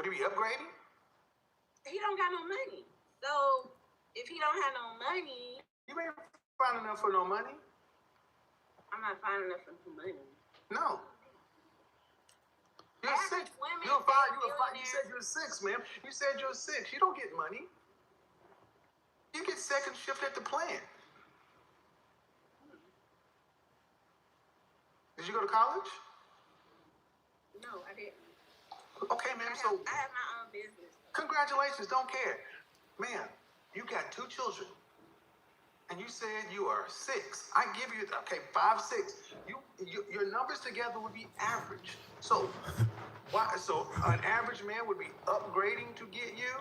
Would he be upgrading? He don't got no money. So if he don't have no money, you ain't fine enough for no money. I'm not fine enough for no money. No. You're 6. You're 5. You're 5. You said you're 6, ma'am. You said you're 6. You don't get money. You get second shift at the plant. Did you go to college? No, I didn't. Okay, ma'am. I have my own business. Congratulations. Don't care. Ma'am, you got 2 children. And you said you are 6. I give you, 5, 6. Your numbers together would be average. So, So an average man would be upgrading to get you?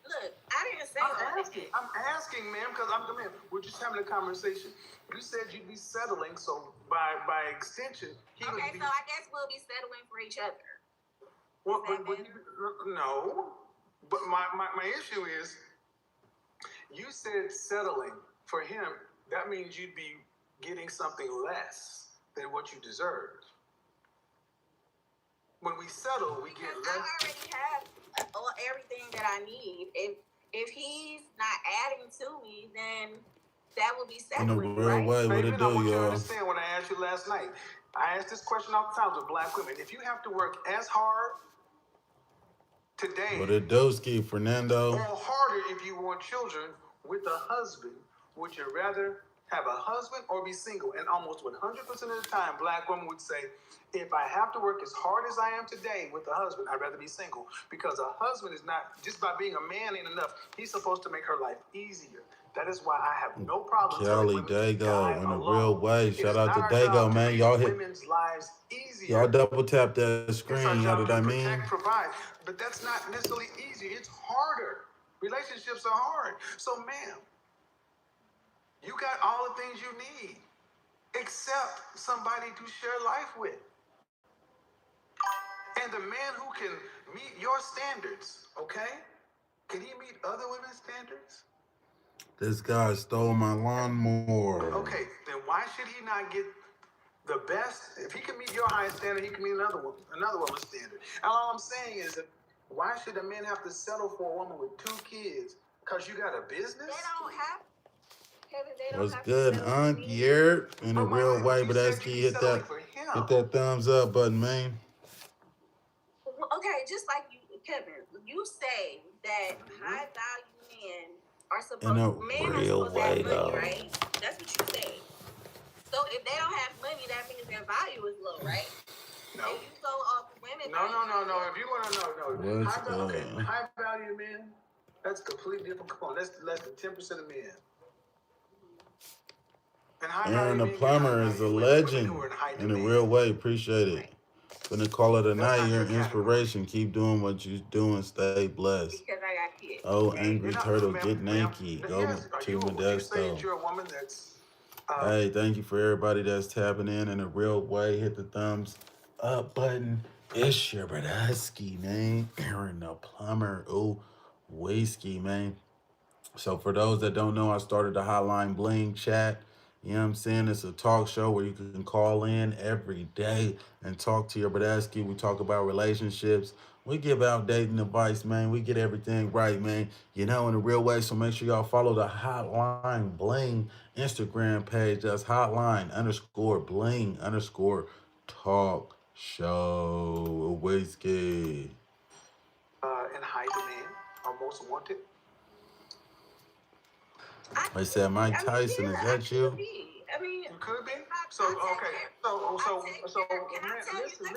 Look, I didn't say that. I'm asking, ma'am, because we're just having a conversation. You said you'd be settling, so by extension, he would be... Okay, so I guess we'll be settling for each other. Well, no. But my issue is, you said settling for him. That means you'd be getting something less than what you deserve. When we settle, we get less. I already have everything that I need. If he's not adding to me, then that will be settling. In a real way, what it do, I want you to y'all? understand what I asked you last night. I asked this question all the time with black women. If you have to work as hard today, what it do, Ski Fernando? or harder if you want children with a husband, would you rather have a husband or be single? And almost 100% of the time, black women would say, if I have to work as hard as I am today with a husband, I'd rather be single. Because a husband is not, just by being a man ain't enough. He's supposed to make her life easier. That is why I have no problem Kelly Dago, in a real way. Shout out to Dago, man. Y'all hit women's lives easier. Y'all double tap that screen, y'all know what I mean? Protect, provide. But that's not necessarily easy. It's harder. Relationships are hard. So, ma'am, you got all the things you need, except somebody to share life with. And the man who can meet your standards, okay? Can he meet other women's standards? This guy stole my lawnmower. Okay, then why should he not get the best? If he can meet your highest standard, he can meet another woman's standard. And all I'm saying is that why should a man have to settle for a woman with 2 kids? Because you got a business? They don't have. Kevin, they don't What's have good, to Unc? Yeah, in a real way, but that's key. Hit that thumbs up button, man. Okay, just like you, Kevin, you say that high value men are supposed in a men real are supposed way, to have money, though. right? That's what you say. So if they don't have money, that means their value is low, right? No. And you go off women. No. If you want to know, What's high value men, that's completely different. Come on, that's less than 10% of men. And Aaron the plumber is a legend in a real way. Appreciate it. Gonna call it a night. Your inspiration. Keep doing what you're doing. Stay blessed. Because I got kids. Oh, angry turtle, get naked. Go to Modesto. You're a woman that's. Hey, thank you for everybody that's tapping in a real way. Hit the thumbs up button. It's your Bradusky, man. Aaron the plumber. Oh, whiskey, man. So for those that don't know, I started the Hotline Bling chat. You know what I'm saying? It's a talk show where you can call in every day and talk to your Bradusky. We talk about relationships. We give out dating advice, man. We get everything right, man. You know, in a real way. So make sure y'all follow the Hotline Bling Instagram page. That's Hotline_Bling_talk show. Whiskey. In high demand, are most wanted. I said, Mike Tyson, is that you? I mean, you could be. So okay. So listen.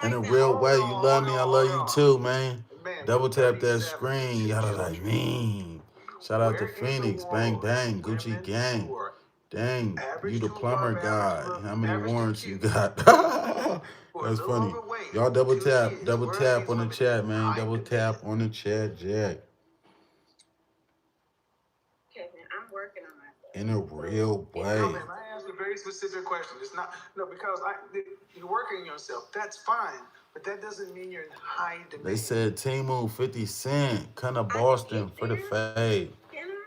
In a real way, you love me, I love you too, man. Double tap that screen, y'all like me. Shout out to Phoenix, bang bang, Gucci gang. Dang, you the plumber guy. How many warrants you got? That's funny. Y'all double tap on the chat, man. Double tap on the chat, Jack. In a real way. No, man, I asked a very specific question. It's not because you're working on yourself. That's fine, but that doesn't mean you're in high demand. They said Timu 50 Cent, kind of Boston for the fade.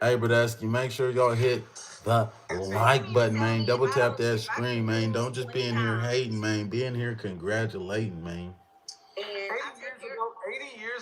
Hey, Bradusky, make sure y'all hit the like button, man. Double tap that screen, man. Don't just be in here hating, man. Be in here congratulating, man.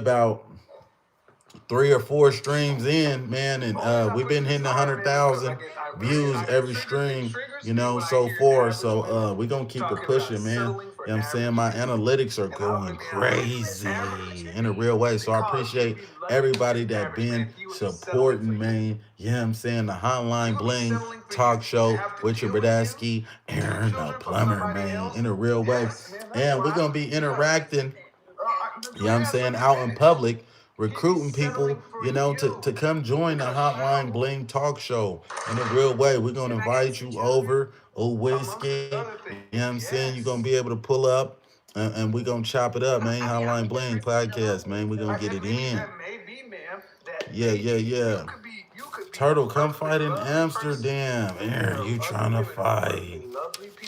about 3 or 4 streams in, man, and we've been hitting 100,000 views every stream, you know, so far. So we gonna keep it pushing, man. know what I'm saying? My analytics are going crazy in a real way. So I appreciate everybody that been supporting, man. You know what I'm saying? The Hotline Bling talk show with your Bradasky, Aaron the Plumber, man, in a real way. And we're going to be interacting, you know what I'm saying, out in public, recruiting people, you know, to come join the Hotline Bling talk show in a real way. We're going to invite you over, whiskey, you know what I'm saying? You're going to be able to pull up and we're going to chop it up, man. Hotline Bling podcast, man. We're going to get it in. Yeah, yeah, yeah. Turtle, come fight in Amsterdam. Aaron, you trying to fight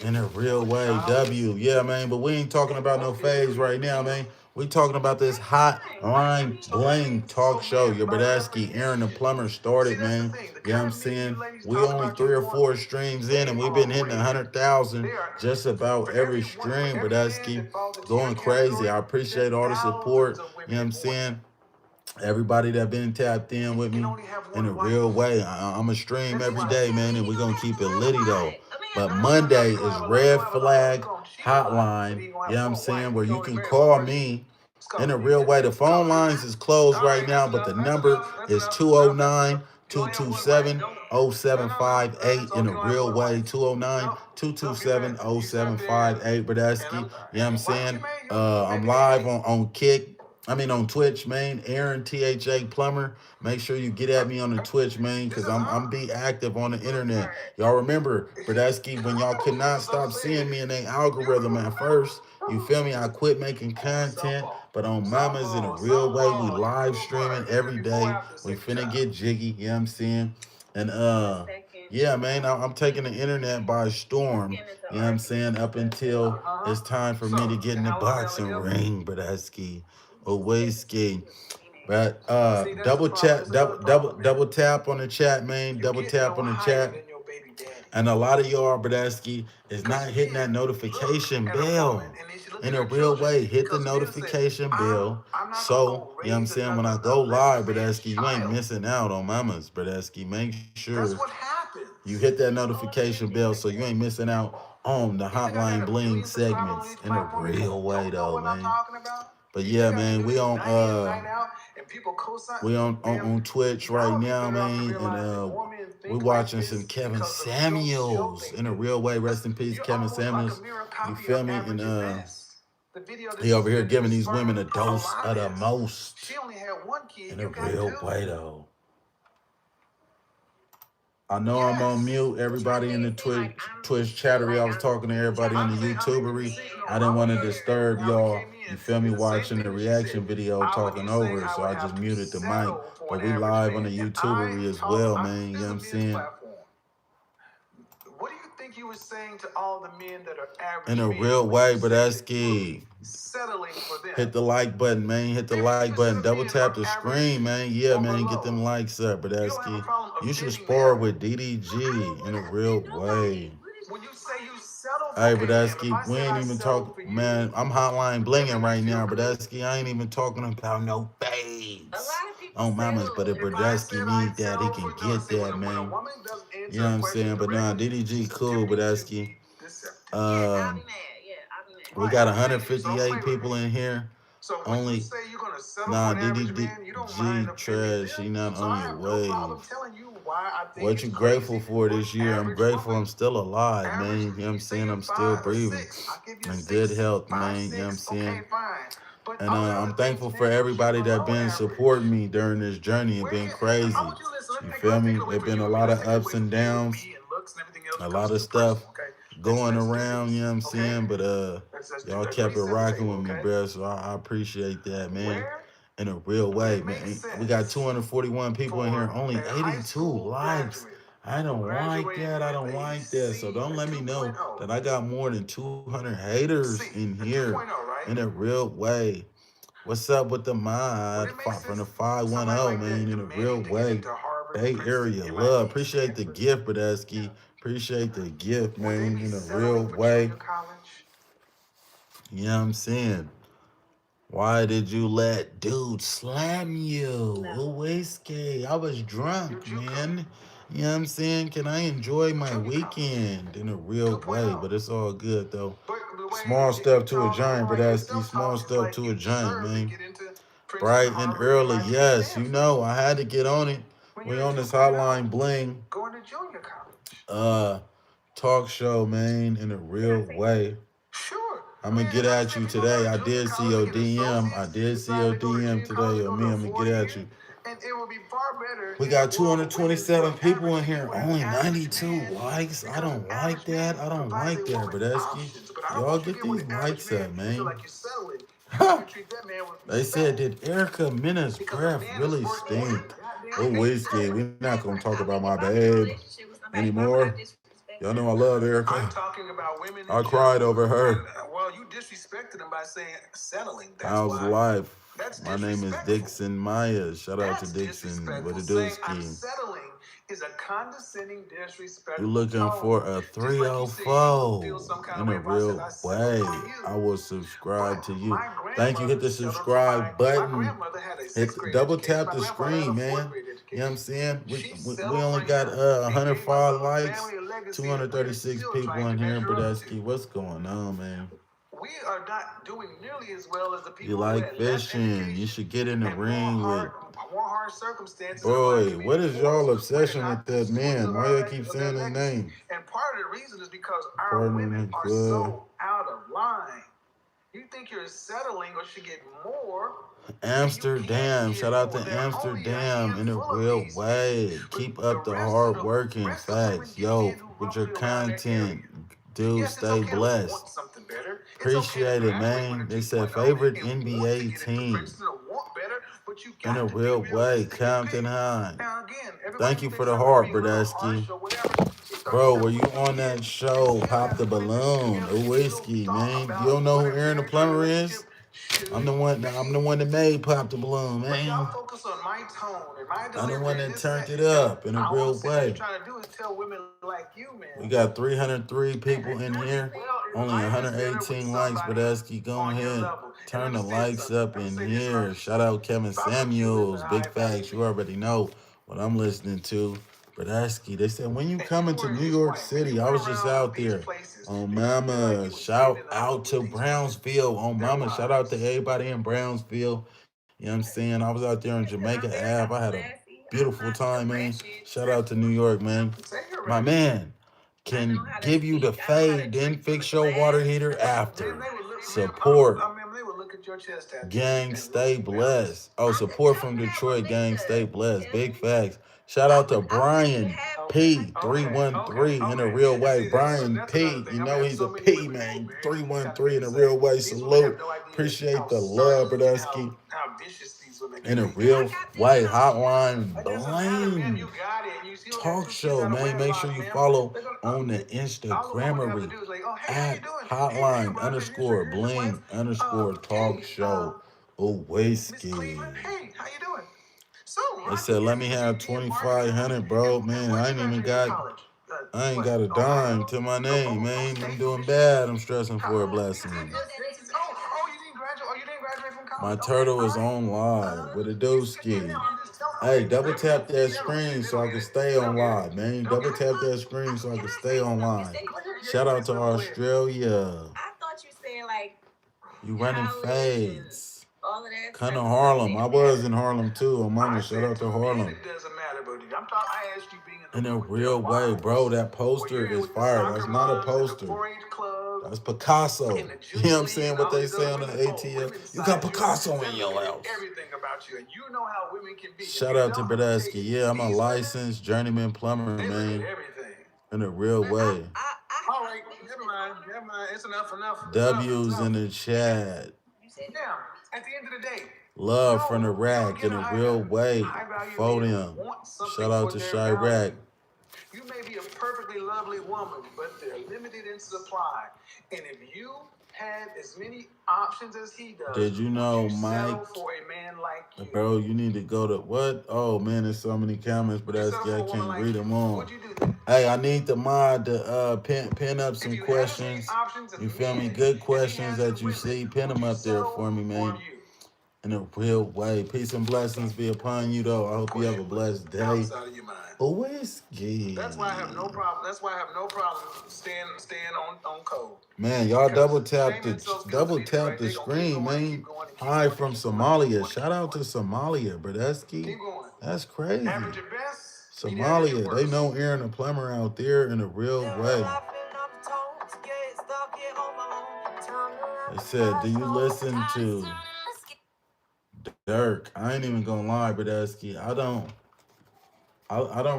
in a real way. W, yeah, man. But we ain't talking about no phase right now, man. We talking about this Hotline Bling talk show. Your Bradasky, Aaron the Plumber started, man. You know what I'm saying? We only 3 or 4 streams in, and we've been hitting 100,000 just about every stream. Bradasky, going crazy. I appreciate all the support. You know what I'm saying? Everybody that been tapped in with me in a real way. I'm a stream every day, man, and we're gonna keep it litty though. But Monday is Red Flag Hotline. You know what I'm saying? Where you can call me in a real way. The phone lines is closed right now, but the number is 209-227-0758 in a real way. 209-227-0758. Bradesky. You know what I'm saying? I'm live on Kick. I mean on Twitch, man. Aaron THA Plumber. Make sure you get at me on the Twitch, man, because I'm be active on the internet. Y'all remember, Bradesky, when y'all could not stop seeing me in the algorithm at first. You feel me? I quit making content, but on Mamas in a real way, we live streaming every day. We finna get jiggy, you know what I'm saying? And yeah, man, I'm taking the internet by storm. You know what I'm saying? Up until it's time for me to get in the boxing ring, Bradesky. Whiskey. But double tap on the chat, man. Double tap on the chat. And a lot of y'all, Bradesky, is not hitting that notification bell in a real way. Hit the notification bell. So, you know what I'm saying? When I go live, Bradesky, you ain't missing out on Mamas, Bradesky. Make sure you hit that notification bell so you ain't missing out on the Hotline Bling segments in a real way, though, man. But yeah, man, we on Twitch right now, man, and we watching some Kevin Samuels in a real way. Rest in peace, Kevin Samuels. You feel me? And he over here giving these women a dose of the most in a real way, though. I know I'm on mute. Everybody in the Twitch chattery. I was talking to everybody in the YouTubery. I didn't want to disturb y'all. You feel me? Watching the reaction video, talking over it, so I just muted the mic. But we live on the YouTubery as well, man. You know what I'm saying? What do you think you were saying to all the men that are average? In a real way, Bradesky. Settling for them. Hit the like button, man. Hit the like button. Double tap the screen, man. Yeah, man. Get them likes up, Bradesky. You should spar with DDG in a real way. When you say you settle, hey, Bradesky, we ain't even talking, man. I'm hotline blinging right now, Bradesky. I ain't even talking about no fades on Mamas, but if Bradesky need that, he can get that, man. You know what I'm saying? But nah, DDG cool, Bradesky. We got 158 people in here. Only nah, DDG trash. He not on your wave. What you grateful for this year? I'm grateful I'm still alive, man. You know what I'm saying? I'm still breathing. In good health, man. You know what I'm saying? And I'm thankful for everybody that been supporting me during this journey. It's been crazy. You feel me? There's been a lot of ups and downs, a lot of stuff going around, you know what I'm saying? But y'all kept it rocking with me, bro. So I appreciate that, man. In a real way, man. We got 241 people in here, only 82 likes. I don't like that. I don't like that. So don't let me know that I got more than 200 haters in here in a real way. What's up with the mod from the 510, man, in a real way. Bay Area love. Appreciate the gift, Bradesky. Appreciate the gift, man, in a real way. You know what I'm saying? Why did you let dude slam you? No. Whiskey. I was drunk, man. You know what I'm saying? Can I enjoy my weekend in a real way? But it's all good, though. the way Small step to a Charles giant, Omar Bradesky. himself Small talks, it's step like to you a giant, deserve to man. get into Princeton, Bright and Harvard, early, MIT, yes. You Stanford. know, I had to get on it. When We you're on a this 2.0, hotline bling going to junior college. talk show, man, in a real way. Sure. I'm gonna get As I at said, you people go today. to I junior did see college your to get DM. I associates, did see decide your to go to DM junior college, today. go Or to me, a I'm gonna get 4 year, at you. and it would be far better We in a got world where women 227 were people in average here. anyway. An Only average 92 man, likes. I because an don't like average man that. I don't provides like a that, woman Bradesky. options. But I don't Y'all want you to get get with these the average likes man. up, You feel man. like you're settling. You need to treat that man with They said, respect. did Erica Minna's Because a breath man is really worth stink? every goddamn Oh, penny whiskey. for. We're not gonna talk about my If I'm in a babe relationship with somebody, why would I anymore. disrespect Y'all them? know I love I'm Erica. talking about women in I general. cried over her. And, well, you disrespected them by saying settling. That's How's why. life? That's My name is disrespectful. Dixon Maya. Shout out to That's Dixon. What disrespectful. it do, Saying I'm ski? settling is a condescending, You disrespectful looking tone. for a Just like you said you would feel 304 some kind in of way a if I said real I settled way. for you. I will subscribe But to you. my Thank you. Hit grandmother the settled for my subscribe button. grandmother had a Hit sixth grade double education. tap My the grandfather had screen, a man. fourth grade You know what education. I'm saying? She We settled only for got him and gave 105 us a likes, family, a legacy that we're 236 still people trying in to here. measure up to. Bradesky, what's going on, man? We are not doing nearly as well as the You people who like had less fishing? You education should get in the and ring with. more hard circumstances in life Boy, to be what is y'all divorced. We're obsession with not the that stewards man? of, Why y'all keep of their saying his legacy. name? And part of the reason is because our Partner in women the are club. so out of line. You think you're settling or should get more. Amsterdam. Shout out to Amsterdam in a real way. Keep up the hard working. Facts. Yo, with your content. Dude, stay blessed. Appreciate it, man. They said favorite NBA team. In a real way. Compton High. Thank you for the heart, Bradesky. Bro, were you on that show, Pop the Balloon? A whiskey, man. You don't know who Aaron the Plumber is? I'm the one that made Pop the Balloon, man. Y'all focus on my tone and my delivery. I'm the one that and this, turned that. it up in a All real I'm sitting way. here trying to do is tell women like you, man. We got 303 people in here. Only 118 likes, Bradesky. Go ahead. Turn the likes up in here. Shout out Kevin Samuels. Big facts. You already know what I'm listening to. Bradesky. They said, when you coming to New York City? I was just out there. Oh, mama. Shout out to Brownsville. Oh, mama. Shout out to everybody in Brownsville. You know what I'm saying? I was out there in Jamaica Ave. I had a beautiful time, man. Shout out to New York, man. My man can give you the fade, then fix your water heater after. Support. Gang, stay blessed. Oh, support from Detroit, gang, stay blessed. Big facts. Shout out to Brian P 313 in a real way. Brian P, you know he's a P, man. 313 in a real way. Salute. Appreciate the love, Bradesky. In a real way. Hotline bling. Talk show, man. Make sure you follow on the Instagrammery at hotline underscore bling underscore talk show. Oh, whiskey. They said, let me have 2,500, bro. Man, I ain't got a dime to my name, man. I'm doing bad. I'm stressing for a blessing. Oh, you didn't graduate? Oh, you didn't graduate from college? My turtle is on live with a dooski. Hey, double tap that screen so I can stay on live, man. Double tap that screen so I can stay on live. Shout out to Australia. I thought you said like You running fades. all of that. Kind of Harlem. I was in Harlem too. Oh, mama, shout out to Harlem. It doesn't matter, but I asked you being In a real way, bro. That poster is fire. That's not a poster. That's Picasso. You know what I'm saying? What they say on the ATL. You got Picasso in your house. Everything about you, and you know how women can be. Shout out to Bradesky. Yeah, I'm a licensed journeyman plumber, man. In a real way. All right, never mind. It's enough. W's in the chat. Now, at the end of the day, love from the rack in a real way. For them. Shout out to Chirac. You may be a perfectly lovely woman, but they're limited in supply. And if you had as many options as he does, did you know, Mike? For a man like you? Bro, you need to go to what? Oh man, there's so many comments, but that's I can't read them all. Hey, I need the mod to pin up some questions. You feel me? Good questions that you see. Pin them up there for me, man. In a real way. Peace and blessings be upon you, though. I hope you have a blessed day. A whiskey. That's why I have no problem. Staying on on code. Man, y'all Because double shaming social skills double and needs, tap right? the They gonna keep screen, going and man. keep going and keep Hi going and from keep going and keep Somalia. going and Shout keep out to going. Somalia, Bradesky. Keep going. That's crazy. Average at best, meet average at Somalia, they worst. know Aaron the plumber out there in a real way. They said, do you listen to Dirk? I ain't even gonna lie, Bradesky. I don't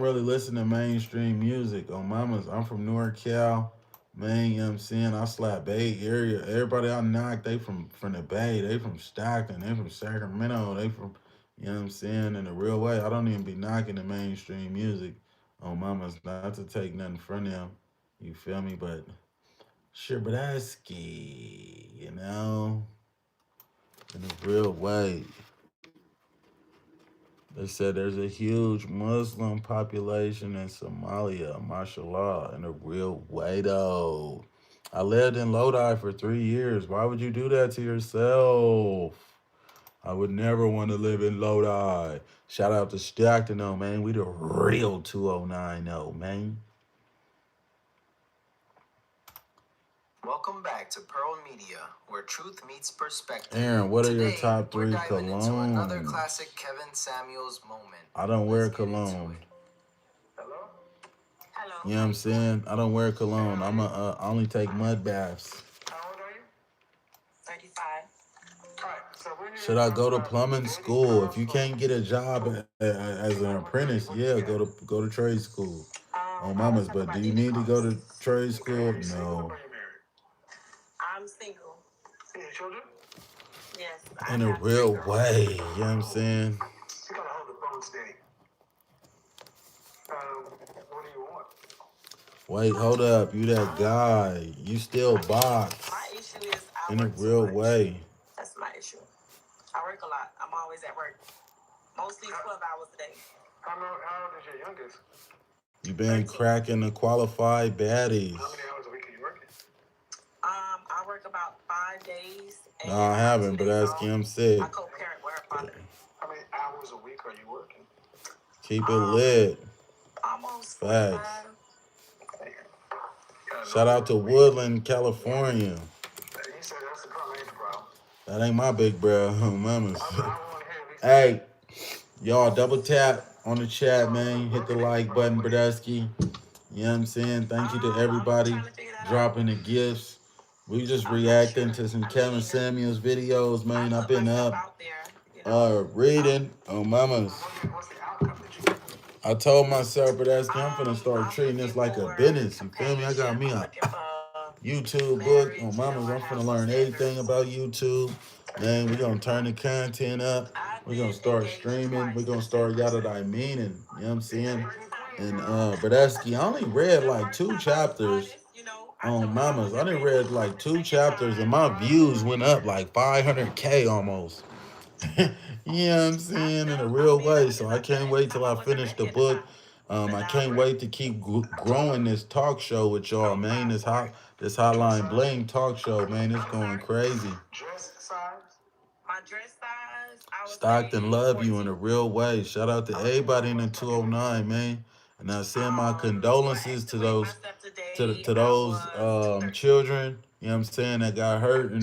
really listen to mainstream music. On mamas, I'm from NorCal. Man, you know what I'm saying? I slap Bay Area. Everybody I knock, they from the Bay. They from Stockton. They from Sacramento. They from, you know what I'm saying? In a real way, I don't even be knocking the mainstream music on mamas. Not to take nothing from them. You feel me? But sure, you know, in a real way. They said there's a huge Muslim population in Somalia, mashallah, in a real way though. I lived in Lodi for 3 years. Why would you do that to yourself? I would never want to live in Lodi. Shout out to Stockton though, man. We the real 209 though, man. Welcome back to Pearl Media, where truth meets perspective. Aaron, what are your top three colognes? Another classic Kevin Samuels moment. I don't wear cologne. Hello? Hello. You know what I'm saying? I don't wear cologne. I only take mud baths. How old are you? 35. All right. So we're here Should I talk go to about plumbing dating school? If girls you from can't get a job as an apprentice, yeah, go to trade school. Oh, I was mamas, talking but do about you dating need to go costs. to trade Okay, school? are you single No. or are you married? I'm single. Any children? Yes, I In a have 3 real girls. way, you know what I'm saying? You gotta hold the phone steady. What do you want? Wait, hold up. You that guy. You still box. My issue is I In a work too real much. way. That's my issue. I work a lot. I'm always at work. Mostly 12 hours a day. How old is your youngest? You been 13. cracking the qualified baddies. How many hours a week are you working? I work about 5 days. And No, I haven't, but that's I'm sick. I co-parent with her father. How many hours a week are you working? Keep it lit. Almost Facts. 45. Shout out to Woodland, California. He said that's the problem, ain't the problem. That ain't my big bro, mamas. I want to hear at least. Hey, y'all double tap on the chat, man. Hit the like button, Bradesky. You know what I'm saying? Thank you to everybody dropping the gifts. We just reacting to some Kevin Samuels videos, man. I've been up reading. Oh, mamas. What's the outcome that you want? I told myself, Bradesky, I'm finna start treating this like a business. You feel me? I got me a YouTube book. Oh, mamas, I'm finna learn everything about YouTube. Man, we're gonna turn the content up. We're gonna start streaming. We're gonna start yada I mean, and you know what I'm saying? And Bradesky, I only read like 2 chapters on mamas. I done read like 2 chapters and my views went up like 500K almost. You know what I'm saying? In a real way. So I can't wait till I finish the book. I can't wait to keep growing this talk show with y'all, man. This Hotline Bling talk show, man. It's going crazy. Dress size? My dress size, I would Stockton say love you 14. in a real way. Shout out to everybody in the 209, man. And I send my condolences to those to those children, you know what I'm saying, that got hurt in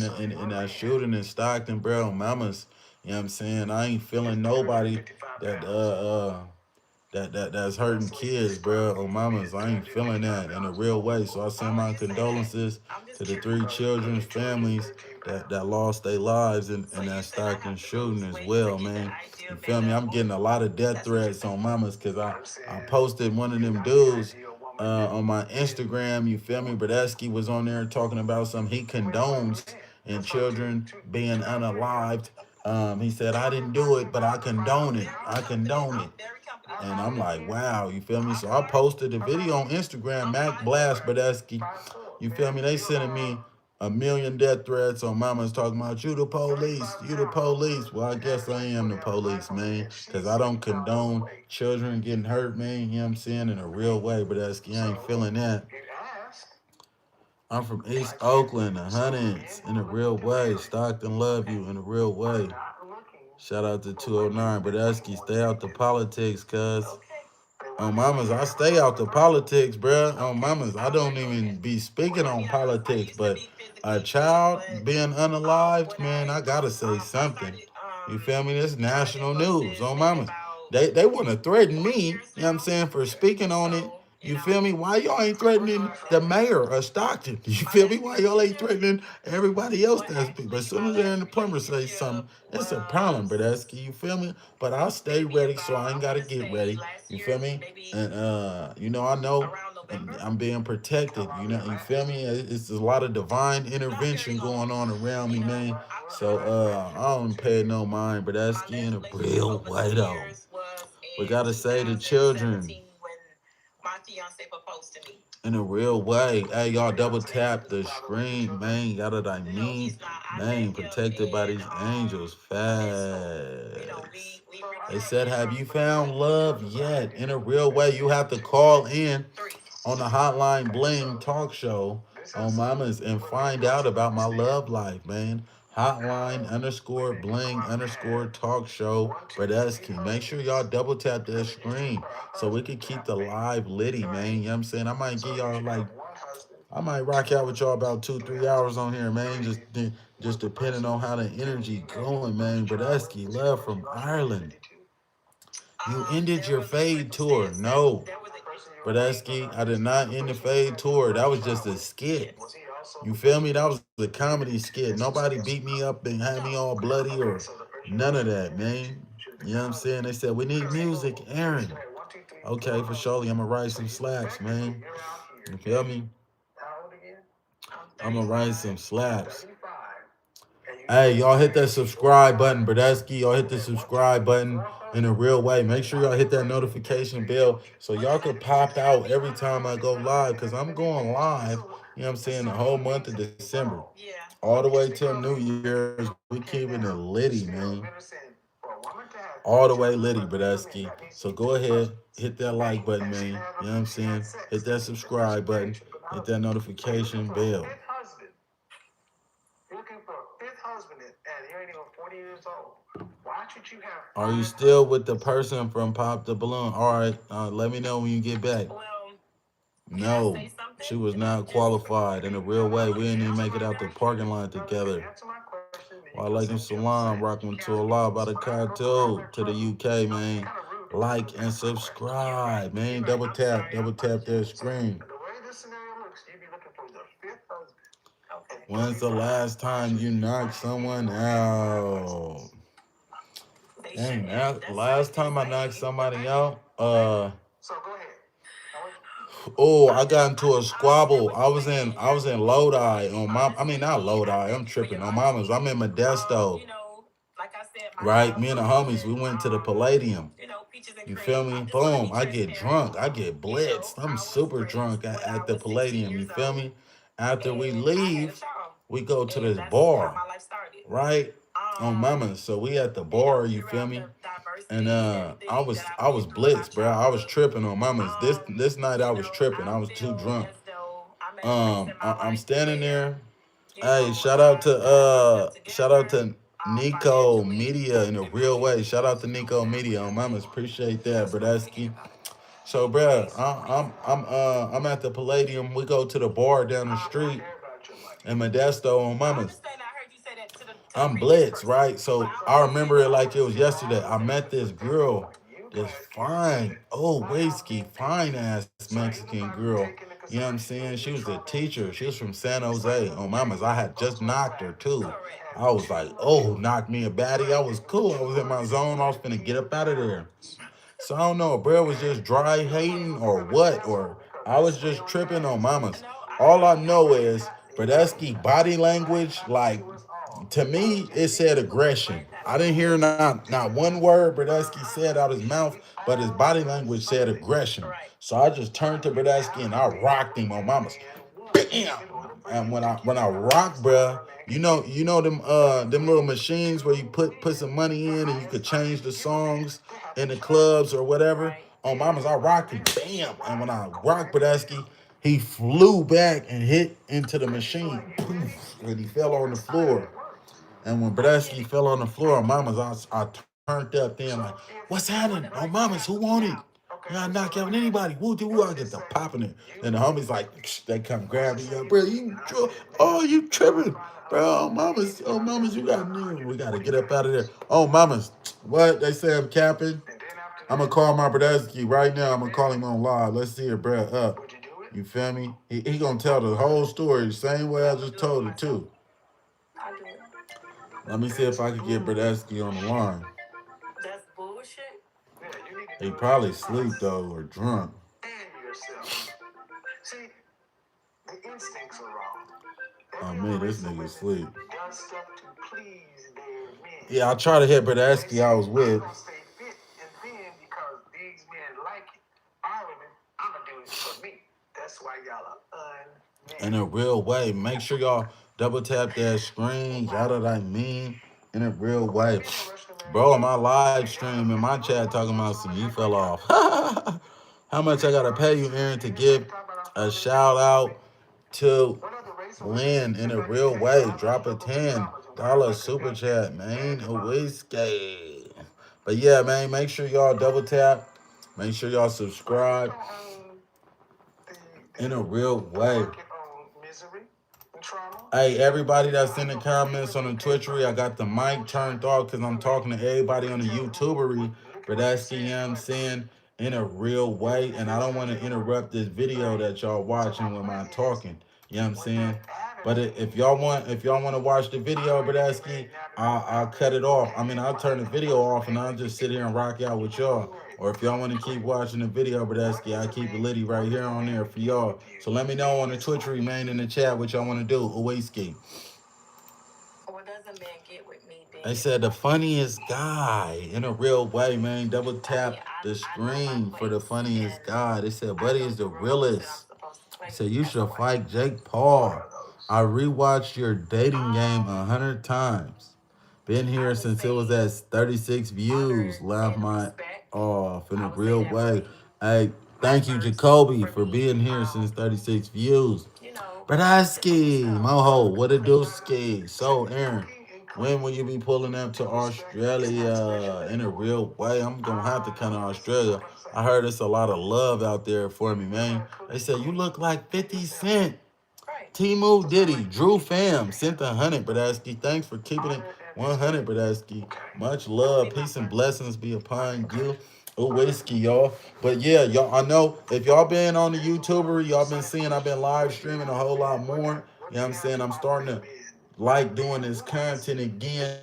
that shooting in Stockton, bro. Mamas, you know what I'm saying? I ain't feeling nobody that that's hurting kids, bro. Oh, mamas, I ain't feeling that in a real way. So I send my condolences to the 3 children's families that lost their lives in that Stockton shooting as well, man. You feel me? I'm getting a lot of death threats on mamas because I posted one of them dudes on my Instagram. You feel me? Bradesky was on there talking about he condones in children being unalived. He said, I didn't do it, but I condone it. I condone it. And I'm like, wow, you feel me? So I posted the video on Instagram, Mac Blast Bradesky. You feel me? They sending me a million death threats on mamas talking about you the police, you the police. Well, I guess I am the police, man, because I don't condone children getting hurt, man. You know what I'm saying? In a real way, Bradesky. I ain't feeling that. I'm from East Oakland, the Huntins, in a real way. Stockton love you in a real way. Shout out to 209, Bradesky. Stay out the politics, cuz. On mamas, I stay out the politics, bruh. On mamas, I don't even be speaking on politics, but a child being unalived, man, I gotta say something. You feel me? This national news. On mamas, they want to threaten me. You know what I'm saying, for speaking on it. You feel me? Why y'all ain't threatening the mayor of Stockton? You feel me? Why y'all ain't threatening everybody else that's big? But as soon as they're in the plumber say something, it's a problem, Bradesky. You feel me? But I'll stay ready, so I ain't gotta get ready. You feel me? And I know I'm being protected. You feel me? It's a lot of divine intervention going on around me, man. So I don't pay no mind, but that's in a real way though. We gotta say the children in a real way. Hey, y'all double tap the screen, man. Got it, I mean, man, protected by these angels. Facts. They said, have you found love yet? In a real way, you have to call in on the Hotline Bling talk show on Mamas and find out about my love life, man. Hotline underscore bling underscore talk show. Bradesky. Make sure y'all double tap that screen so we can keep the live litty, man. You know what I'm saying? I might give y'all like, I might rock out with y'all about 2-3 hours on here, man. Just depending on how the energy going, man. Bradesky, love from Ireland. You ended your fade tour. No. Bradesky, I did not end the fade tour. That was just a skit. You feel me? That was a comedy skit. Nobody beat me up and had me all bloody or none of that, man. You know what I'm saying? They said, we need music, Aaron. Okay, for surely I'm going to write some slaps, man. You feel me? I'm going to write some slaps. Hey, y'all hit that subscribe button, Bradesky. Y'all hit the subscribe button in a real way. Make sure y'all hit that notification bell so y'all can pop out every time I go live, because I'm going live, you know what I'm saying, the whole month of December. All the way till New Year's. We keeping it litty, man. All the way litty, Bradesky. So go ahead, hit that like button, man. You know what I'm saying? Hit that subscribe button. Hit that notification bell. Looking for a fifth husband and he ain't even 40 years old. Why should you have? Are you still with the person from Pop the Balloon? All right, let me know when you get back. No, she was not qualified in a real way. We didn't even make it out the parking lot together. Walaikum salam, rocking to Allah by the cartel to the UK, man. Like and subscribe, man. Double tap their screen. The way this scenario looks, you'd be looking for the fifth husband. When's the last time you knocked someone out? Dang, last time I knocked somebody out, So go ahead. oh, I got into a squabble. I was in Lodi on my, I mean not Lodi, I'm tripping on Mama's. I'm in Modesto. Right? Me and the homies, we went to the Palladium. You feel me? Boom. I get drunk. I get blitzed. I'm super drunk at the Palladium. You feel me? After we leave, we go to this bar. Right? On Mama. So we at the bar, you feel me? And I was blitzed, bro. I was tripping on Mama's. This night I was tripping. I was too drunk. I'm standing there. Hey, shout out to Nico Media in a real way. Shout out to Nico Media on Mamas. Appreciate that, Bradesky. So, bro, I'm at the Palladium. We go to the bar down the street in Modesto on Mamas. I'm blitzed, right? So I remember it like it was yesterday. I met this girl, this fine, whiskey, fine ass Mexican girl. You know what I'm saying? She was a teacher. She was from San Jose on Mamas. I had just knocked her too. I was like, knock me a baddie. I was cool. I was in my zone. I was finna get up out of there. So I don't know, bro was just dry hating or what, or I was just tripping on Mamas. All I know is Bradesky body language, like, to me, it said aggression. I didn't hear not one word Bradesky said out his mouth, but his body language said aggression. So I just turned to Bradesky and I rocked him on Mamas. Bam! And when I rock, bruh, you know them little machines where you put some money in and you could change the songs in the clubs or whatever. On Mamas, I rocked him, bam! And when I rocked Bradesky, he flew back and hit into the machine, poof, and he fell on the floor. And when Bradesky fell on the floor, on Mamas, I turned up then like, what's happening? On Mamas, who won it? You gotta knock out anybody. Woo, woo, I get the popping it. And the homies like, they come grab me. Yo, bro, oh, you tripping. Bro, oh, mamas, you got new. We gotta get up out of there. Oh, mamas, what? They say I'm capping? I'm gonna call my Brodesky right now. I'm gonna call him on live. Let's see it, bro. Up. You feel me? He gonna tell the whole story the same way I just told it, too. I do it. Let me see if I can get Brodesky on the line. That's bullshit. He probably sleep though or drunk. And yourself. See, the instincts are wrong. Oh man, this nigga sleep. Does stuff to please their men. Yeah, I try to hit Brodesky I was with. I'm gonna stay fit and thin because these men like it. Ireland, I'm gonna do it for me. That's why y'all are In a real way. Make sure y'all double tap that screen. Y'all know what I mean? In a real way. Bro, on my live stream in my chat talking about some you fell off. How much I gotta pay you, Aaron, to give a shout out to Lynn in a real way? Drop a $10 super chat, man. A whiskey. But yeah, man, make sure y'all double tap. Make sure y'all subscribe. In a real way. Hey, everybody that's in the comments on the Twitchery, I got the mic turned off because I'm talking to everybody on the YouTubery. But that's, you know what I'm saying, in a real way. And I don't want to interrupt this video that y'all watching with my talking. You know what I'm saying? But if y'all want to watch the video, Brodesky, I'll cut it off. I mean, I'll turn the video off and I'll just sit here and rock out with y'all. Or if y'all want to keep watching the video, Brodesky, I keep it litty right here on there for y'all. So let me know on the Twitchery, man, in the chat what y'all want to do. Whiskey. What does a man get with me, then? They said the funniest guy in a real way, man. Double tap the screen for the funniest guy. They said, Buddy is the realest. They said, you should fight Jake Paul. I rewatched your dating game 100 times. Been here since it was at 36 views. Laugh my off in a real way. Hey, thank you, Jacoby, for being here since 36 views. Brodesky, Moho, what a dooski. So, Aaron, when will you be pulling up to Australia in a real way? I'm going to have to come to Australia. I heard it's a lot of love out there for me, man. They said, you look like 50 Cent. Timu Diddy, Drew Fam, sent 100, Brodesky. Thanks for keeping it 100, Brodesky. Much love, peace and blessings be upon you. Oh, whiskey, y'all. But yeah, y'all, I know if y'all been on the YouTuber, y'all been seeing I've been live streaming a whole lot more. You know what I'm saying? I'm starting to like doing this content again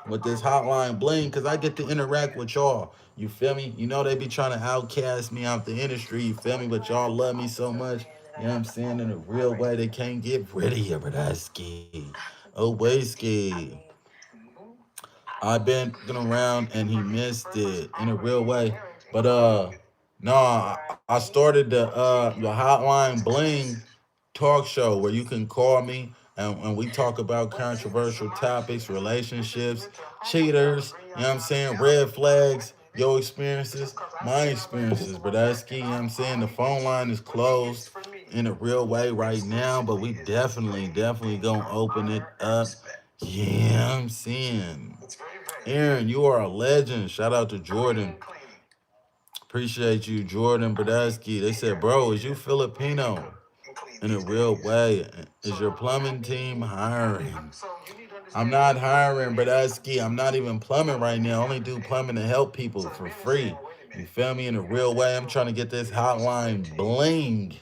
with this hotline bling because I get to interact with y'all. You feel me? You know they be trying to outcast me out the industry. You feel me? But y'all love me so much. You know what I'm saying? In a real way, they can't get rid of you, Brodesky. Oh, whiskey. I've been around and he missed it in a real way. But no, I started the Hotline Bling talk show where you can call me and we talk about controversial topics, relationships, cheaters, you know what I'm saying, red flags, your experiences, my experiences, Brodesky, you know what I'm saying? The phone line is closed in a real way right now, but we definitely gonna open it up. Yeah, I'm saying. Aaron, you are a legend. Shout out to Jordan. Appreciate you, Jordan Brodesky. They said, bro, is you Filipino? In a real way. Is your plumbing team hiring? I'm not hiring, Brodesky. I'm not even plumbing right now. I only do plumbing to help people for free. You feel me? In a real way, I'm trying to get this Hotline Bling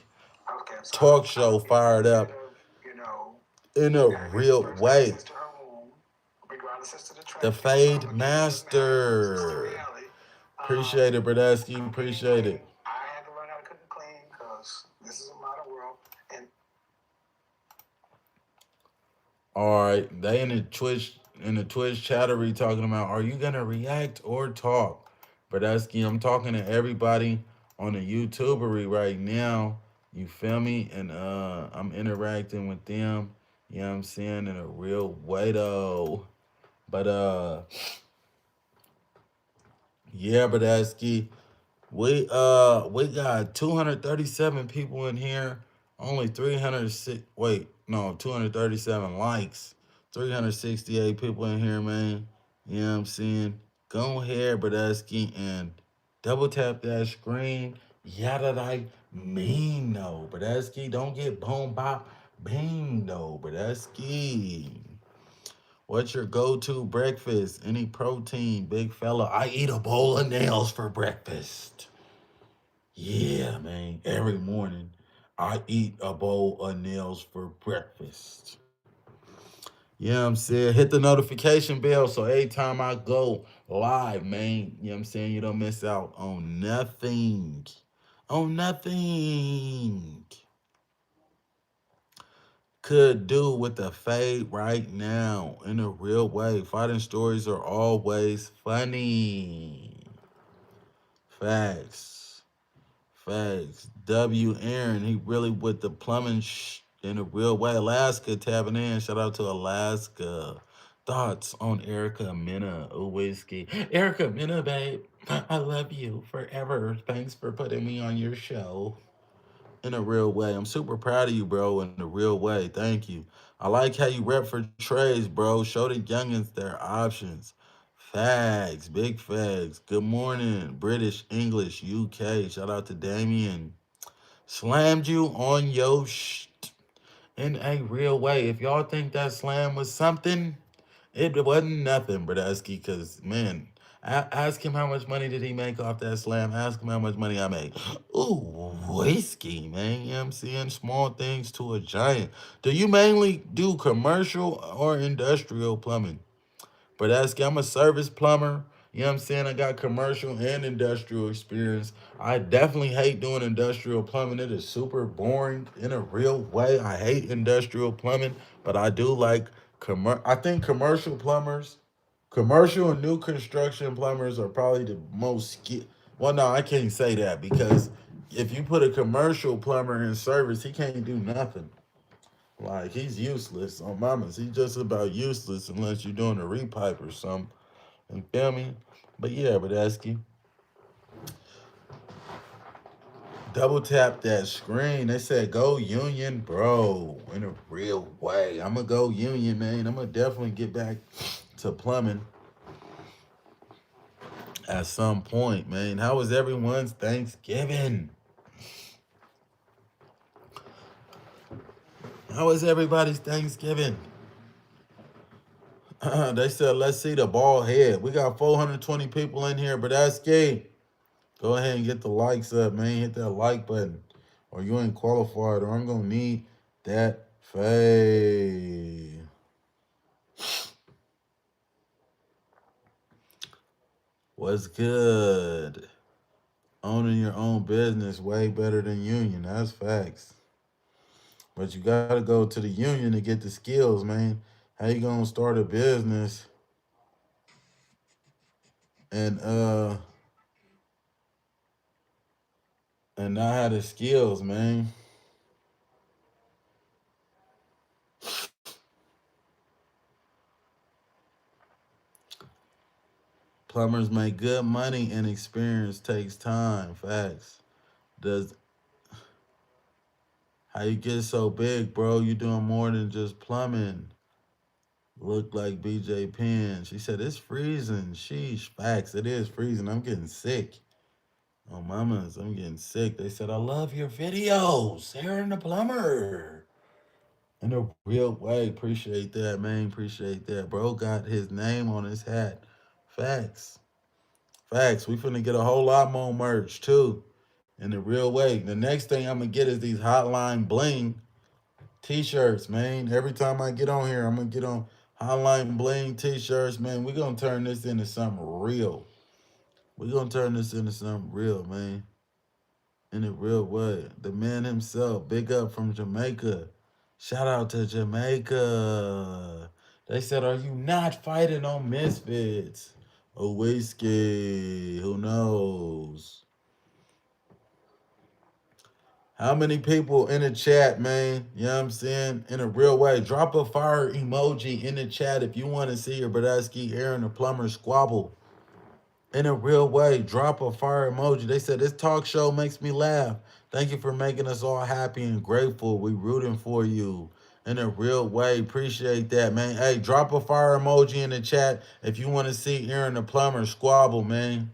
talk show fired up in a real way. The Fade Master. Appreciate it, Brodesky. Appreciate it. I had to learn how to cook and clean because this is a modern world. And all right, they in the Twitch chattery talking about, are you gonna react or talk? Brodesky, I'm talking to everybody on the YouTubery right now. You feel me? And I'm interacting with them. You know what I'm saying? In a real way though. But yeah, Brodesky, we got 237 people in here, only 237 likes, 368 people in here, man. You know what I'm saying? Go ahead, Brodesky, and Double tap that screen. Yada like Mino. Bradesky, don't get boom bop. Bingo, Bradesky. What's your go-to breakfast? Any protein, big fella? I eat a bowl of nails for breakfast. Yeah, man. Every morning, I eat a bowl of nails for breakfast. You know what I'm saying? Hit the notification bell so every time I go live, man, you know what I'm saying? You don't miss out on nothing. On nothing. Could do with a fade right now in a real way. Fighting stories are always funny. Facts. Facts. W. Aaron, he really with the plumbing in a real way. Alaska tapping in. Shout out to Alaska. Thoughts on Erica Mena? Oh, whiskey. Erica Mena, babe. I love you forever. Thanks for putting me on your show in a real way. I'm super proud of you, bro, in a real way. Thank you. I like how you rep for trades, bro. Show the youngins their options. Fags, big fags. Good morning, British, English, UK. Shout out to Damien. Slammed you on your in a real way. If y'all think that slam was something, it wasn't nothing, Bradesky, because, man, ask him how much money did he make off that slam. Ask him how much money I made. Ooh, whiskey, man. You know what I'm saying? Small things to a giant. Do you mainly do commercial or industrial plumbing? But ask, I'm a service plumber. You know what I'm saying? I got commercial and industrial experience. I definitely hate doing industrial plumbing. It is super boring in a real way. I hate industrial plumbing, but I do like I think commercial and new construction plumbers are probably the most well, no, I can't say that because if you put a commercial plumber in service, he can't do nothing. Like he's useless on mamas. He's just about useless unless you're doing a repipe or something. You feel me? But yeah, but Esky, double tap that screen. They said go Union, bro, in a real way. I'ma go Union, man. I'ma definitely get back to plumbing at some point, man. How was everyone's Thanksgiving? How was everybody's Thanksgiving? They said, let's see the bald head. We got 420 people in here, but that's key. Go ahead and get the likes up, man. Hit that like button. Or you ain't qualified, or I'm going to need that fade. What's good? Owning your own business way better than union. That's facts. But you got to go to the union to get the skills, man. How you going to start a business and uh and not have the skills, man? Plumbers make good money and experience takes time. Facts. Does how you get so big, bro? You doing more than just plumbing. Look like BJ Penn. She said it's freezing. Sheesh. Facts. It is freezing. I'm getting sick. Oh mamas, I'm getting sick. They said I love your videos. Aaron the plumber. In a real way. Appreciate that, man. Appreciate that. Bro got his name on his hat. Facts. Facts. We finna get a whole lot more merch too. In the real way. The next thing I'm gonna get is these Hotline Bling t-shirts, man. Every time I get on here, I'm gonna get on Hotline Bling t-shirts, man. We're gonna turn this into something real. We're gonna turn this into something real, man. In a real way. The man himself, big up from Jamaica. Shout out to Jamaica. They said, are you not fighting on Misfits? A whiskey. Who knows? How many people in the chat, man? You know what I'm saying? In a real way. Drop a fire emoji in the chat if you want to see your Bradesky, Aaron the plumber squabble. In a real way. Drop a fire emoji. They said, this talk show makes me laugh. Thank you for making us all happy and grateful. We rooting for you. In a real way. Appreciate that, man. Hey, drop a fire emoji in the chat if you want to see Aaron the plumber squabble, man.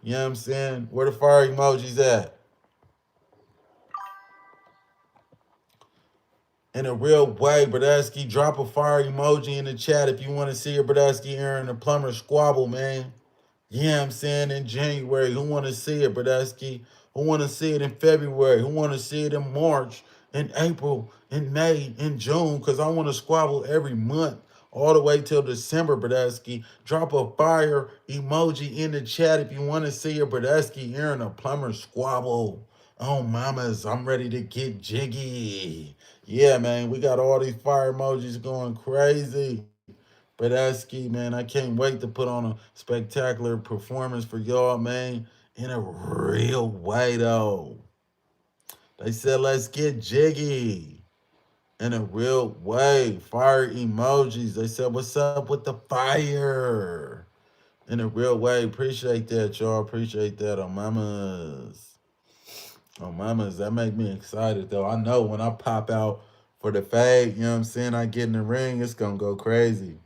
You know what I'm saying? Where the fire emojis at? In a real way, Bradesky, drop a fire emoji in the chat if you want to see your Bradesky Aaron the plumber squabble, man. Yeah, I'm saying in January. Who want to see it, Bradesky? Who want to see it in February? Who want to see it in March, in April, in May, in June? Because I want to squabble every month all the way till December, Bradesky. Drop a fire emoji in the chat if you want to see it, Bradesky. Aaron a plumber squabble. Oh, mamas, I'm ready to get jiggy. Yeah, man, we got all these fire emojis going crazy. Bradesky, man, I can't wait to put on a spectacular performance for y'all, man, in a real way, though. They said, let's get jiggy in a real way. Fire emojis. They said, what's up with the fire? In a real way. Appreciate that, y'all. Appreciate that on mamas. On mamas. That make me excited, though. I know when I pop out for the fade, you know what I'm saying? I get in the ring, it's going to go crazy.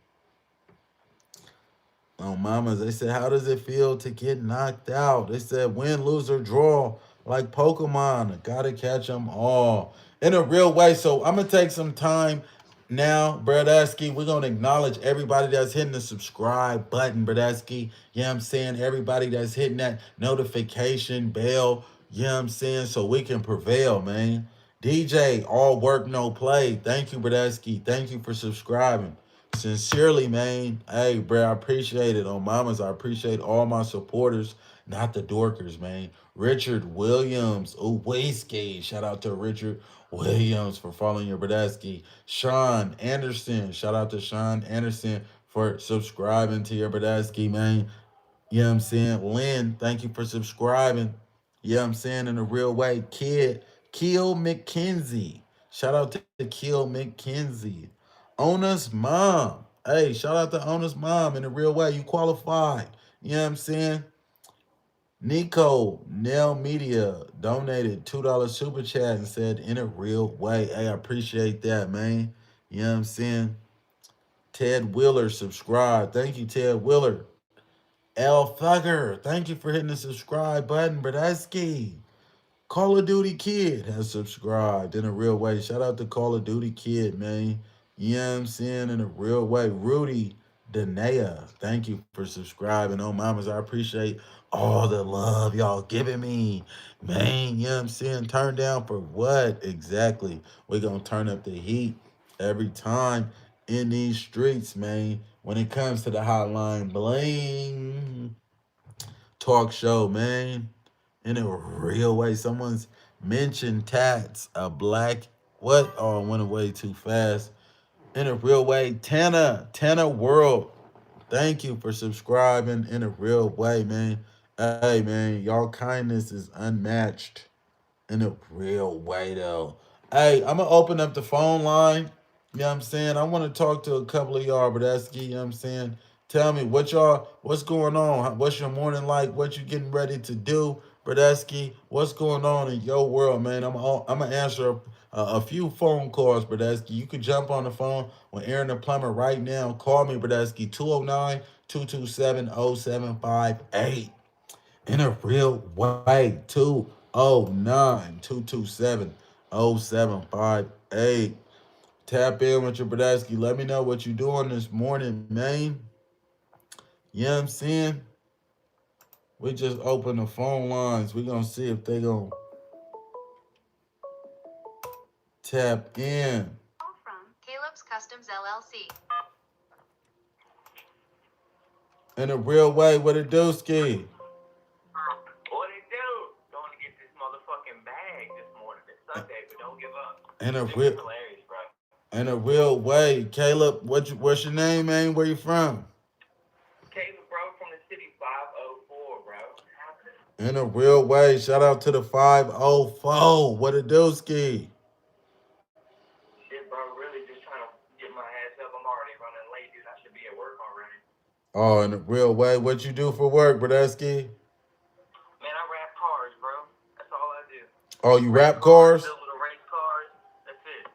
On mamas, they said, how does it feel to get knocked out? They said, win, lose, or draw, like Pokemon. Gotta catch them all. In a real way. So I'm gonna take some time now, Bradesky. We're gonna acknowledge everybody that's hitting the subscribe button, Bradesky. You know what I'm saying? Everybody that's hitting that notification bell, you know what I'm saying? So we can prevail, man. DJ, all work, no play. Thank you, Bradesky. Thank you for subscribing. Sincerely, man. Hey, bro, I appreciate it. On mamas, I appreciate all my supporters, not the dorkers, man. Richard Williams, Uweski. Shout out to Richard Williams for following your Bradesky. Sean Anderson. Shout out to Sean Anderson for subscribing to your Bradesky, man. You know what I'm saying? Lynn, thank you for subscribing. You know what I'm saying? In a real way. Kill McKenzie. Shout out to Kill McKenzie. Ona's mom. Hey, shout out to Ona's mom in a real way. You qualified. You know what I'm saying? Nico Nell Media donated $2 super chat and said in a real way. Hey, I appreciate that, man. You know what I'm saying? Ted Wheeler subscribe. Thank you, Ted Wheeler. L Thugger, thank you for hitting the subscribe button, Bradesky. Call of Duty Kid has subscribed in a real way. Shout out to Call of Duty Kid, man. You know what I'm saying? In a real way. Rudy Danea, thank you for subscribing. Oh, mamas, I appreciate all the love y'all giving me. Man, you know what I'm saying? Turn down for what? Exactly. We're going to turn up the heat every time in these streets, man. When it comes to the hotline bling talk show, man, in a real way. Someone's mentioned tats, a black what? Oh, it went away too fast. In a real way, Tana World. Thank you for subscribing in a real way, man. Hey, man, y'all kindness is unmatched in a real way, though. Hey, I'm gonna open up the phone line. You know what I'm saying? I want to talk to a couple of y'all, Bradesky. You know what I'm saying? Tell me what's going on? What's your morning like? What you getting ready to do, Bradesky? What's going on in your world, man? I'm gonna answer a few phone calls, Bradesky. You can jump on the phone with Aaron the Plumber right now. Call me, Bradesky, 209-227-0758 in a real way. 209-227-0758. Tap in with your Bradesky. Let me know what you're doing this morning, man. You know what I'm saying? We just open the phone lines. We're going to see if they going to tap in. From Caleb's Customs LLC. In a real way, what it do, Ski? What it do? Going to get this motherfucking bag this morning. It's Sunday, but don't give up. In a This is real, hilarious, bro. in a real way, Caleb. What's your name, man? Where you from? Caleb, bro, from the city 504, bro. What's happening? In a real way, shout out to the 504. What it do, Ski? Shit, bro, really just trying to get my ass up. I'm already running late, dude. I should be at work already. Oh, in a real way, what you do for work, Bradesky? Man, I rap cars, bro. That's all I do. Oh, you rap Cars, cars? build little race cars. That's it.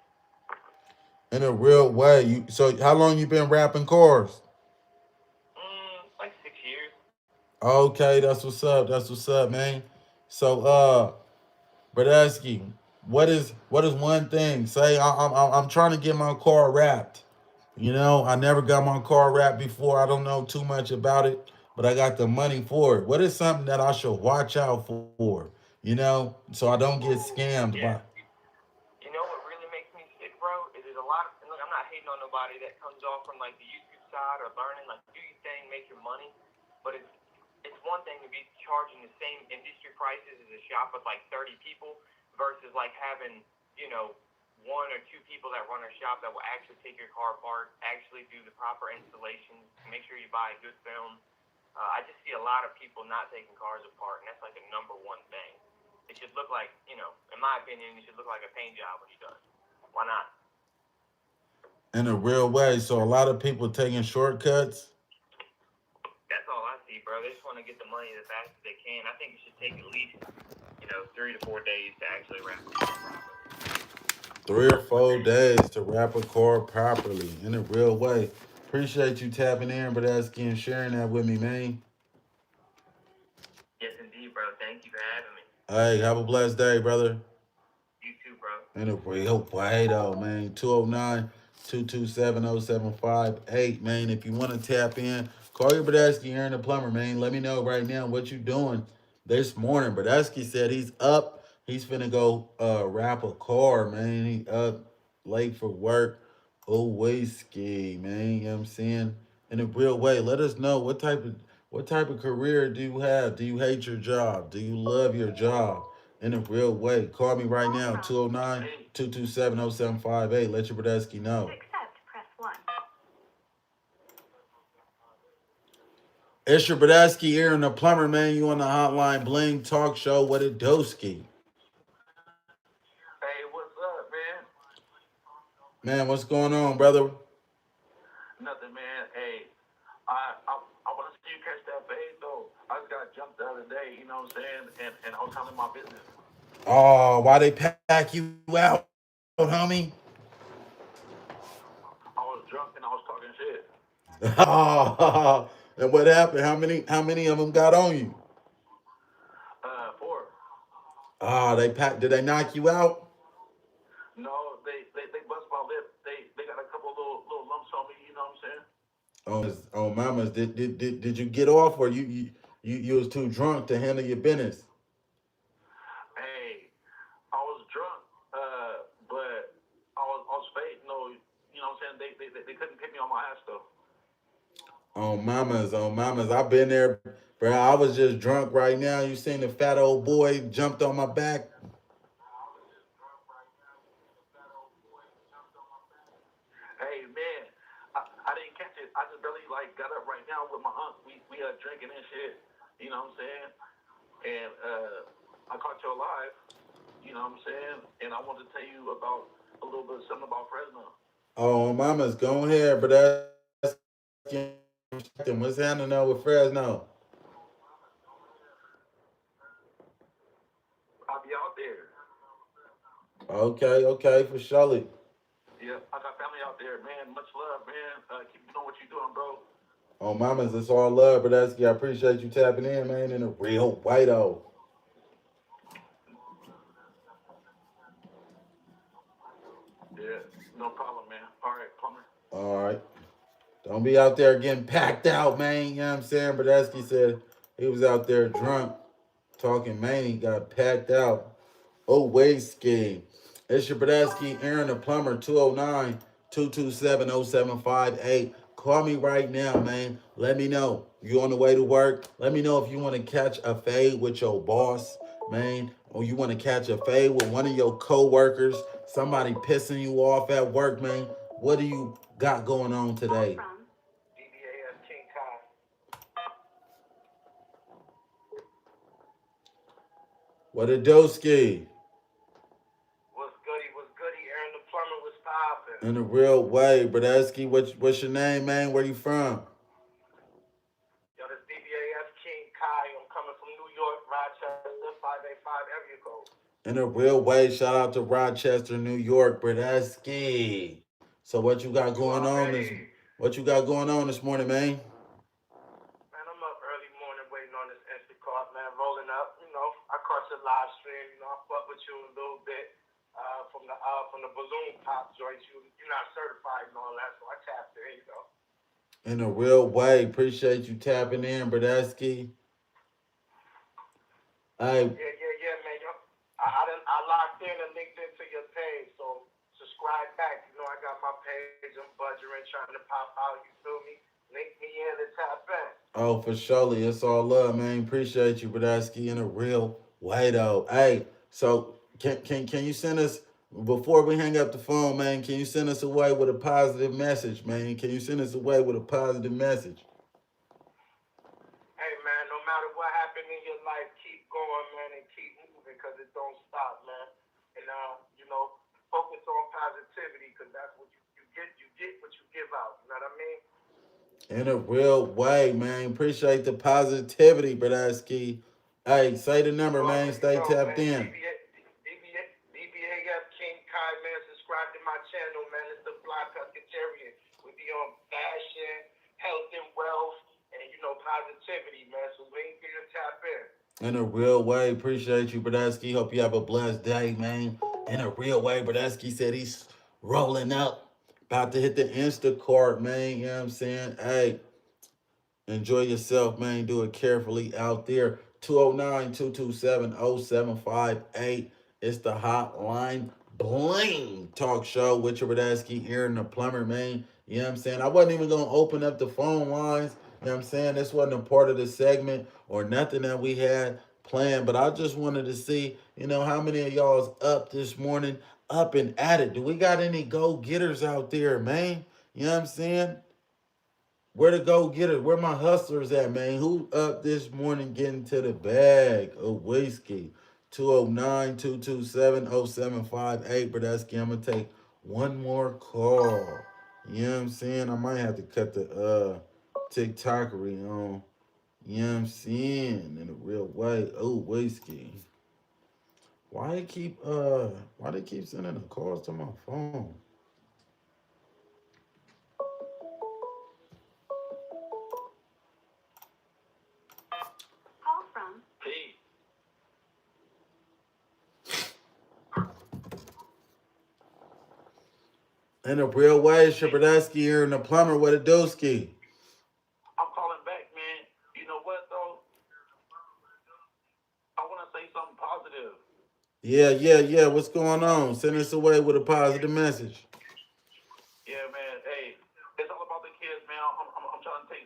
In a real way, so how long you been rapping cars? Like 6 years. Okay, that's what's up. That's what's up, man. So, Bradesky, what is one thing? Say, I'm trying to get my car wrapped. You know, I never got my car wrapped before. I don't know too much about it, but I got the money for it. What is something that I should watch out for? You know, so I don't get scammed by. Yeah. You know what really makes me sick, bro? Is there's a lot of, and look, I'm not hating on nobody that comes off from like the YouTube side or learning, like do your thing, make your money. But it's one thing to be charging the same industry prices as a shop with like 30 people versus like having, you know, one or two people that run a shop that will actually take your car apart, actually do the proper installations, make sure you buy good film. I just see a lot of people not taking cars apart, and that's like a number one thing. It should look like, you know, in my opinion, it should look like a paint job when you're done. Why not? In a real way. So a lot of people taking shortcuts. That's all I see, bro. They just want to get the money as fast as they can. I think it should take at least, you know, 3 to 4 days to actually wrap the car properly. 3 or 4 days to wrap a car properly in a real way. Appreciate you tapping in, but asking and sharing that with me, man. Yes, indeed, bro. Thank you for having me. Hey, have a blessed day, brother. You too, bro. In a real way, though, man. 209-227-0758, man. If you want to tap in, call your Bradesky, Aaron the Plumber, man. Let me know right now what you doing this morning. Bradesky said he's up. He's finna go wrap a car, man. He up late for work. Oh, whiskey, man. You know what I'm saying? In a real way, let us know what type of career do you have? Do you hate your job? Do you love your job? In a real way. Call me right now, 209 227 0758. Let your Bradesky know. To accept, press 1. It's your Bradesky here in the plumber, man. You on the hotline bling talk show with a doski. Hey, what's up, man? Man, what's going on, brother? Nothing, man. Hey, I want to see you catch that fade, though. I just got jumped the other day, you know what I'm saying? And I was handling my business. Oh, why they pack you out, homie? I was drunk and I was talking shit. Oh, and what happened? How many of them got on you? 4. Oh, they packed. Did they knock you out? No, they bust my lip. They got a couple little lumps on me, you know what I'm saying? Oh, mamas, did you get off, or you was too drunk to handle your business? Hey, I was drunk, but I was fake. No, you know what I'm saying? They couldn't pick me on my ass though. On mamas. I've been there, bro. I was just drunk right now. You seen the fat old boy jumped on my back? Hey man, I didn't catch it. I just barely like got up right now with my aunt. We drinking and shit. You know what I'm saying? And I caught you alive. You know what I'm saying? And I wanted to tell you about a little bit something about Fresno. Oh, mamas, go ahead, but that's what's happening now with Fresno? I'll be out there. Okay, for surely. Yeah, I got family out there, man. Much love, man. Keep doing what you're doing, bro. Oh, mamas, it's all love, but that's I appreciate you tapping in, man, in a real white-o. Yeah, no problem, man. All right, plumber. All right. Don't be out there getting packed out, man. You know what I'm saying? Bradesky said he was out there drunk, talking, man. He got packed out. Oh, whiskey. It's your Bradesky, Aaron the Plumber, 209-227-0758. Call me right now, man. Let me know. You on the way to work? Let me know if you want to catch a fade with your boss, man. Or you want to catch a fade with one of your co-workers. Somebody pissing you off at work, man. What do you got going on today? DBAS King Kai. What a doski. What's goody? What's goody? Aaron the plumber was popping. In a real way, Bradesky, what's your name, man? Where you from? Yo, this DBAS King Kai. I'm coming from New York, Rochester, 585 area code. In a real way, shout out to Rochester, New York, Bradesky. So You already. what you got going on this morning, man? Man, I'm up early morning waiting with you a little bit from the balloon pop joints. You're not certified and all that, so I tapped in, you know. In a real way. Appreciate you tapping in, Bradesky. Hey, Yeah, man. I locked in and linked into your page, so subscribe back. You know I got my page. I'm budgering, trying to pop out. You feel me? Link me in and tap in. oh, for surely. It's all love, man. Appreciate you, Bradesky, in a real way, though. Hey, so can you send us, before we hang up the phone, man, can you send us away with a positive message, man? Can you send us away with a positive message? Hey, man, no matter what happened in your life, keep going, man, and keep moving because it don't stop, man. And, focus on positivity because that's what you get what you give out. You know what I mean? In a real way, man. Appreciate the positivity, Bradesky. Hey, say the You number, man. already Stay know, tapped man. in. DBAF King Kai, man. Subscribe to my channel, man. It's the Fly Pescatarian. We be on fashion, health and wealth, and, positivity, man. So link in and tap in. In a real way. Appreciate you, Bradesky. Hope you have a blessed day, man. In a real way, Bradesky said he's rolling up. About to hit the Instacart, man. You know what I'm saying? Hey, enjoy yourself, man. Do it carefully out there. 209-227-0758. It's the Hotline Bling Talk Show with your Bradesky, Aaron the Plumber, man. You know what I'm saying? I wasn't even going to open up the phone lines. You know what I'm saying? This wasn't a part of the segment or nothing that we had planned. But I just wanted to see, how many of y'all is up this morning, up and at it. Do we got any go-getters out there, man? You know what I'm saying? Where to go get it? Where my hustlers at, man? Who up this morning getting to the bag of whiskey? 209-227-0758. Bradesky, I'm going to take one more call. You know what I'm saying? I might have to cut the TikTokery on. You know what I'm saying? In a real way. Oh, whiskey. Why they keep sending the calls to my phone? Call from Peace. In a real way, Bradesky here in the plumber with a dooski. I'm calling back, man. You know what, though? I want to say something positive. Yeah. What's going on? Send us away with a positive message. Yeah, man. Hey, it's all about the kids, man. I'm trying to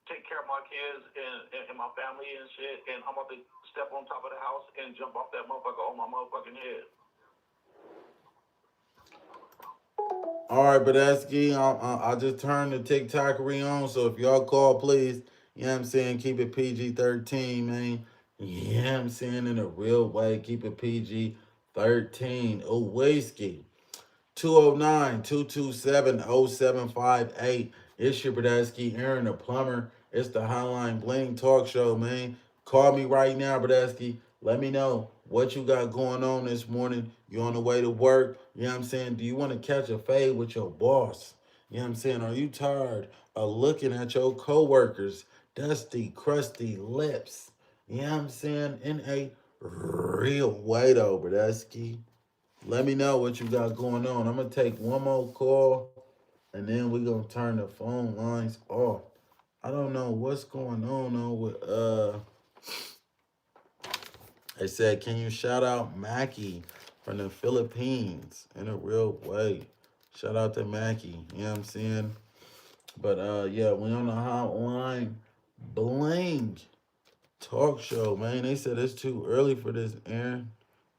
take care of my kids and my family and shit. And I'm about to step on top of the house and jump off that motherfucker on my motherfucking head. All right, Bradesky, I just turned the TikTokery on, so if y'all call, please, you know what I'm saying, keep it PG-13, man. You know what I'm saying, in a real way, keep it PG-13. Oh, whiskey. 209-227-0758. It's your Bradesky, Aaron the Plumber. It's the Hotline Bling Talk Show, man. Call me right now, Bradesky. Let me know what you got going on this morning. You on the way to work? You know what I'm saying? Do you want to catch a fade with your boss? You know what I'm saying? Are you tired of looking at your coworkers' dusty, crusty lips? You know what I'm saying? In a real way, though, Bradesky. Let me know what you got going on. I'm gonna take one more call and then we're gonna turn the phone lines off. I don't know what's going on though with they said, can you shout out Mackie from the Philippines in a real way? Shout out to Mackie, you know what I'm saying? But yeah, we on the hotline bling talk show, man. They said it's too early for this, Aaron.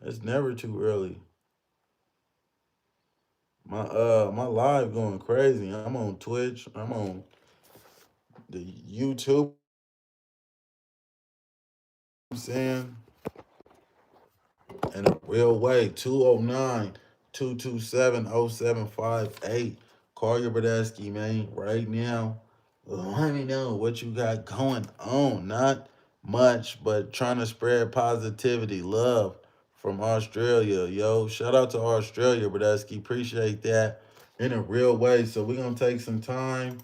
It's never too early. My live going crazy. I'm on Twitch. I'm on the YouTube. I'm saying in a real way. 209-227-0758. Call your Bradesky, man, right now. Let me know what you got going on. Not much, but trying to spread positivity, love from Australia, yo. Shout out to Australia, Bradesky. Appreciate that in a real way. So we're gonna take some time.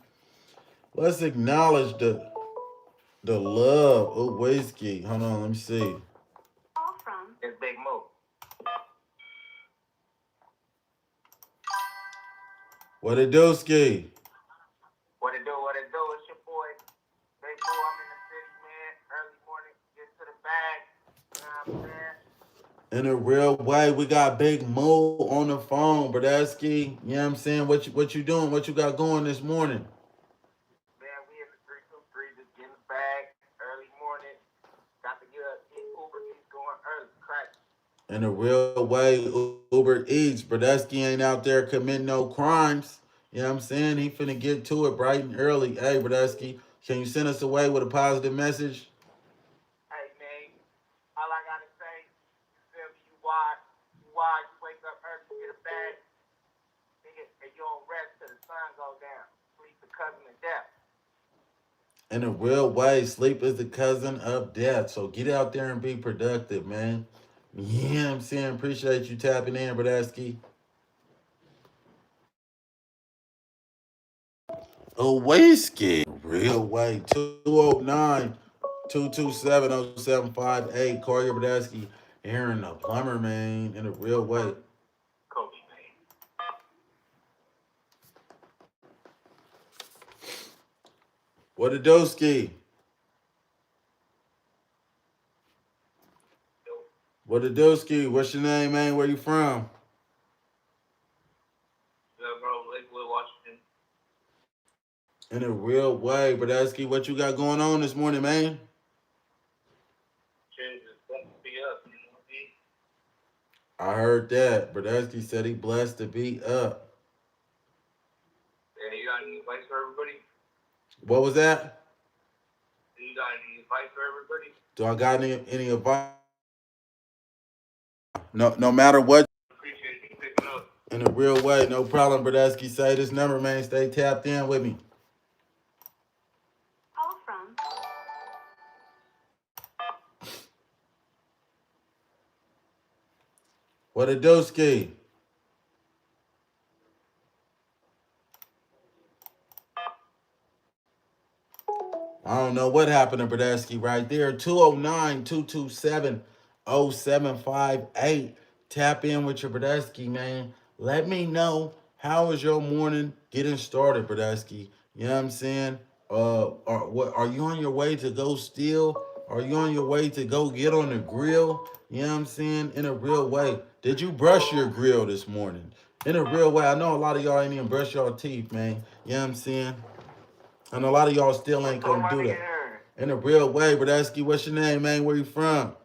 Let's acknowledge the love of whiskey. Hold on, let me see. call from It's Big Mo. What it do, Ski? What it do? What it do? It's your boy. Big Boo, I'm in the city, man. Early morning, get to the bag. You know what I'm saying? In a real way, we got Big Moo on the phone, Bradesky. You know what I'm saying? What you doing? What you got going this morning? Man, we in the 323, just getting the bag. Early morning. Got to get Uber Eats going early. Crack. In a real way, Uber Eats. Bradesky ain't out there committing no crimes. You know what I'm saying? He finna get to it bright and early. Hey, Bradesky, can you send us away with a positive message? Hey, man. All I got to say, you feel me? You wake up early, you get a bag. Nigga, and you don't rest till the sun goes down. Sleep the cousin of death. In a real way, sleep is the cousin of death. So get out there and be productive, man. Yeah, I'm saying appreciate you tapping in, Bradesky. A whiskey. Real way. 209 227 0758. Corey Bradesky. Aaron the plumber, man. In a real way. Kobe, man. What a doski. What a doski. What's your name, man? Where you from? Yeah, bro. Lakewood, Washington. In a real way, Bradesky. What you got going on this morning, man? Shit, just blessed to be up. You know what I mean? I heard that. Bradesky said he blessed to be up. Yeah, you got any advice for everybody? What was that? You got any advice for everybody? Do I got any advice? No matter what. Appreciate you picking up. In a real way, no problem, Bradesky. Say this number, man. Stay tapped in with me. Call from What a doski. I don't know what happened to Bradesky right there. 209 227 0758. Tap in with your Bradesky, man. Let me know how is your morning getting started, Bradesky. You know what I'm saying? Are you on your way to go steal? Are you on your way to go get on the grill? You know what I'm saying? In a real way. Did you brush your grill this morning? In a real way. I know a lot of y'all ain't even brush your teeth, man. You know what I'm saying? And a lot of y'all still ain't gonna do that. In a real way, Bradesky, what's your name, man? Where you from?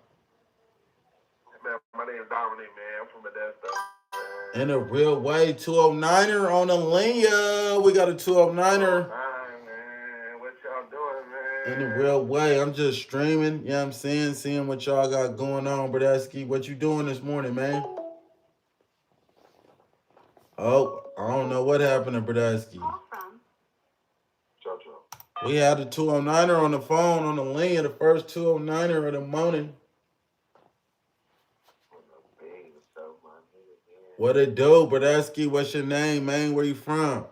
Man, my name is Dominic, man. I'm from Modesto. In a real way, 209er on the linea. We got a 209er. Man, what y'all doing, man? In a real way, I'm just streaming, you know what I'm saying? Seeing what y'all got going on, Bradesky. What you doing this morning, man? Oh, I don't know what happened to Bradesky. call from JoJo. We had a 209er on the phone on the linea, the first 209er of the morning. What it do, Bradesky? What's your name, man? Where you from?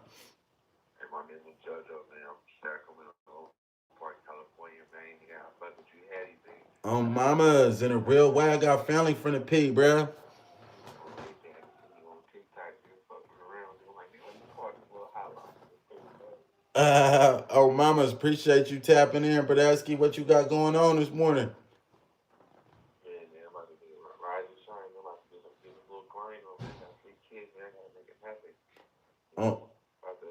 Hey, my name is JoJo, man. I'm from Sacramento, Park, California, man. Yeah, I fuck with you, Hattie, man. On mamas, in a real way, I got family from the P, bruh. Oh, mamas, appreciate you tapping in, Bradesky. What you got going on this morning? Yeah, man, I'm about to do a rise and shine. I'm about to do a little grind on me. I got 3 kids, man. I gotta make it happen. Oh, About to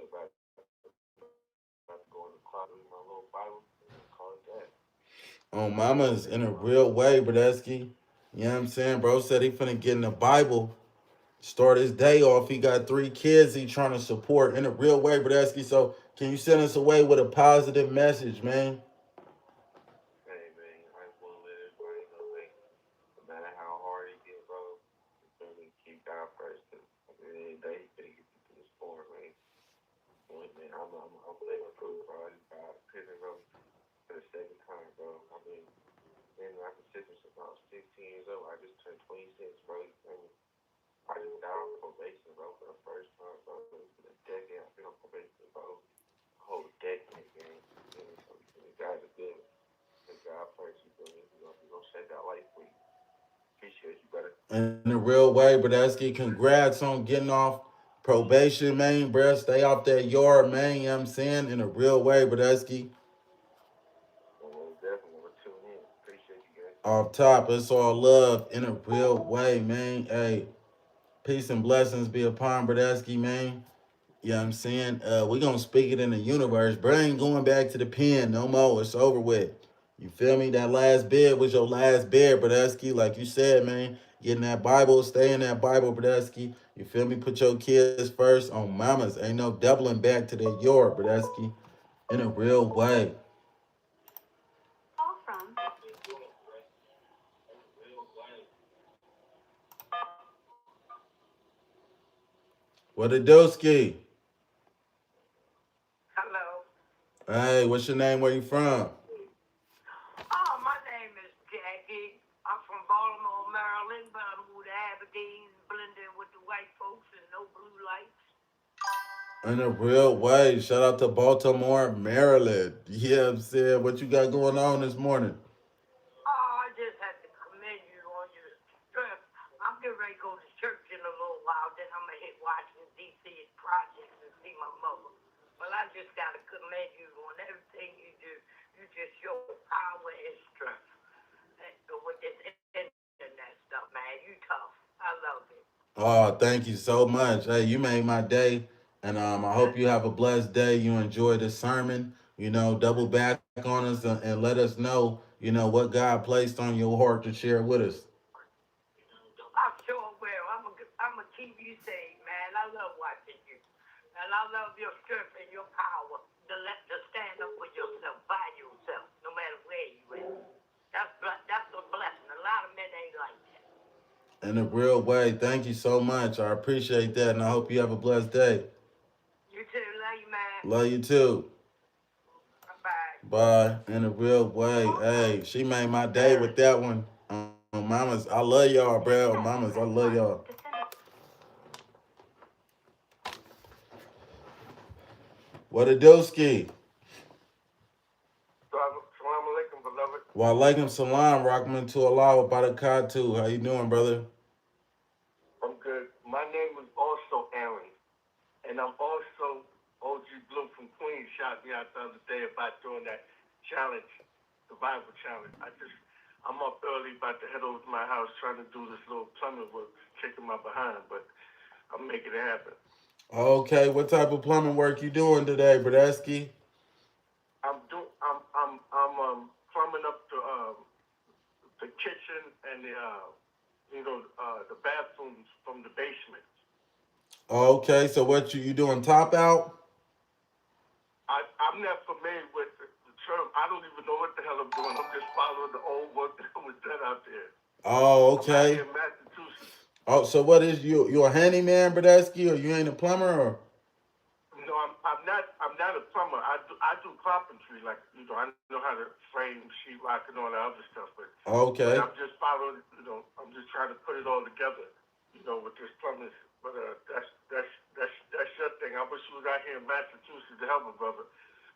go in the closet with my little Bible and call it that. on mamas, in a real way, Bradesky. You know what I'm saying? Bro said he finna get in the Bible, start his day off. He got 3 kids he trying to support in a real way, Bradesky. So can you send us away with a positive message, man? Hey, man, I just want to let everybody know, man, no matter how hard it gets, bro, you feel me, keep God first. Cause at the end of the day, you finna get you to this point, man. Man, I'm living proof, bro. I just got out of prison, bro, for the second time, bro. I've been in prison since I was 16 years old. I just turned 26, bro. You feel me? I just got on probation, bro, for the first time, bro. It's been a decade I've been on probation, bro. A whole decade, man. You know, so you guys are good. Thank God first, you feel me? We're gonna set that life for you. Appreciate you, brother. In a real way, Bradesky, congrats on getting off probation, man, bruh. Stay off that yard, man. You know what I'm saying? In a real way, Bradesky. Definitely. We'll tune in. Appreciate you guys. Off top, it's all love in a real way, man. Hey, peace and blessings be upon Bradesky, man. You know what I'm saying? We gonna speak it in the universe. Bro ain't going back to the pen no more. It's over with. You feel me? That last bid was your last bid, Bradesky. Like you said, man. Getting that Bible, stay in that Bible, Bradesky. You feel me? Put your kids first on mamas. Ain't no doubling back to that yard, Bradesky. In a real way. Call from What a doski. Hello. Hey, what's your name? Where you from? Oh, my name is Jackie. I'm from Baltimore, Maryland, but I moved to Aberdeen, blending with the white folks and no blue lights. In a real way. Shout out to Baltimore, Maryland. Yeah, I'm saying, what you got going on this morning? Oh, I just had to commend you on your strength. I'm getting ready to go to church in a little while, then I'm going to hit Washington, D.C. projects and see my mother. Well, I just got to commend you on everything you do. You just show power and strength. With this internet stuff, man. You tough. I love it. Oh, thank you so much. Hey, you made my day. And I hope you have a blessed day. You enjoy the sermon. Double back on us and let us know, what God placed on your heart to share with us. I sure will. I'm gonna keep you safe, man. I love watching you, and I love your strength and your power to stand up for yourself by yourself, no matter where you at. That's a blessing. A lot of men ain't like that. In a real way. Thank you so much. I appreciate that. And I hope you have a blessed day. You too. Love you, man. Love you too. Bye. Bye. In a real way. Hey, she made my day with that one. Mamas, I love y'all, bro. Mamas, I love y'all. What a dooski. Salam alaikum, beloved. Wa alaikum salam. Rockman to Allah wa barakatuh. How you doing, brother? I'm good. My name is also Aaron, and I'm also OG Blue from Queens. Shot me out the other day about doing that challenge, the Bible challenge. I'm up early, about to head over to my house, trying to do this little plumbing work, kicking my behind, but I'm making it happen. Okay, what type of plumbing work you doing today, Bradesky? I'm plumbing up the kitchen and the bathrooms from the basement. Okay, so what you doing? Top out? I'm not familiar with the term. I don't even know what the hell I'm doing. I'm just following the old work that was done out there. Oh, I'm out here okay. in Massachusetts. Oh, so what is you a handyman, Bradesky, or you ain't a plumber, or? No, I'm not a plumber. I do carpentry, like I know how to frame, sheetrock, and all that other stuff. But Okay. I'm just following. I'm just trying to put it all together. With this plumbing. But that's your thing. I wish you was out here in Massachusetts to help me, brother.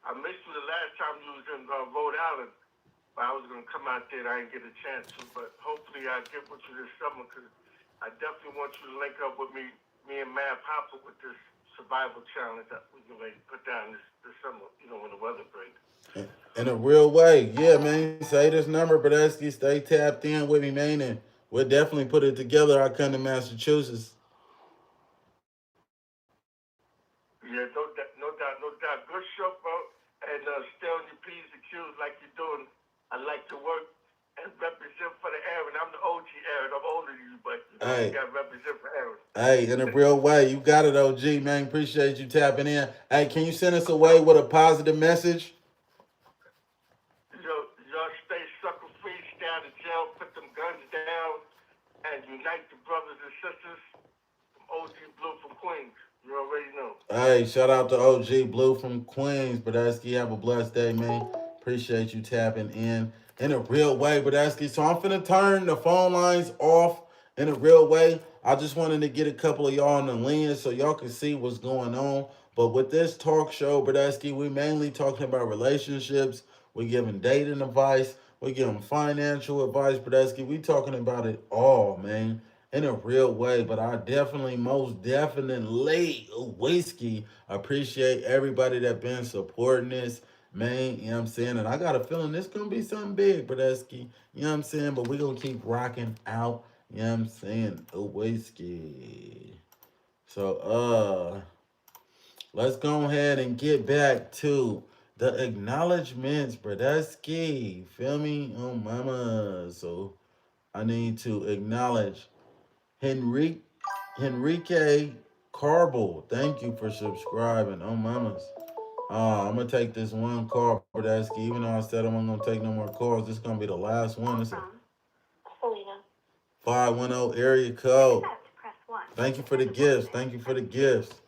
I missed you the last time you was in Rhode Island. But I was gonna come out there and I didn't get a chance to. But hopefully I get with you this summer because I definitely want you to link up with me and Matt Popper with this survival challenge that we can like put down this summer. When the weather breaks. In a real way. Yeah, man. Say this number, Bradesky. Stay tapped in with me, man, and we'll definitely put it together. I come to Massachusetts. Yeah, no doubt. Good show, bro. And stay on your P's and Q's like you're doing. I like to work and represent for the Aaron. I'm the OG Aaron. I'm older than you, but you Hey, got to represent for Aaron. hey, in a real way. You got it, OG, man. Appreciate you tapping in. Hey, can you send us away No, with a positive message? y'all stay sucker free, stay out of jail, put them guns down, and unite the brothers and sisters from OG Blue from Queens. You already know. Hey, shout out to OG Blue from Queens. Bradesky, have a blessed day, man. Appreciate you tapping in a real way, Bradesky. So I'm finna turn the phone lines off in a real way. I just wanted to get a couple of y'all on the lens so y'all can see what's going on. But with this talk show, Bradesky, we mainly talking about relationships. We giving dating advice. We giving financial advice, Bradesky. We talking about it all, man. in a real way. But I definitely, most definitely, whiskey, appreciate everybody that been supporting this, man. You know what I'm saying? And I got a feeling this gonna be something big, Bradesky. You know what I'm saying? But we gonna keep rocking out. You know what I'm saying? Whiskey. So let's go ahead and get back to the acknowledgments, Bradesky. Feel me? Oh mama. So I need to acknowledge Henrique Carble. Thank you for subscribing. Oh mamas. I'm gonna take this one call, Bradesky. Even though I said I wasn't gonna take no more calls, this is gonna be the last one. Call It's a from Selena. 510 area To code. accept, press 1. Thank you To for the send a gifts. voicemail, Thank you for press the 2. gifts.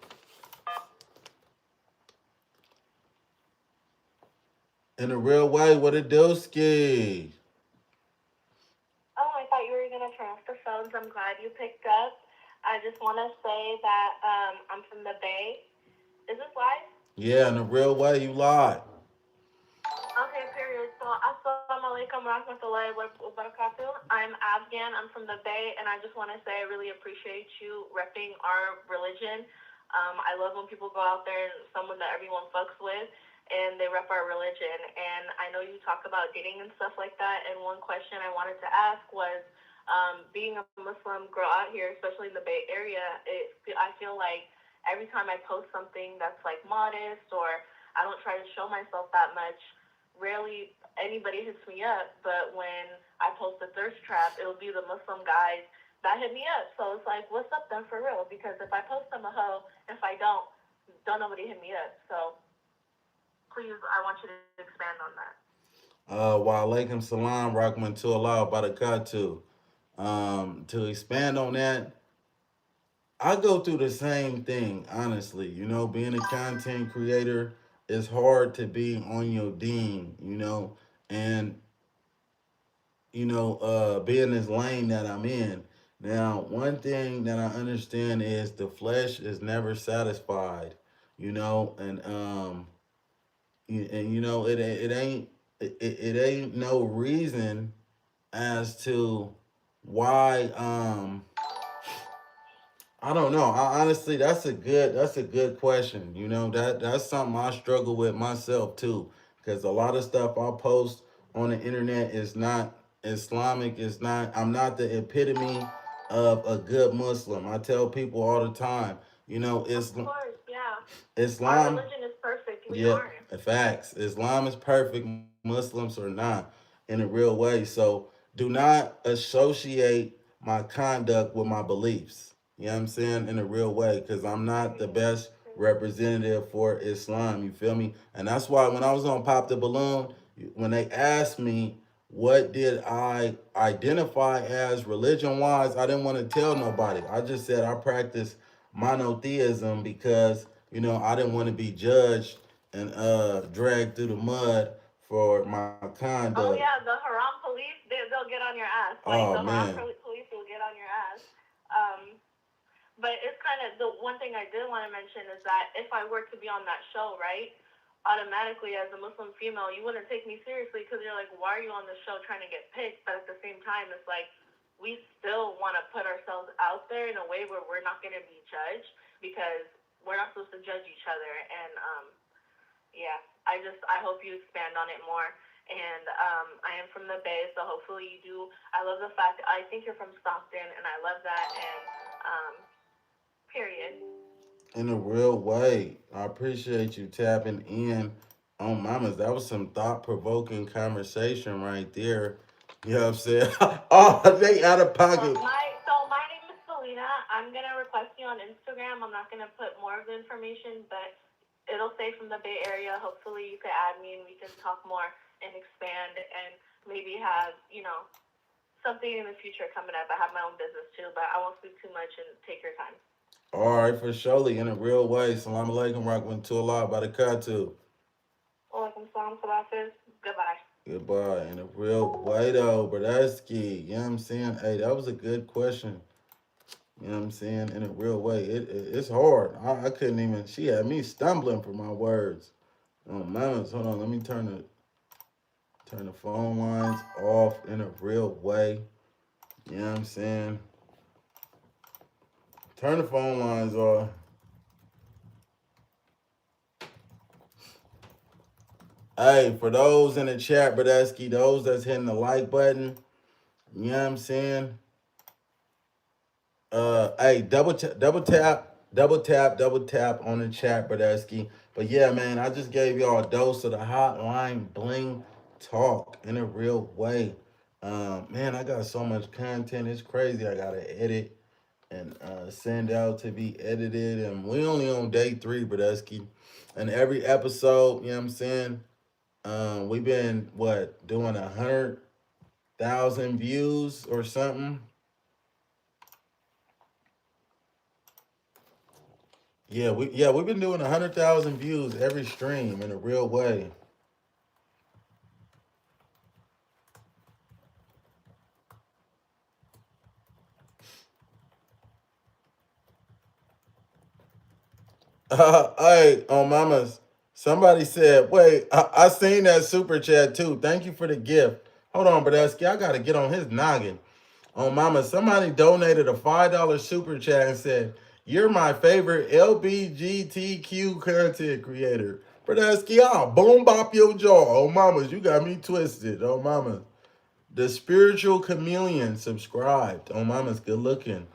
In a real way, what it do, ski? Oh, I thought you were going to turn off the phones. I'm glad you picked up. I just want to say that I'm from the Bay. Is this live? Yeah, in a real way, you lied. Okay, period. So, assalamu alaikum warahmatullahi wabarakatuh. I'm Afghan. I'm from the Bay, and I just want to say I really appreciate you repping our religion. I love when people go out there and someone that everyone fucks with, and they rep our religion. And I know you talk about dating and stuff like that. And one question I wanted to ask was, being a Muslim girl out here, especially in the Bay Area, I feel like every time I post something that's like modest or I don't try to show myself that much, rarely anybody hits me up, but when I post a thirst trap, it'll be the Muslim guys that hit me up. So it's like, what's up then for real? Because if I post I'm a hoe, if I don't nobody hit me up. So please, I want you to expand on that. Wa alaikum salam, Rahman to Allah, barakatuh. To expand on that, I go through the same thing, honestly. You know, being a content creator, it's hard to be on your dean, and being this lane that I'm in. Now, one thing that I understand is the flesh is never satisfied, and it ain't no reason as to why I don't know. I honestly, that's a good question. That's something I struggle with myself too, because a lot of stuff I post on the internet is not Islamic. It's not. I'm not the epitome of a good Muslim. I tell people all the time. Of course, yeah. Our Islam. religion is perfect. We Yep, aren't. facts. Islam is perfect. Muslims are not in a real way. So do not associate my conduct with my beliefs. You know what I'm saying? In a real way, because I'm not the Period. best representative for Islam. You feel me? And that's why when I was on Pop the Balloon, when they asked me what did I identify as religion wise, I didn't want to tell nobody. I just said I practice monotheism because I didn't want to be judged and dragged through the mud for my Oh conduct. yeah, the haram police, they'll get on your ass. Like Oh the haram man. police will get on your ass. Um, but it's kind of the one thing I did want to mention is that if I were to be on that show, right, automatically as a Muslim female, you wouldn't take me seriously because you're like, why are you on the show trying to get picked? But at the same time, it's like we still want to put ourselves out there in a way where we're not going to be judged because we're not supposed to judge each other. And yeah, I hope you expand on it more. And I am from the Bay, so hopefully you do. I love the fact I think you're from Stockton, and I love that. And period. In a real way. I appreciate you tapping in on mamas. That was some thought provoking conversation right there. You know what I'm saying? Oh, they out of Well, pocket. my name is Selena. I'm gonna request you on Instagram. I'm not gonna put more of the information, but it'll say from the Bay Area. Hopefully you can add me and we can talk more and expand and maybe have something in the future coming up. I have my own business too, but I won't speak too much and take your time. All right, for surely in a real way. Salam alaikum, Rockman to Allah, barakatuh. Welcome, salam, salafis. Goodbye. Goodbye. In a real way though, Bradesky. You know what I'm saying? Hey, that was a good question. You know what I'm saying? In a real way. It's hard. I couldn't even, she had me stumbling for my words. Oh man, hold on, let me turn the phone lines off in a real way. You know what I'm saying? Turn the phone lines off. Hey, for those in the chat, Bradesky, those that's hitting the like button, you know what I'm saying? Hey, double tap on the chat, Bradesky. But yeah, man, I just gave y'all a dose of the hotline bling talk in a real way. Man, I got so much content. It's crazy. I gotta edit and send out to be edited. And we only on day 3, Bradesky. And every episode, you know what I'm saying? We've been doing 100,000 views or something. We've been doing 100,000 views every stream in a real way. Hey, on mamas, somebody said, wait, I seen that super chat too. Thank you for the gift. Hold on, Bradesky, I gotta get on his noggin. On mama, somebody donated a $5 super chat and said, "You're my favorite LBGTQ content creator." Bradesky, I'll boom bop your jaw. Oh mamas, you got me twisted. Oh mama. The Spiritual Chameleon subscribed. Oh, mama's good looking.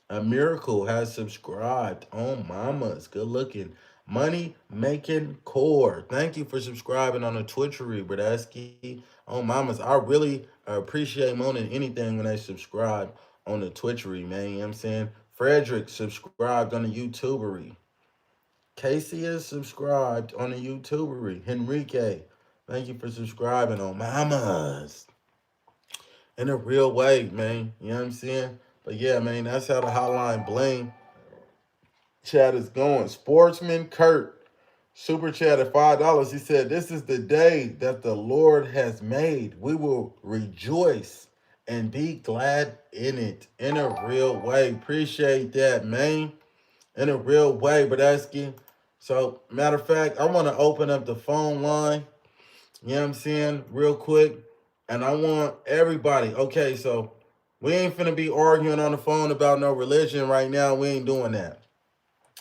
A Miracle has subscribed. Oh, mama's good looking. Money Making Core. Thank you for subscribing on the Twitchery, Bradesky. Oh, mamas, I really appreciate more than anything when they subscribe on the Twitchery, man. You know what I'm saying? Frederick subscribed on the YouTubery. Casey is subscribed on the YouTubery. Henrique, thank you for subscribing on mamas in a real way, man. You know what I'm saying? But yeah, man, that's how the hotline bling chat is going. Sportsman Kurt, super chat at $5. He said, "This is the day that the Lord has made. We will rejoice and be glad in it." In a real way. Appreciate that, man. In a real way, Bradesky. So, matter of fact, I want to open up the phone line. You know what I'm saying? Real quick. And I want everybody. Okay, so we ain't finna be arguing on the phone about no religion right now. We ain't doing that.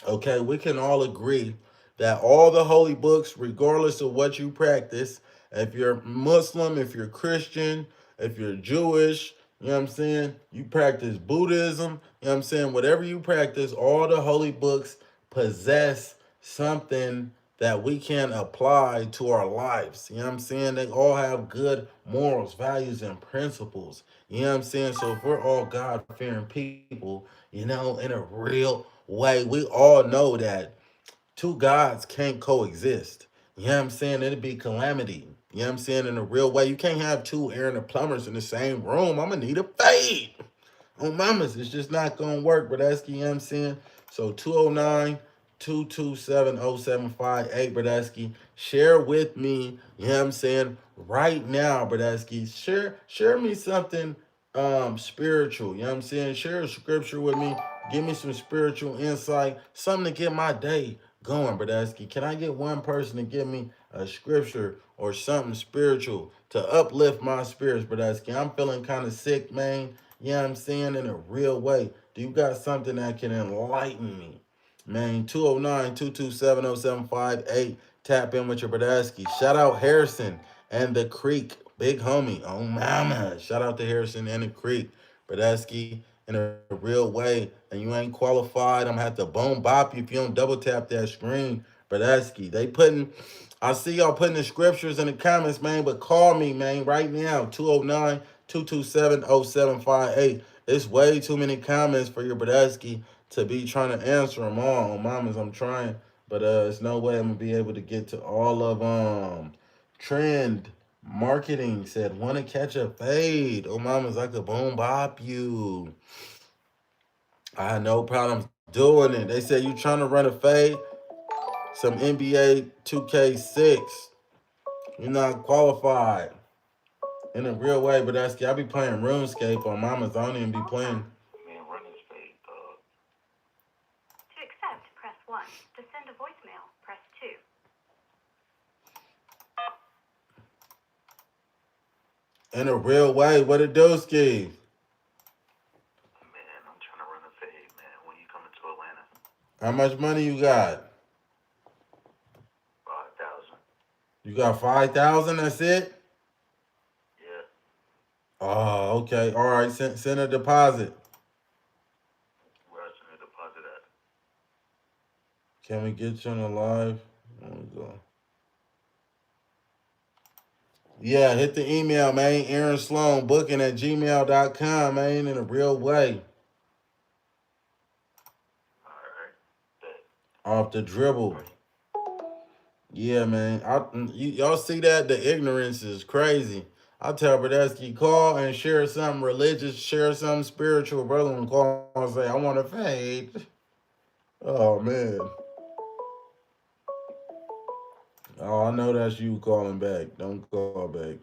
Okay, we can all agree that all the holy books, regardless of what you practice, if you're Muslim, if you're Christian, if you're Jewish, you know what I'm saying? You practice Buddhism, you know what I'm saying? Whatever you practice, all the holy books possess something that we can apply to our lives. You know what I'm saying? They all have good morals, values, and principles. You know what I'm saying? So if we're all God fearing people, in a real way, we all know that two gods can't coexist. You know what I'm saying? It'd be calamity. You know what I'm saying? In a real way, you can't have two Aaron the plumbers in the same room. I'm gonna need a fade. Oh, mamas, it's just not gonna work, Bradesky, you know what I'm saying? So 209-227-0758, Bradesky. Share with me, you know what I'm saying, right now, Bradesky. Share me something spiritual, you know what I'm saying? Share a scripture with me. Give me some spiritual insight, something to get my day going, Bradesky. Can I get one person to give me a scripture or something spiritual to uplift my spirits, Bradesky? I'm feeling kind of sick, man. You know what I'm saying? In a real way. Do you got something that can enlighten me? Man, 209-227-0758. Tap in with your Bradasky. Shout out Harrison and the Creek. Big homie. Oh, mama. Shout out to Harrison and the Creek. Bradasky in a real way. And you ain't qualified. I'm going to have to boom bop you if you don't double tap that screen. Bradasky. I see y'all putting the scriptures in the comments, man, but call me, man, right now. 209-227-0758. It's way too many comments for your Bradesky to be trying to answer them all. On mamas, I'm trying, but there's no way I'm gonna be able to get to all of them. Trend marketing said, "Want to catch a fade?" Oh, mamas, I could boom bop you. I had no problems doing it. They said, "You trying to run a fade?" Some NBA 2K6. You're not qualified in a real way, but I be playing RuneScape on Mama's. I don't even be playing. To accept, press 1. To send a voicemail, press 2. In a real way, what it do, Ski? Man, I'm trying to run a fade, man. When you coming to How much money you got? 5,000. You got 5,000. That's it. Yeah. Oh, okay. All right. Send a deposit. Where else should I deposit at? Can we get you on the live? There we go. Yeah, hit the email, man. Aaron Sloan booking at gmail.com, man, in a real way. Alright. Off the dribble. Yeah, man. Y'all see that? The ignorance is crazy. I tell Bradesky, call and share something religious, share something spiritual, brother, and call and say, I want to fade. Oh, man. Oh, I know that's you calling back. Don't call back.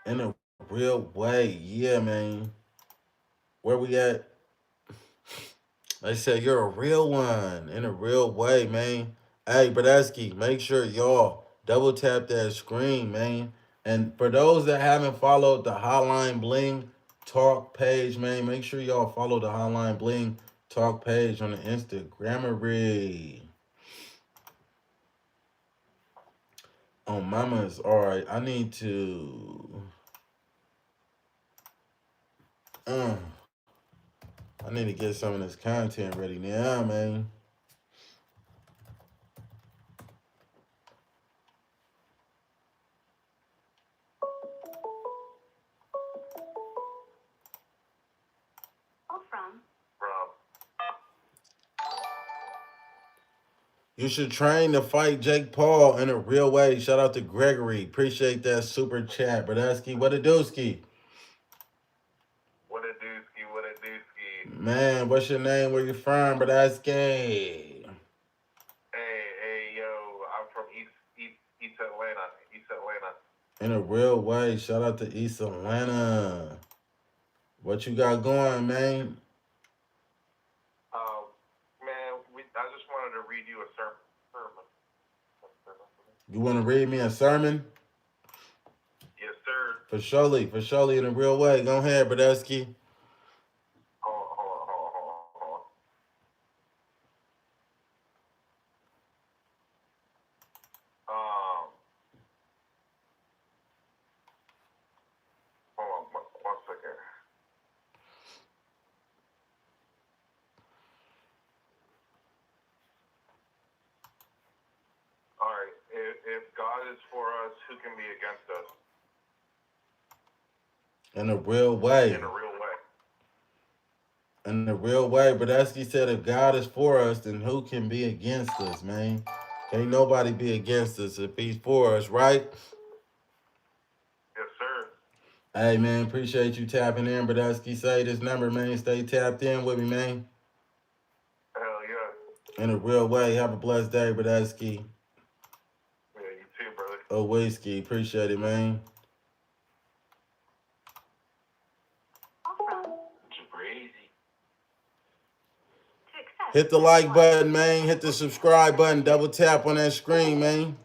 In a real way. Yeah, man. Where we at? They said you're a real one in a real way, man. Hey, Bradesky, make sure y'all double tap that screen, man. And for those that haven't followed the Hotline Bling Talk page, man, make sure y'all follow the Hotline Bling Talk page on the Instagrammery. Oh, mamas, all right. I need to. Uh, I need to get some of this content ready now, man. From. You should train to fight Jake Paul in a real way. Shout out to Gregory. Appreciate that super chat. Bradesky, what a dooski. What a dooski, what a dooski. Man, what's your name? Where you from, Bradesky? Hey, yo, I'm from East Atlanta. East Atlanta. In a real way. Shout out to East Atlanta. What you got going, man? Man, I just wanted to read you a sermon. You want to read me a sermon? Yes, sir. For surely in a real way. Go ahead, Bradesky. Hold on. Um, Hold on one second. All right. If God is for us, who can be against us? In a real way. In a real way. In a real way. Bradesky said if God is for us, then who can be against us, man? Can't nobody be against us if he's for us, right? Yes, sir. Hey, man, appreciate you tapping in. Bradesky, say this number, man. Stay tapped in with me, man. Hell yeah. In a real way. Have a blessed day, Bradesky. Yeah, you too, brother. Oh, whiskey. Appreciate it, man. Hit the like button, man. Hit the subscribe button. Double tap on that screen, man.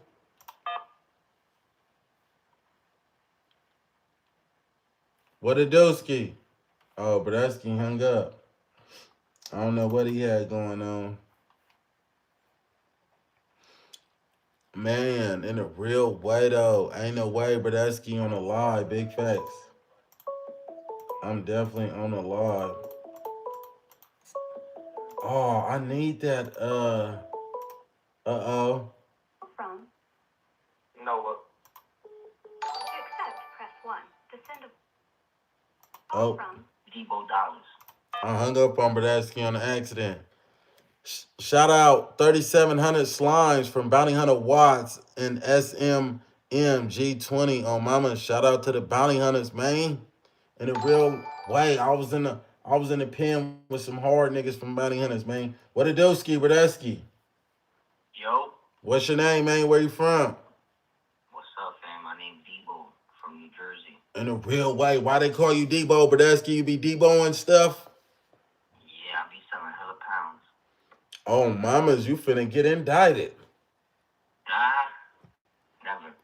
What a dooski. Oh, Bradesky hung up. I don't know what he had going on. Man, in a real way, though. Ain't no way Bradesky on the live. Big facts. I'm definitely on the live. Oh, I need that. Uh-oh. From. Noah. To accept, press 1. To send a. Oh. From. Debo Dollars. I hung up on Bradesky on the accident. Shout out 3,700 slimes from Bounty Hunter Watts and SMMG20 on Mama. Shout out to the Bounty Hunters, man. In a real way, I was in the pen with some hard niggas from Bounty Hunters, man. What a doski, Bradesky. Yo. What's your name, man? Where you from? What's up, fam? My name's Debo from New Jersey. In a real way, why they call you Debo, Bradesky? You be Deboing stuff? Yeah, I be selling hella pounds. Oh, mamas, you finna get indicted. Never.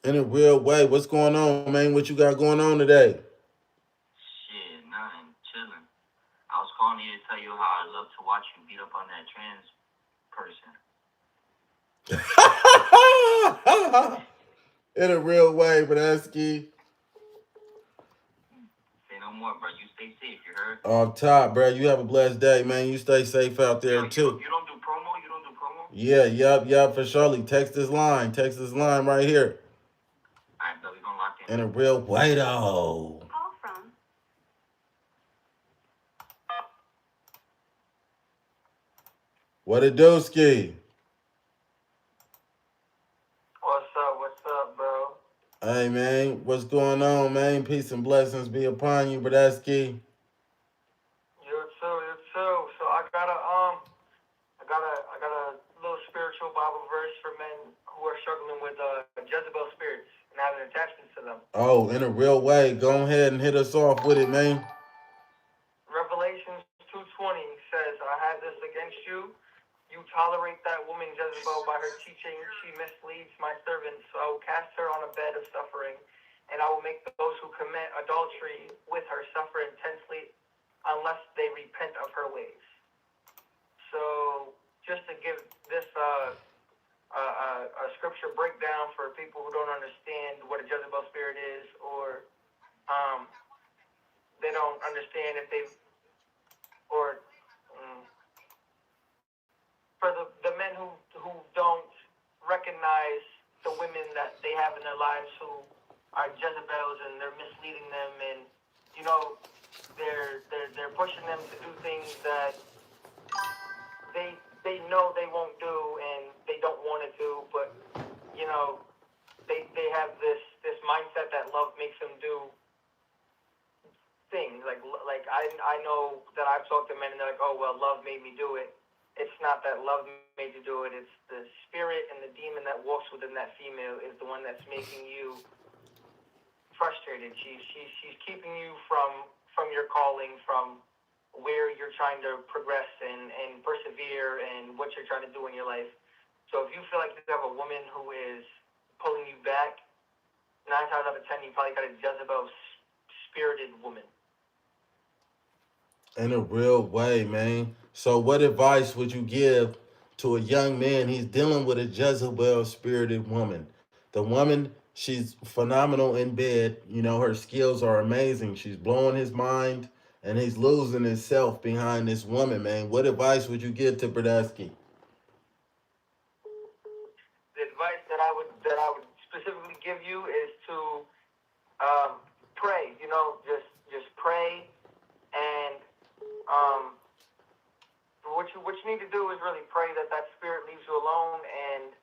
In a real way, what's going on, man? What you got going on today? Shit, nothing. Chilling. calling you to tell you how I love to watch you beat up on that trans person. In a real way, Bradesky. Say no more, bro. You stay safe. You heard? Off top, bro. You have a blessed day, man. You stay safe out there, too. You don't do promo? You don't do promo? Yeah, yup, for surely. Text this line. Text this line right here. All right, bro. We gonna lock in. In a real way, though. Call from. What it do, Ski? What's up, bro? Hey, man. What's going on, man? Peace and blessings be upon you, Bradesky. You too. So I got a little spiritual Bible verse for men who are struggling with Jezebel spirits and having attachments to them. Oh, in a real way. Go ahead and hit us off with it, man. Revelations 2:20 says, "I have this against you. You tolerate that woman Jezebel by her teaching. She misleads my servants. So I will cast her on a bed of suffering, and I will make those who commit adultery with her suffer intensely unless they repent of her ways." So just to give this a scripture breakdown for people who don't understand what a Jezebel spirit is, or they don't understand if they've, or for the men who don't recognize the women that they have in their lives who are Jezebels and they're misleading them, and you know they're pushing them to do things that they know they won't do and they don't want to do, but you know they have this mindset that love makes them do things like I know that I've talked to men and they're like, oh well, love made me do it. It's not that love made you do it. It's the spirit and the demon that walks within that female is the one that's making you frustrated. She's keeping you from your calling, from where you're trying to progress and persevere and what you're trying to do in your life. So if you feel like you have a woman who is pulling you back, 9 times out of 10 you probably got a Jezebel spirited woman. In a real way, man. So what advice would you give to a young man? He's dealing with a Jezebel spirited woman. The woman, she's phenomenal in bed. You know, her skills are amazing. She's blowing his mind and he's losing himself behind this woman, man. What advice would you give to Bradesky? The advice that I would specifically give you is to pray. You know, just pray, and what you need to do is really pray that spirit leaves you alone. And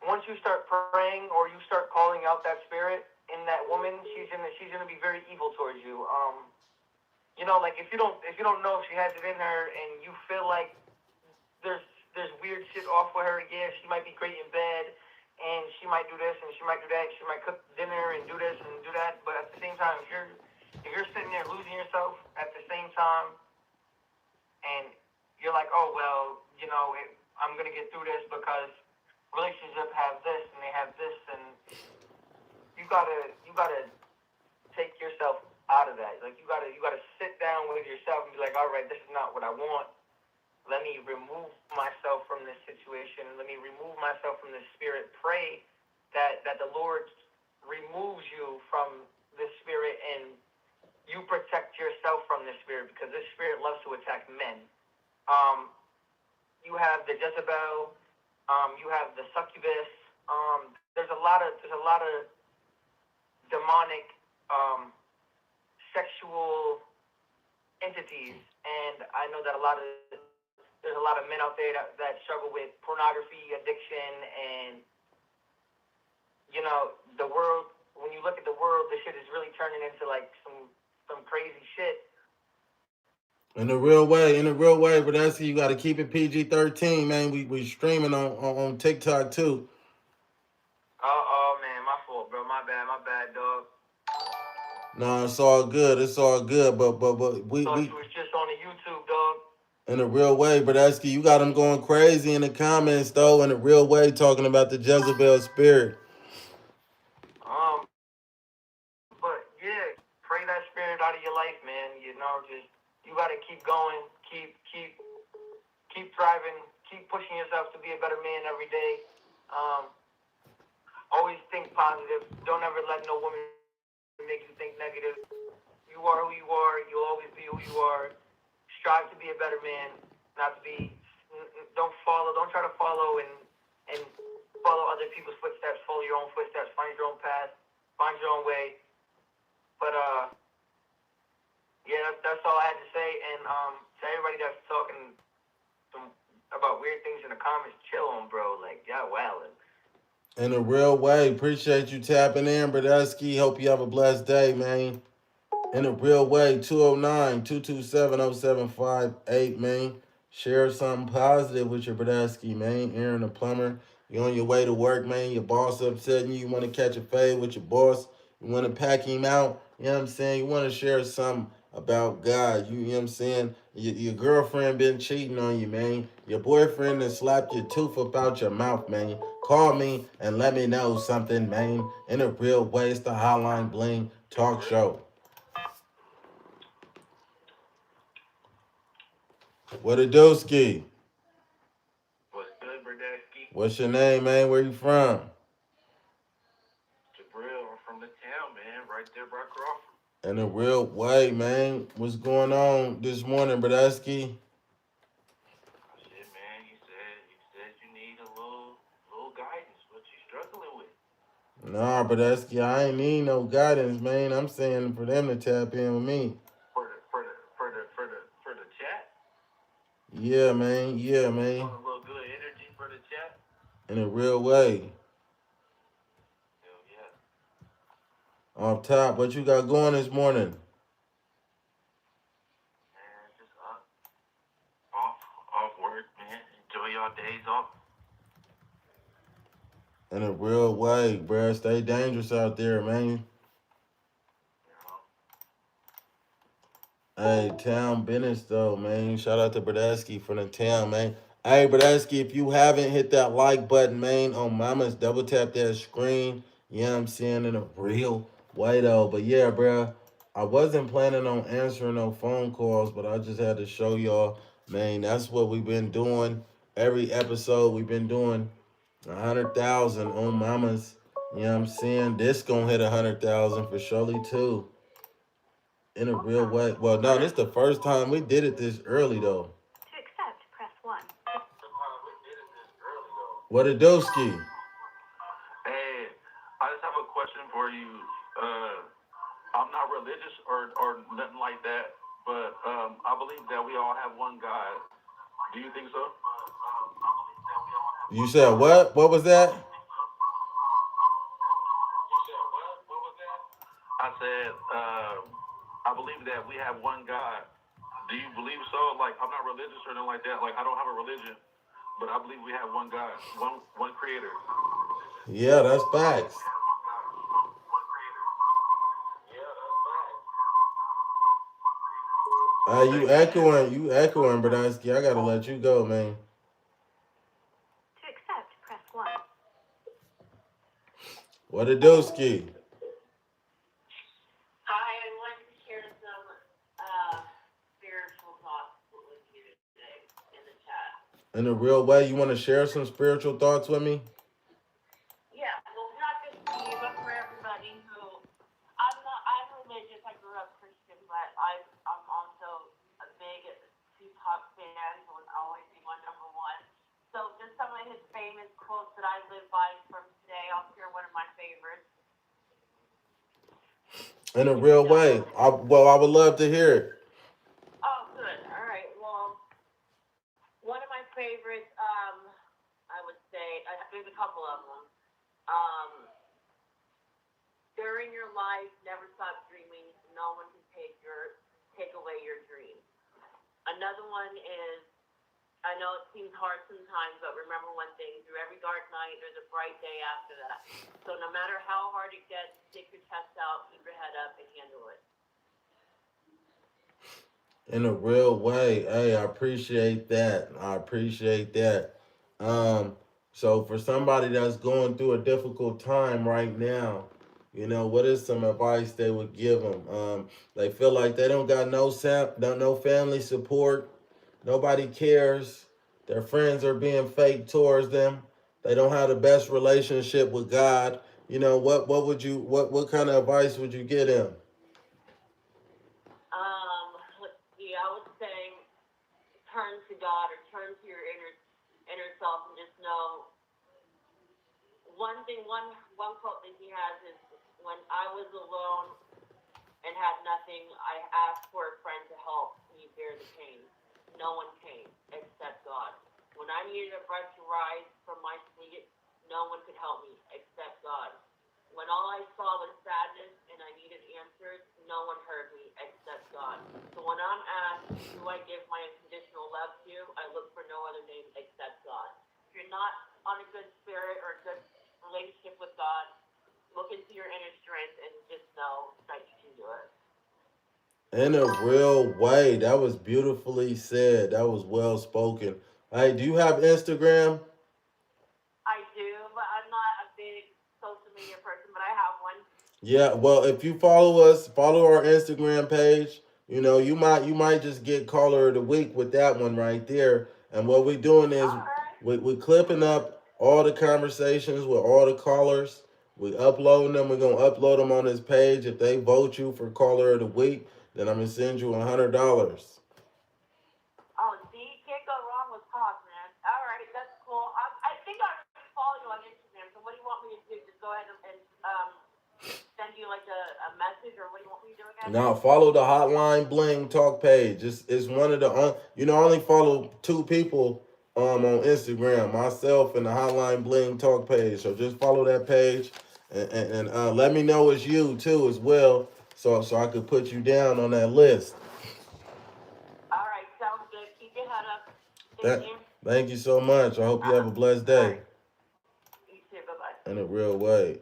once you start praying or you start calling out that spirit in that woman, she's gonna be very evil towards you. You know, like if you don't know if she has it in her, and you feel like there's weird shit off with her. Yeah, she might be great in bed, and she might do this and she might do that. She might cook dinner and do this and do that. But at the same time, if you're sitting there losing yourself at the same time, and you're like, oh well, you know, I'm gonna get through this because relationships have this and they have this, and you gotta take yourself out of that. Like you gotta sit down with yourself and be like, all right, this is not what I want. Let me remove myself from this situation. Let me remove myself from this spirit. Pray that the Lord removes you from this spirit and you protect yourself from this spirit, because this spirit loves to attack men. You have the Jezebel. You have the succubus. There's a lot of demonic sexual entities, and I know that there's a lot of men out there that struggle with pornography addiction, and you know the world. When you look at the world, this shit is really turning into like some crazy shit. In a real way, but that's you got to keep it PG-13, man. We streaming on TikTok too. Oh man, my fault, bro. My bad, dog. No, it's all good. It's all good. But we Thought you was just on the YouTube, dog. in a real way, Bradesky, you got them going crazy in the comments though. In a real way, talking about the Jezebel spirit. But yeah, pray that spirit out of your life, man. You know, just you gotta keep going, keep thriving, keep pushing yourself to be a better man every day. Always think positive. Don't ever let no woman make you think negative. You are who you are. You'll always be who you are. Strive to be a better man. Not to be. Don't follow. Don't try to follow and follow other people's footsteps. Follow your own footsteps. Find your own path. Find your own way. But yeah, that's all I had to say. And to everybody that's talking about weird things in the comments, chill on, bro. Like, yeah, well. In a real way, appreciate you tapping in, Bradesky. Hope you have a blessed day, man. In a real way, 209-227-0758, man. Share something positive with your Bradesky, man. Aaron the plumber. You on your way to work, man. Your boss upsetting you. You want to catch a fade with your boss. You want to pack him out. You know what I'm saying? You want to share something about God. You know what I'm saying? Your girlfriend been cheating on you, man. Your boyfriend has slapped your tooth up out your mouth, man. Call me and let me know something, man. In a real way, it's the Hotline Bling Talk Show. What a doski. What's good, Bradesky? What's your name, man? Where you from? Jabril, I'm from the town, man. Right there by Crawford. In a real way, man. What's going on this morning, Bradesky? Shit, man. You said you need a little guidance. What you struggling with? Nah, Bradesky, I ain't need no guidance, man. I'm saying for them to tap in with me. For the chat. Yeah, man. Yeah, man. Want a little good energy for the chat? In a real way. Hell yeah. Off top, what you got going this morning? Man, just off work, man. Enjoy your days off. In a real way, bruh. Stay dangerous out there, man. Hey, town business though, man. Shout out to Bradesky from the town, man. Hey, Bradesky, if you haven't hit that like button, man, on Mama's, double tap that screen. You know what I'm saying? In a real way though. But yeah, bruh, I wasn't planning on answering no phone calls, but I just had to show y'all, man. That's what we've been doing. Every episode we've been doing 100,000 on Mama's. You know what I'm saying? This gonna hit 100,000 for surely too. In a real way. Well, no, this is the first time we did it this early though. To accept, press 1. What a doski. Hey, I just have a question for you. I'm not religious or nothing like that, but I believe that we all have one God. Do you think so? You said what? What was that? I said, I believe that we have one God. Do you believe so? Like, I'm not religious or nothing like that. Like, I don't have a religion, but I believe we have one God, one Creator. Yeah, that's facts. You echoing, Bradesky. I gotta let you go, man. To accept, press 1. What a doski. Hi, I'd like to share some spiritual thoughts with you today in the chat. In a real way, you want to share some spiritual thoughts with me? Yeah, well, not just for you, but for everybody who I'm religious. I grew up Christian, but I'm also a big Tupac fan, who will always be my number one. So just some of his famous quotes that I live by from today. I'll share one of my favorites. In a real way. I would love to hear it. Oh, good. All right. Well, one of my favorites, I would say, there's a couple of them. During your life, never stop dreaming. No one can take away your dream. Another one is, I know it seems hard sometimes, but remember one thing: through every dark night, there's a bright day after that. So no matter how hard it gets, stick your chest out, keep your head up, and handle it. In a real way. Hey, I appreciate that. I appreciate that. So for somebody that's going through a difficult time right now, what is some advice they would give them? They feel like they don't got no family support. Nobody cares. Their friends are being fake towards them. They don't have the best relationship with God. What would you what kind of advice would you give them? Let's see. I would say turn to God or turn to your inner self and just know one thing. One quote that he has is, "When I was alone and had nothing, I asked for a friend to help me bear the pain. No one came except God. When I needed a breath to rise from my sleep, no one could help me except God. When all I saw was sadness and I needed answers, no one heard me except God. So when I'm asked, who I give my unconditional love to, I look for no other name except God. If you're not on a good spirit or a good relationship with God, look into your inner strength and just know that you can do it." In a real way. That was beautifully said. That was well spoken. Hey, do you have Instagram? I do, but I'm not a big social media person, but I have one. Yeah, well, if you follow us, follow our Instagram page. You might just get caller of the week with that one right there. And what we're doing is All right. we're clipping up all the conversations with all the callers. We uploading them. We're gonna upload them on this page. If they vote you for caller of the week, then I'm gonna send you $100. Oh, see, can't go wrong with talk, man. All right, that's cool. I think I already follow you on Instagram. So what do you want me to do? Just go ahead and send you like a message, or what do you want me to do again? Now follow the Hotline Bling talk page. It's one of the I only follow two people on Instagram, myself and the Hotline Bling talk page. So just follow that page and let me know it's you too as well, so I could put you down on that list. All right, sounds good. Keep your head up. Thank That you. Thank you so much. I hope you have a blessed All day right. You too. Bye bye. in a real way.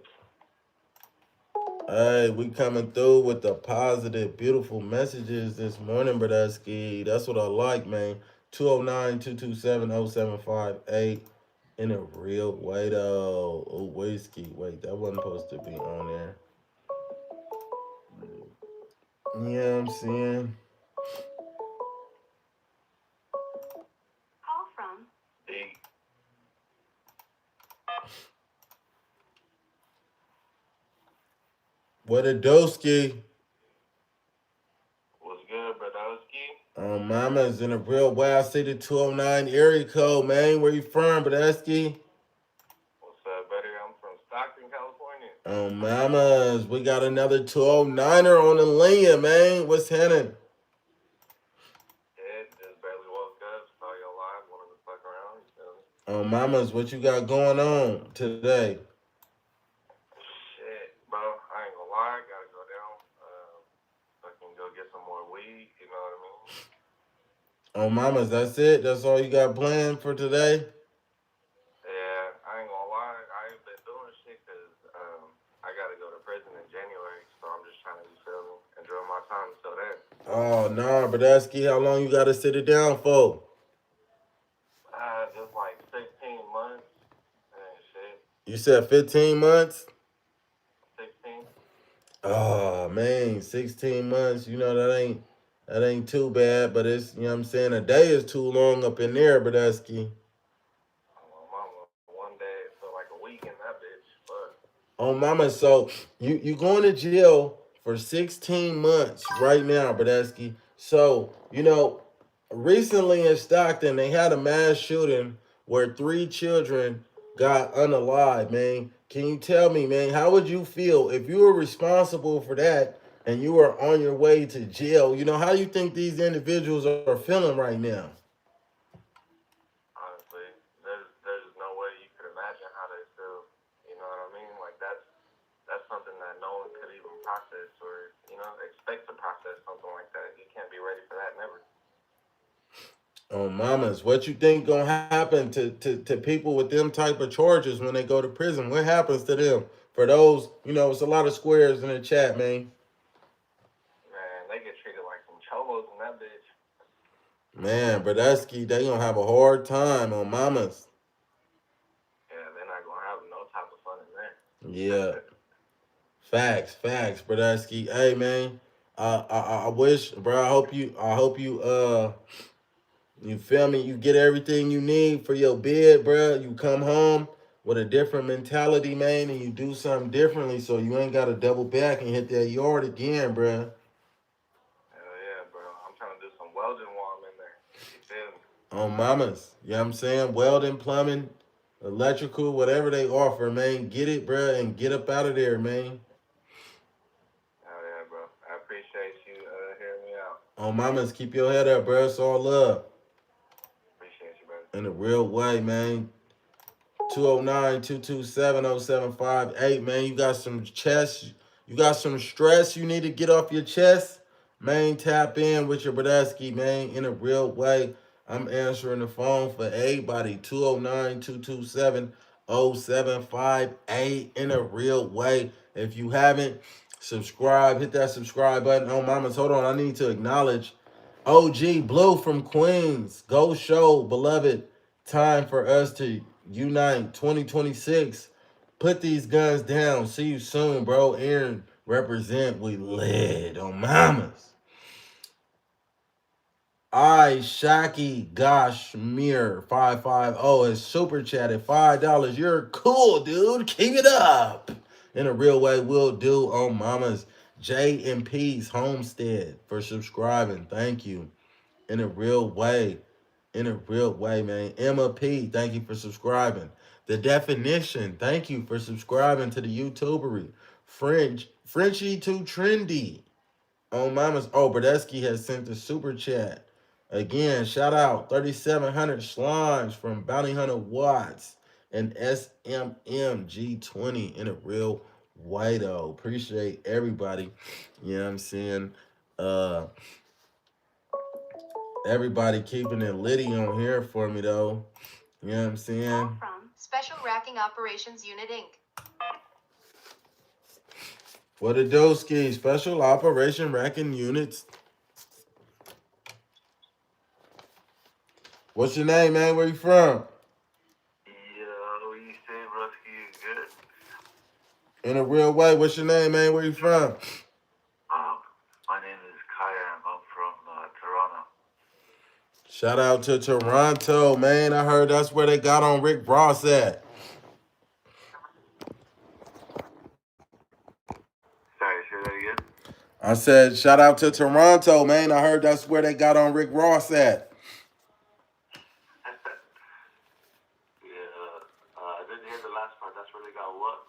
Hey, we coming through with the positive, beautiful messages this morning, Bradesky. That's what I like, man. 209-227-0758 in a real way, though. Oh, whiskey. Wait, that wasn't supposed to be on there. Yeah, I'm seeing. Call from What a doski. What's good, Brodowski? Mama's in a real way. I see the 209 area code, man. Where you from, Bradesky? What's up, buddy? I'm from Stockton, California. Mamas, we got another 209er on the line, man. What's happening? Yeah, just barely woke up, saw your live, wanted to fuck around, you feel me? Mamas, what you got going on today? Shit, bro, I ain't gonna lie, gotta go down, fucking go get some more weed, you know what I mean? Mamas, that's it? That's all you got planned for today? Yeah, I ain't gonna lie, I ain't been doing shit because I gotta go to prison in January, so I'm just trying to, you feel me, enjoy my time until then. Oh, nah, Bradesky, how long you got to sit it down for? Just like 16 months and shit. You said 15 months? 16? Oh, man, 16 months. That ain't too bad, but it's, you know what I'm saying? A day is too long up in there, Bradesky. Oh, mama, one day it felt like a week in that bitch, but Oh, mama, so you going to jail for 16 months right now, Bradesky. So, recently in Stockton, they had a mass shooting where three children got unalive, man. Can you tell me, man, how would you feel if you were responsible for that and you were on your way to jail? How do you think these individuals are feeling right now? honestly, there's no way you could imagine how they feel. You know what I mean? Like that's something that no one could even process or expect to process something like that. You can't be ready for that never. Oh, mamas, what you think gonna happen to people with them type of charges when they go to prison? What happens to them? For those, it's a lot of squares in the chat, man. Man, they get treated like some cholos in that bitch. Man, Bradesky, they gonna have a hard time on mamas. Yeah, they're not gonna have no type of fun in there. Yeah, facts, Bradesky. Hey, man, I wish, bro. I hope you You feel me? You get everything you need for your bed, bruh. You come home with a different mentality, man, and you do something differently so you ain't got to double back and hit that yard again, bruh. Hell yeah, bro. I'm trying to do some welding while I'm in there. You feel me? On mamas. You know what I'm saying? Welding, plumbing, electrical, whatever they offer, man. Get it, bruh, and get up out of there, man. Hell yeah, bro. I appreciate you hearing me out. On mamas, keep your head up, bruh. It's all love. Appreciate you, brother. In a real way, man. 209-227-0758, man. You got some chest, you got some stress you need to get off your chest. Man, tap in with your Brodesky, man, in a real way. I'm answering the phone for everybody. 209-227-0758 in a real way. If you haven't, subscribe, hit that subscribe button. Oh, mamas, hold on. I need to acknowledge OG Blue from Queens. Go show, beloved. Time for us to unite 2026. Put these guns down. See you soon, bro. Aaron, represent. We led on mamas. Shaki Goshmere 550 is super chatted $5. You're cool, dude. Keep it up. In a real way, we'll do on mamas. J and P's Homestead for subscribing. Thank you. In a real way. In a real way, man. Emma P, thank you for subscribing. The Definition, thank you for subscribing to the YouTubery. Frenchie too trendy. Oh, mama's. Oh, Brodesky has sent the super chat. Again, shout out 3,700 slimes from Bounty Hunter Watts and SMMG20 in a real way, though. Appreciate everybody. You know what I'm saying? Uh, Everybody keeping it litty on here for me, though. You know what I'm saying? From Special Racking Operations Unit Inc. What a Doski, Special Operation Racking Units. What's your name, man? Where you from? What you say, Rusky? You good? In a real way, what's your name, man? Where you from? My name is Kaya. I'm from Toronto. Shout out to Toronto, man. I heard that's where they got on Rick Ross at. Sorry, say that again? I said, shout out to Toronto, man. I heard that's where they got on Rick Ross at. I didn't hear the last part. That's where they got what?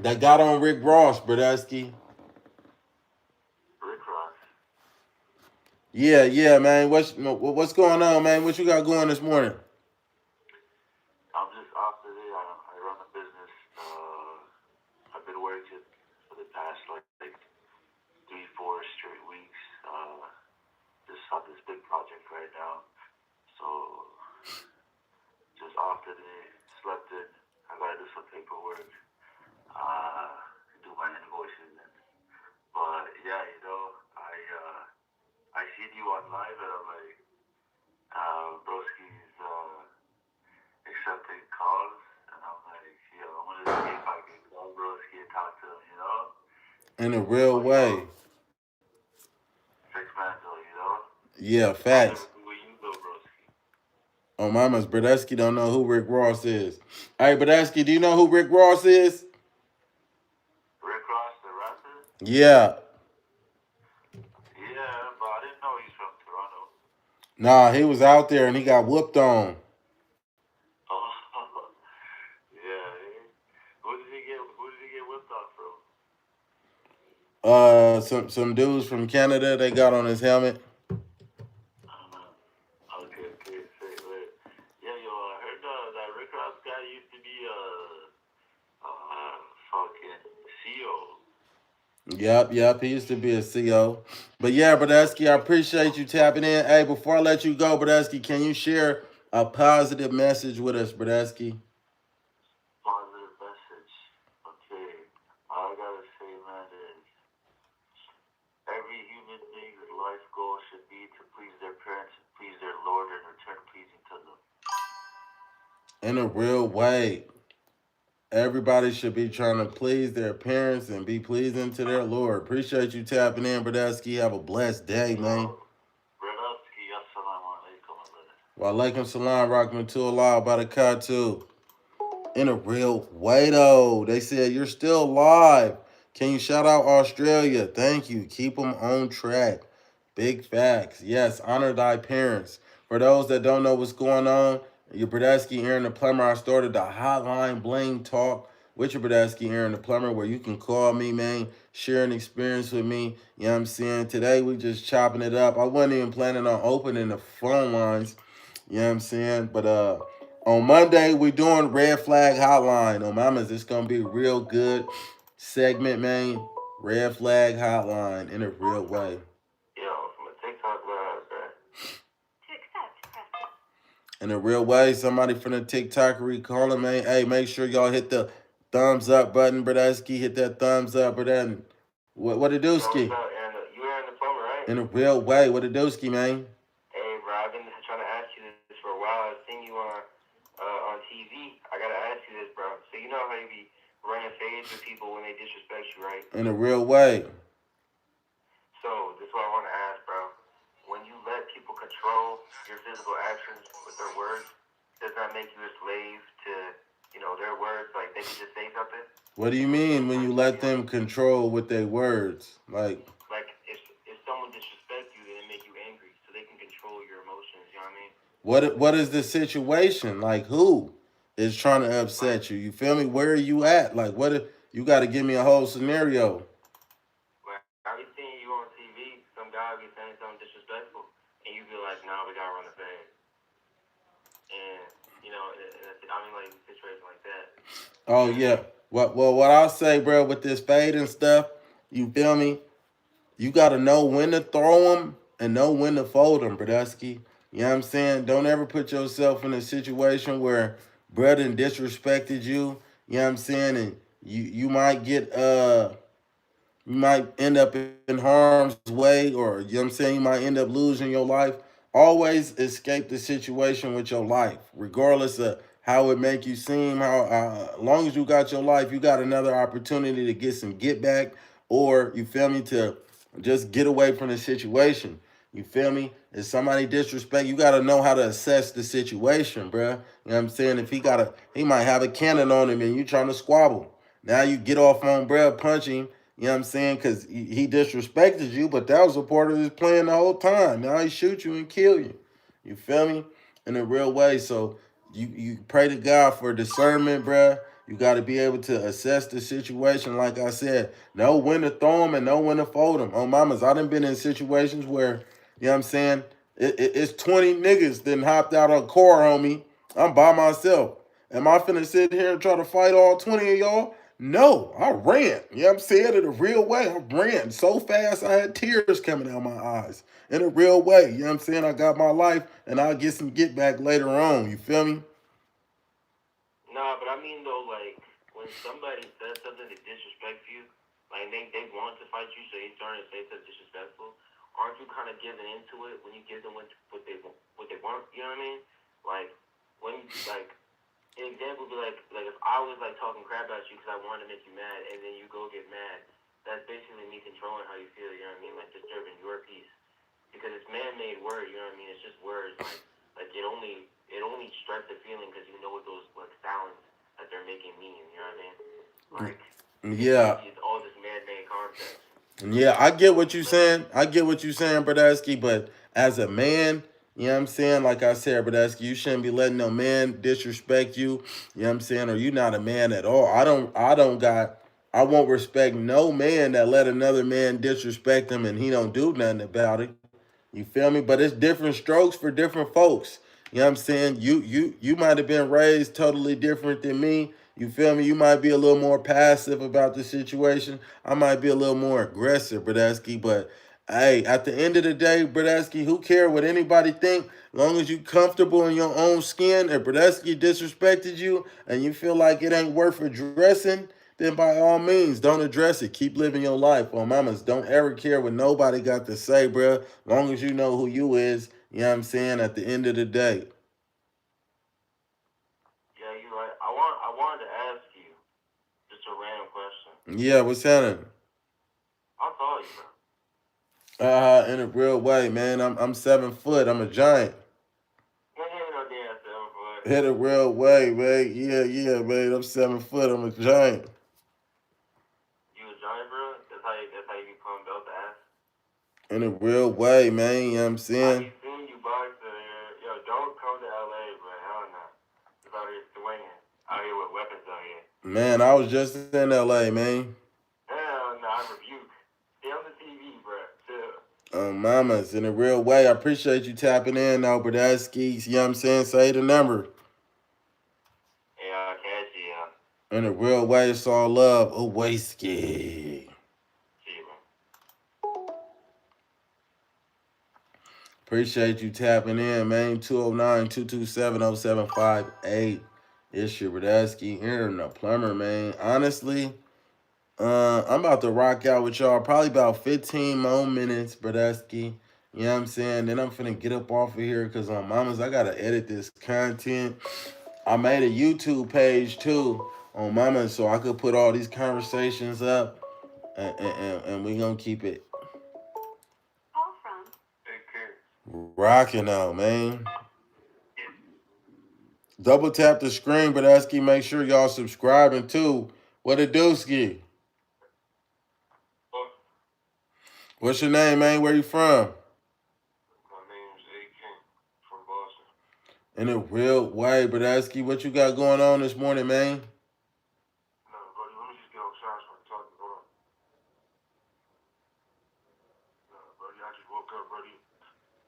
They got on Rick Ross, Brodesky. Rick Ross. Yeah, man. What's going on, man? What you got going this morning? I'm just off today. I run a business. I've been working for the past like 3-4 straight weeks. Just on this big project right now. So just off today. Slept in. I gotta do some paperwork. Do my invoices. But yeah, I seen you on live and I'm like, broski's accepting calls, and I'm like, yo, I'm gonna see if I can call broski and talk to him, In a real way. 6 months though, Yeah, facts. Where you go, broski? Oh, mama's Brodesky don't know who Rick Ross is. Hey, Brodesky, do you know who Rick Ross is? Rick Ross, the rapper? Yeah. Yeah, but I didn't know he's from Toronto. Nah, he was out there and he got whooped on. Oh, yeah. Who did he get whipped on from? Some dudes from Canada, they got on his helmet. Okay, wait. Yeah, I heard that Rick Ross guy used to be fucking CEO. Yep, he used to be a CO. But yeah, Brodesky, I appreciate you tapping in. Hey, before I let you go, Brodesky, can you share a positive message with us, Brodesky? Positive message. Okay. All I gotta say, man, is every human being's life goal should be to please their parents and please their Lord and return pleasing to them. In a real way. Everybody should be trying to please their parents and be pleasing to their Lord. Appreciate you tapping in, Brodesky. Have a blessed day, man. Brodowski, assalamu alaikum, brother. Walaikum salam, rahmatullah, barakatuh. In a real way, though. They said you're still live. Can you shout out Australia? Thank you. Keep them on track. Big facts. Yes, honor thy parents. For those that don't know what's going on, your Bradesky, Aaron the Plumber, I started the Hotline Bling Talk with your Bradesky, Aaron the Plumber, where you can call me, man, share an experience with me. You know what I'm saying? Today, we just chopping it up. I wasn't even planning on opening the phone lines. You know what I'm saying? But on Monday, we doing Red Flag Hotline. On Mamas, it's going to be a real good segment, man. Red Flag Hotline in a real way. Yo, from a TikTok live, bro. In a real way, somebody from the TikTokery calling, man. Hey, make sure y'all hit the thumbs up button, Bradesky. Hit that thumbs up, button. What it do, Yo, Ski? what's up, Aaron? You Aaron the Plumber, right? In a real way, what it do, Ski, man? Hey, bro, I've been trying to ask you this for a while. I've seen you on TV. I gotta ask you this, bro. So you know how you be running fades with people when they disrespect you, right? In a real way. So this is what I want to ask, bro. When you let people control your physical actions with their words, does that make you a slave to, their words? Like they can just say something. What do you mean when you let them control with their words? Like if someone disrespects you, then it make you angry, so they can control your emotions. You know what I mean? What is the situation? Like who is trying to upset you? You feel me? Where are you at? Like you got to give me a whole scenario. Like I be seeing you on TV, some guy be saying something disrespectful, and you be like, "Nah, we gotta run the fade." And I mean, like a situation like that. Oh yeah. What I'll say, bro, with this fade and stuff, you feel me? You got to know when to throw them and know when to fold them, Bradesky. You know what I'm saying? Don't ever put yourself in a situation where brother disrespected you. You know what I'm saying? And you might get you might end up in harm's way, or you know what I'm saying, you might end up losing your life. Always escape the situation with your life, regardless of how it make you seem. How long as you got your life, you got another opportunity to get some get back, or you feel me, to just get away from the situation. You feel me? If somebody disrespect, you gotta know how to assess the situation, bruh. You know what I'm saying? If he might have a cannon on him and you trying to squabble. Now you get off on bruh, punch him. You know what I'm saying? Because he disrespected you, but that was a part of his plan the whole time. Now he shoot you and kill you. You feel me? In a real way. So you pray to God for discernment, bruh. You got to be able to assess the situation. Like I said, know when to throw them and know when to fold them. Oh, mamas, I done been in situations where, you know what I'm saying, it's 20 niggas that hopped out of a car on me. I'm by myself. Am I finna sit here and try to fight all 20 of y'all? No, I ran. You know what I'm saying? In a real way. I ran so fast I had tears coming out my eyes. In a real way. You know what I'm saying? I got my life and I'll get some get back later on. You feel me? Nah, but I mean though, like when somebody says something that disrespects you, like they want to fight you, so they starting to say something disrespectful. Aren't you kind of giving into it when you give them what they want? You know what I mean? Like when like an example would be like if I was like talking crap about you because I wanted to make you mad, and then you go get mad. That's basically me controlling how you feel. You know what I mean? Like disturbing your peace because it's man-made word. You know what I mean? It's just words. Like it only strikes the feeling because you know what those like sounds that they're making mean. You know what I mean? Like Yeah. it's all just man-made concepts. Yeah, I get what you're saying. I get what you're saying, Bradesky, but as a man, you know what I'm saying? Like I said, Bradesky, you shouldn't be letting no man disrespect you. You know what I'm saying? Or you not a man at all. I won't respect no man that let another man disrespect him and he don't do nothing about it. You feel me? But it's different strokes for different folks. You know what I'm saying? You might have been raised totally different than me. You feel me? You might be a little more passive about the situation. I might be a little more aggressive, Bradesky. But hey, at the end of the day, Bradesky, who care what anybody think? Long as you comfortable in your own skin, and Bradesky disrespected you and you feel like it ain't worth addressing, then by all means, don't address it. Keep living your life. Oh, mamas, don't ever care what nobody got to say, bruh. Long as you know who you is, you know what I'm saying, at the end of the day. Yeah, you're right. I wanted to ask you just a random question. Yeah, what's happening? I saw you, bro. In a real way, man. I'm 7 foot. I'm a giant. Yeah, Hit a real way, man. Yeah, man. I'm 7 foot. I'm a giant. You a giant, bro? That's how you be pulling belt the ass. In a real way, man. You know what I'm I saying? be seeing you boxing. Yo, don't come to LA, bro. Hell no. You out here swinging. Out here with weapons out here. Man, I was just in LA, man. Hell no, I rebuke. Stay on the TV, bro. Chill. Mamas, in a real way. I appreciate you tapping in, though, Bradskis. You know what I'm saying? Say the number. Yeah, I'll catch you, In a real way, it's all love. Oh, whiskey. See you, man. Appreciate you tapping in, man. 209-227-0758. It's your Bradski here in the plumber, man. Honestly, I'm about to rock out with y'all probably about 15 more minutes, Bradski. You know what I'm saying? Then I'm finna get up off of here because on Mamas, I gotta edit this content. I made a YouTube page too on Mamas so I could put all these conversations up and we gonna keep it Take care. rocking out, man. Double tap the screen, Bradski. Make sure y'all subscribing too. What a dooski. Oh, What's your name, man? Where you from? my name's A. King from Boston. In a real way, Bradski. What you got going on this morning, man? No, buddy, let me just get outside so I can talk to you. Hold on. No, buddy, I just woke up, buddy.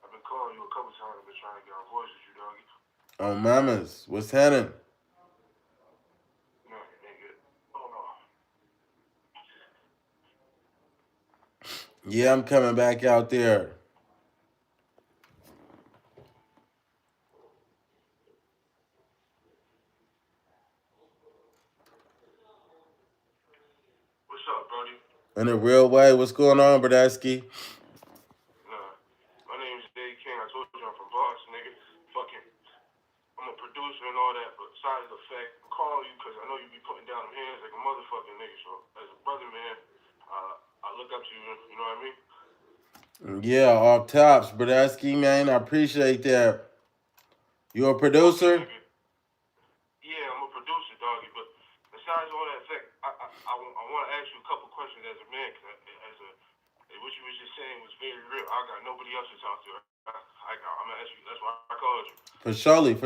I've been calling you a couple times. I've been trying to get on voice with you, doggy. Oh, mamas. What's happening? No, nigga. Oh, no. Yeah, I'm coming back out there. What's up, buddy? In a real way, what's going on, Bradski? Nah, my name's A. King. I told you I'm from Boston, nigga. Fucking, I'm a producer and all that, but besides the fact, I'm calling you because I know you be putting down them hands like a motherfucking nigga. So, as a brother, man, I look up to you, you know what I mean? Yeah, off tops, Bradski, man. I appreciate that. You a producer? Nigga. Yeah, I'm a producer, doggy, but besides all that fact, I want to ask you a couple questions as a man, cause what you was just saying was very real. I got nobody else to talk to. I'm gonna ask you. That's why I called you. For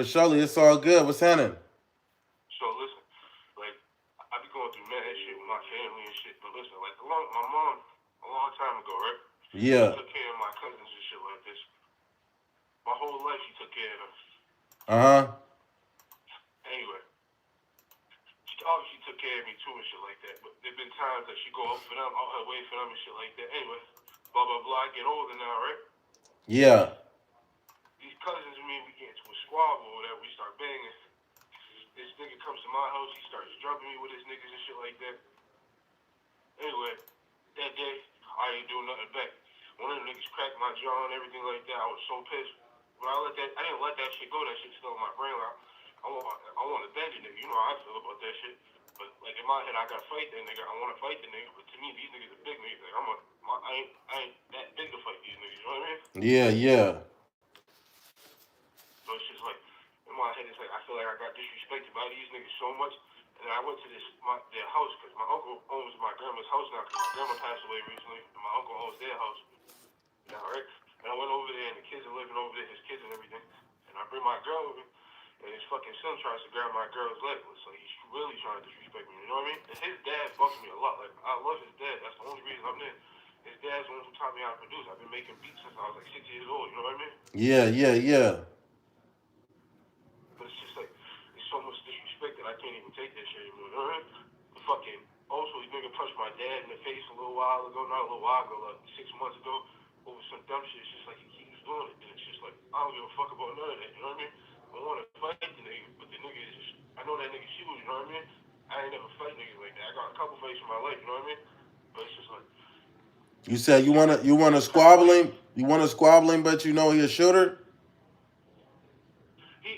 surely. It's all good. What's happening? So listen, like I be going through mad shit with my family and shit. But listen, like my mom a long time ago, right? Yeah. She took care of my cousins and shit like this. My whole life she took care of them. Uh-huh. Anyway, she obviously took care of me too and shit like that. But there've been times that she go out for them, out her way for them and shit like that. Anyway, blah blah blah. I get older now, right? Yeah. These cousins and me, we get into a squabble or whatever. We start banging. This nigga comes to my house. He starts drugging me with his niggas and shit like that. Anyway, that day, I ain't doing nothing back. One of the niggas cracked my jaw and everything like that. I was so pissed. But I didn't let that shit go. That shit still in my brain. Like, I want to bang the nigga. You know how I feel about that shit. But like in my head, I gotta fight that nigga. I want to fight the nigga. But to me, these niggas are big niggas. Like I ain't that big to fight these niggas. You know what I mean? Yeah. So it's just like in my head, it's like I feel like I got disrespected by these niggas so much. And then I went to their house because my uncle owns my grandma's house now because my grandma passed away recently, and my uncle owns their house now, right? And I went over there, and the kids are living over there, his kids and everything. And I bring my girl over, and his fucking son tries to grab my girl's leg. So he's really trying to disrespect me. You know what I mean? And his dad fucks me a lot. Like I love his dad. That's the only reason I'm there. His dad's the one who taught me how to produce. I've been making beats since I was like 6 years old. You know what I mean? Yeah. But it's just like, it's so much disrespect that I can't even take that shit anymore. You know what I mean? But fucking, also, he nigga punched my dad in the face a little while ago, not a little while ago, like 6 months ago, over some dumb shit. It's just like he keeps doing it. And it's just like, I don't give a fuck about none of that. You know what I mean? I want to fight the nigga, but the nigga is just, I know that nigga's huge. You know what I mean? I ain't never fight niggas like that. I got a couple fights in my life. You know what I mean? But it's just like, You said you wanna squabbling? You wanna squabbling, but you know he a shooter? he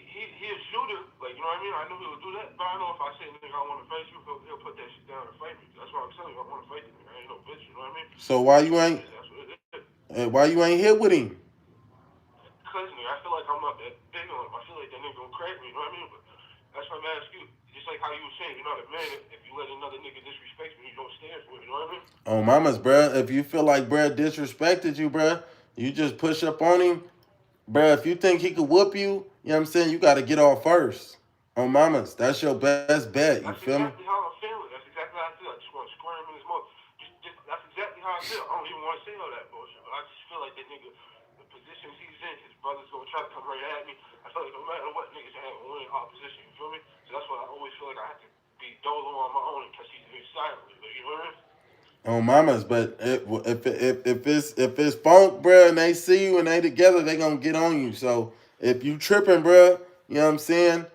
a shooter, like, you know what I mean? I knew he would do that, but I know if I say, nigga, I want to fight you, he'll put that shit down and fight me. That's why I'm telling you, I want to fight the nigga. I ain't no bitch, you know what I mean? So why you ain't That's what it is. why you ain't hit with him? cousin, nigga. I feel like I'm not that big on him. I feel like that nigga gonna crack me, you know what I mean? But that's why I'm asking you. Just like how you were saying, you're not a man. If you let another nigga disrespect me, you don't stand for it, you know what I mean? Oh, mamas, bruh. If you feel like bruh disrespected you, bruh, you just push up on him. Bruh, if you think he could whoop you, you know what I'm saying, you got to get off first. Oh, mamas, that's your best bet. You That's feel me? exactly how I'm feeling. That's exactly how I feel. I just want to square him in his mouth. That's exactly how I feel. I don't even want to say all that bullshit, but I just feel like that nigga, the positions he's in, his brother's gonna try to come right at me. I feel like no matter what, niggas have a winning opposition. You feel me? So that's why I always feel like I have to be dolo on my own and catch these niggas silently. Like, you know what I mean? Oh, mamas, but if it's funk, bruh, and they see you and they together, they gonna get on you. So if you tripping, bruh, you know what I'm saying?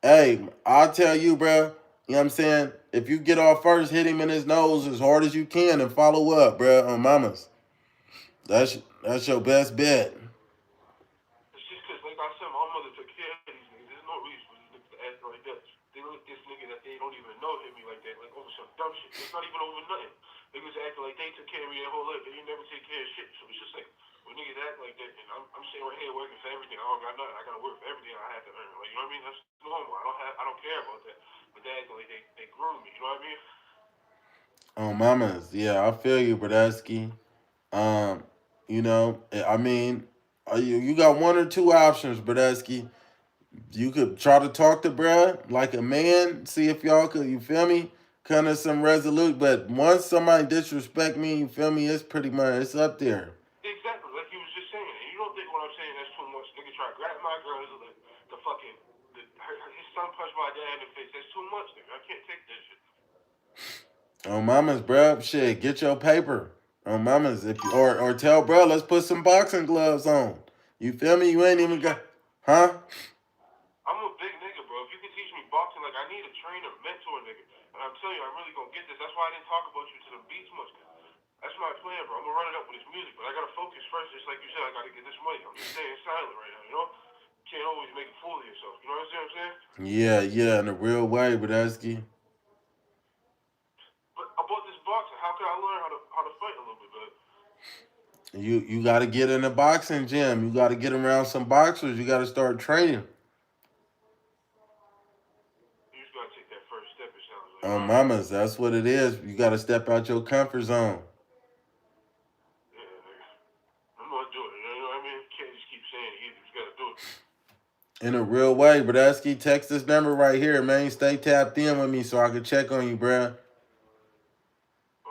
Hey, I'll tell you, bruh. You know what I'm saying? If you get off first, hit him in his nose as hard as you can and follow up, bruh, on mamas. That's your best bet. It's just cause, like I said, my mother took care of these niggas. There's no reason for these niggas to act like that. They let this nigga that they don't even know hit me like that, like over some dumb shit. It's not even over nothing. Niggas acting like they took care of me their whole life. They ain't never take care of shit. So it's just like, when niggas act like that, and I'm sitting right here working for everything. I don't got nothing. I gotta work for everything I have to earn. Like, you know what I mean? That's normal. I don't care about that. But they act like they groom me. You know what I mean? On mamas, yeah, I feel you, Bradesky. Um, I mean, you got one or two options, Bradesky. You could try to talk to bruh like a man, see if y'all could, you feel me? Kind of some resolute, but once somebody disrespect me, you feel me? It's pretty much, it's up there. Exactly, like you was just saying. And you don't think what I'm saying that's too much. Nigga try to grab my girls, the fucking, his son punched my dad in the face. That's too much, nigga. I can't take that shit. On mamas, bruh, shit, get your paper. On mamas, if you, or tell bruh, let's put some boxing gloves on. You feel me? You ain't even got, huh? I'm a big nigga, bro. If you can teach me boxing, like, I need a trainer, mentor, nigga. And I'm telling you, I'm really gonna get this. That's why I didn't talk about you to the beats much. That's my plan, bro. I'm gonna run it up with this music, but I gotta focus first. Just like you said, I gotta get this money. I'm just staying silent right now, you know? Can't always make a fool of yourself. You know what I'm saying? Yeah, yeah, in a real way, Bradesky. But about this boxing, how can I learn how to fight a little bit better? You got to get in a boxing gym. You got to get around some boxers. You got to start training. You just gotta take that first step. It sounds like, you Oh, know what I mean? mamas, that's what it is. You got to step out your comfort zone. Yeah, nigga. I'm gonna do it. You know what I mean? Can't just keep saying it. You just gotta do it. In a real way, Bradesky, text this number right here, man. Stay tapped in with me so I can check on you, bruh. Oh,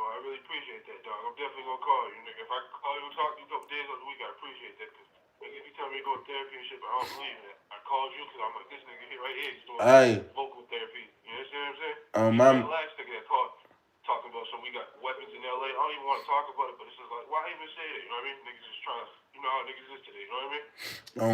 I really appreciate that, dog. I'm definitely gonna call you, nigga. If I can call you and talk to you a couple days of the week, I appreciate that. Cause nigga, you tell me to go to therapy and shit, but I don't believe that. I called you because I'm like, this nigga here right here is doing Hey, vocal therapy. You understand what I'm saying? Even my that last nigga that called talking about some we got weapons in LA. I don't even want to talk about it, but it's just like, why even say that? You know what I mean? Niggas just trying to, you know how niggas is today. You know what I mean?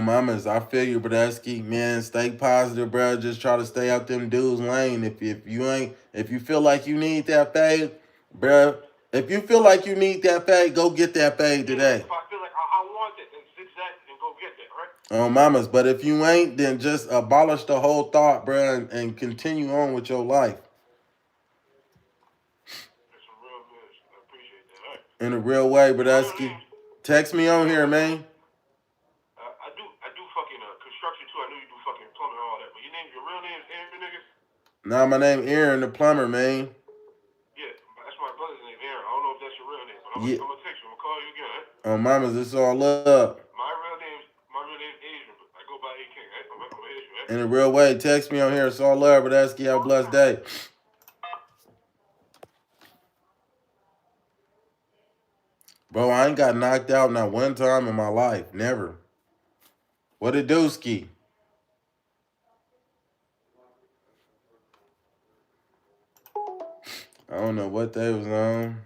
mamas, I feel you, Bradesky. Man, stay positive, bruh. Just try to stay out them dudes' lane. If you feel like you need that fade, bruh. If you feel like you need that fade, go get that fade Yeah, like today. if I feel like I want that, then zigzag and go get that, right? Mamas, but if you ain't, then just abolish the whole thought, bruh, and continue on with your life. That's some real good. I appreciate that. All right. In a real way, Your real Bradesky. name? Text me on here, man. I do fucking construction too. I know you do fucking plumbing and all that. But your real name is Aaron, nigga? Now my name Aaron the plumber, man. Yeah, that's my brother's name, Aaron. I don't know if that's your real name, but Yeah. I'm gonna text you. I'm gonna call you again. Right? Mamas, it's all up. My real name's Adrian, but I go by A King. Right? I'm gonna hit you. Right? In a real way, text me on here. It's all love, Bradesky. Have a blessed day. Bro, I ain't got knocked out not one time in my life. Never. What a dooski. I don't know what they was on.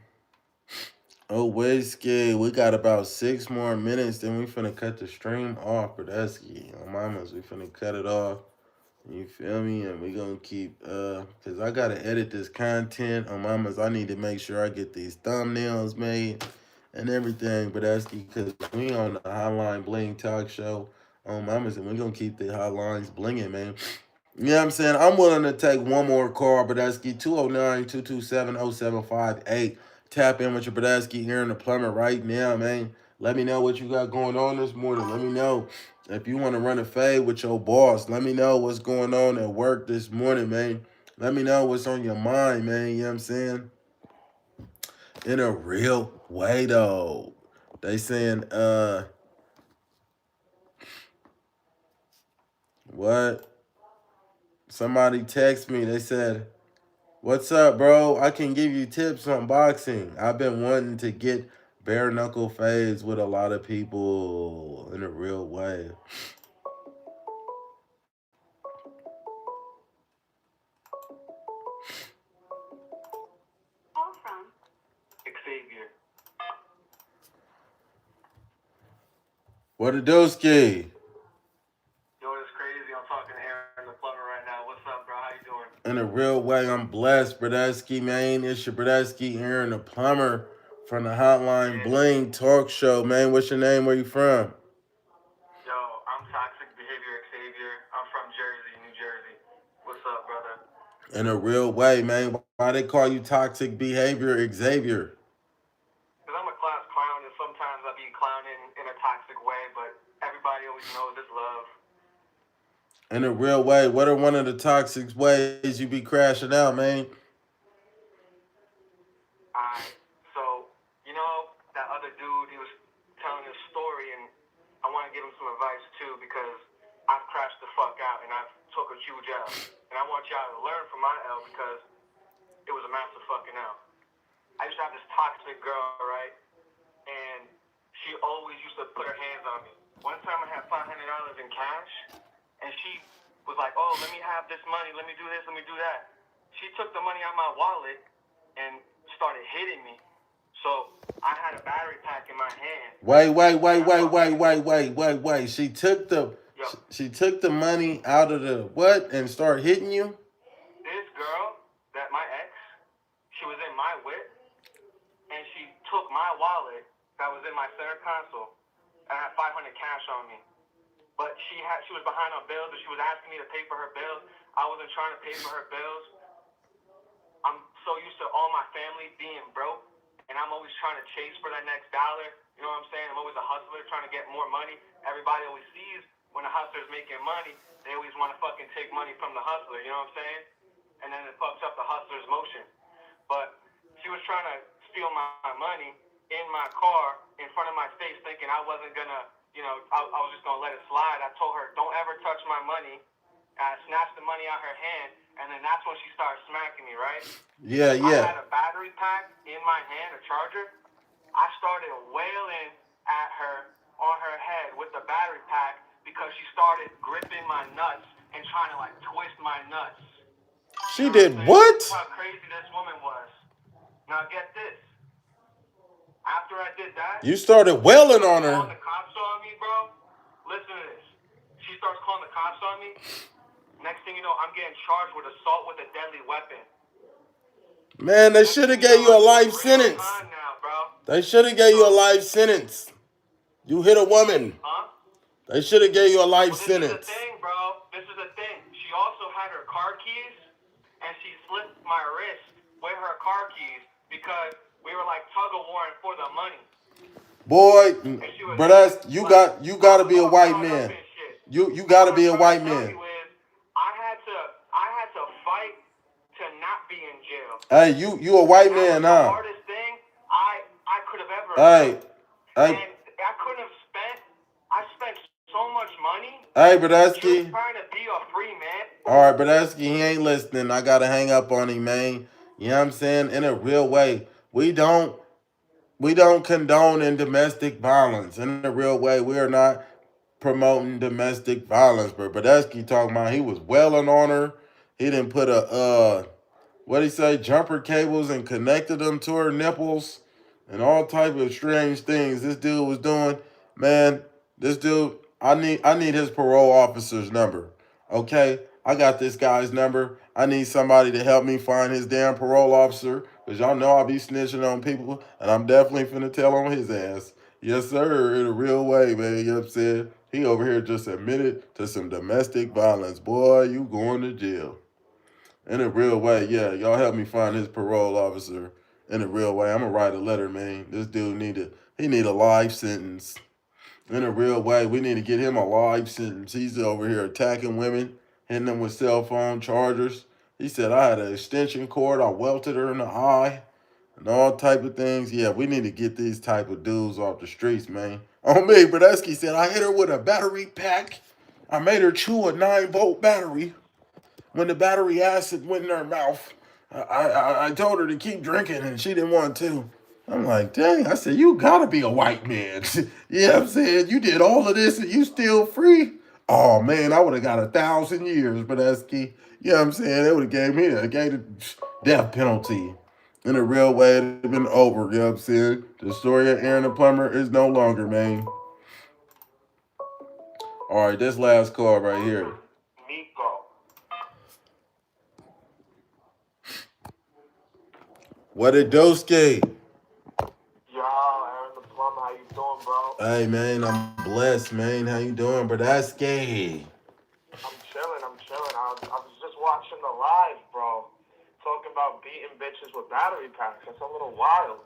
Oh, whiskey. We got about 6 more minutes, then we finna cut the stream off, Bradesky. Mamas, we finna cut it off. You feel me? And we gonna keep cause I gotta edit this content on mamas. I need to make sure I get these thumbnails made and everything. But that's because we on the Hotline Bling talk show on mamas, and we gonna keep the hotlines blinging, man. You know what I'm saying? I'm willing to take one more call, Bradesky, 209-227-0758. Tap in with your Bradesky here in the plumber right now, man. Let me know what you got going on this morning. Let me know if you want to run a fade with your boss. Let me know what's going on at work this morning, man. Let me know what's on your mind, man. You know what I'm saying? In a real way, though. They saying, what? Somebody text me. They said, what's up, bro? I can give you tips on boxing. I've been wanting to get bare knuckle fades with a lot of people in a real way. Call from Xavier. What a dooski. Yo, it's crazy. I'm talking to Aaron the plumber right now. What's up, bro? How you doing? In a real way, I'm blessed, Bradesky, man. It's your Bradesky, Aaron the plumber from the Hotline Yeah. Bling talk show, man. What's your name? Where you from? Yo, I'm Toxic Behavior Xavier. I'm from Jersey, New Jersey. What's up, brother? In a real way, man. Why they call you toxic behavior, Xavier? Because I'm a class clown, and sometimes I be clowning in a toxic way, but everybody always knows it's love. In a real way, what are one of the toxic ways you be crashing out, man? Alright, so, you know, that other dude, he was telling his story, and I want to give him some advice, too, because I've crashed the fuck out, and I've took a huge L. And I want y'all to learn from my L, because it was a massive fucking L. I used to have this toxic girl, right? And she always used to put her hands on me. One time I had $500 in cash, and she was like, oh, let me have this money, let me do this, let me do that. She took the money out of my wallet and started hitting me. So I had a battery pack in my hand. Wait. She took the money out of the what and started hitting you? This girl, that my ex, she was in my whip, and she took my wallet that was in my center console. I had 500 cash on me. But she was behind on bills, and she was asking me to pay for her bills. I wasn't trying to pay for her bills. I'm so used to all my family being broke, and I'm always trying to chase for that next dollar. You know what I'm saying? I'm always a hustler trying to get more money. Everybody always sees when a hustler's making money, they always want to fucking take money from the hustler. You know what I'm saying? And then it fucks up the hustler's motion. But she was trying to steal my money in my car in front of my face, thinking I wasn't gonna, I was just gonna let it slide. I told her, don't ever touch my money. I snatched the money out her hand, and then that's when she started smacking me, right? Yeah. I had a battery pack in my hand, a charger. I started wailing at her on her head with the battery pack because she started gripping my nuts and trying to twist my nuts. She did what? That's how crazy this woman was. Now get this. After I did that, You started wailing on calling her. the cops on me, bro. Listen to this. She starts calling the cops on me. Next thing you know, I'm getting charged with assault with a deadly weapon. Man, they should have gave you a life sentence. Now, bro. They should have gave you a life sentence. You hit a woman. Huh? They should have gave you a life This sentence. is the thing, bro. This is the thing. She also had her car keys, and she slipped my wrist with her car keys because we were tug of warring for the money. Boy, but you gotta be a white man. You gotta be a white man. I had to fight to not be in jail. Hey, you a white man That was the now. hardest thing I could have ever Hey, and I couldn't have I spent so much money. Hey, Bradesky. Just trying to be a free man. All right, Bradesky, he ain't listening. I gotta hang up on him, man. You know what I'm saying? In a real way, we don't condone in domestic violence. In a real way, we are not promoting domestic violence. But Bradesky talking about he was wailing on her. He didn't put what he say, jumper cables and connected them to her nipples and all type of strange things this dude was doing. Man, this dude, I need his parole officer's number. Okay? I got this guy's number. I need somebody to help me find his damn parole officer. Because y'all know I be snitching on people. And I'm definitely finna tell on his ass. Yes, sir. In a real way, man. You know what I'm saying? He over here just admitted to some domestic violence. Boy, you going to jail. In a real way, yeah. Y'all help me find his parole officer in a real way. I'm gonna write a letter, man. This dude need to He need a life sentence. In a real way, we need to get him a life sentence. He's over here attacking women, hitting them with cell phone chargers. He said I had an extension cord, I welted her in the eye, and all type of things. Yeah, we need to get these type of dudes off the streets, man. On me, Brodesky said I hit her with a battery pack. I made her chew a 9-volt battery. When the battery acid went in her mouth, I told her to keep drinking and she didn't want to. I'm like, dang, I said, you gotta be a white man. Yeah, I'm saying, you did all of this and you still free? Oh man, I would have got 1,000 years, but that's key. You know what I'm saying? They would have gave the death penalty. In a real way, it'd have been over, you know what I'm saying? The story of Aaron the Plumber is no longer, man. All right, this last call right here. Nico. What it do, Ski? Yo, Aaron the Plumber, how you doing, bro? Hey man, I'm blessed, man. How you doing, bro? That's gay. I'm chilling, I'm chilling. I was just watching the live, bro. Talking about beating bitches with battery packs. That's a little wild.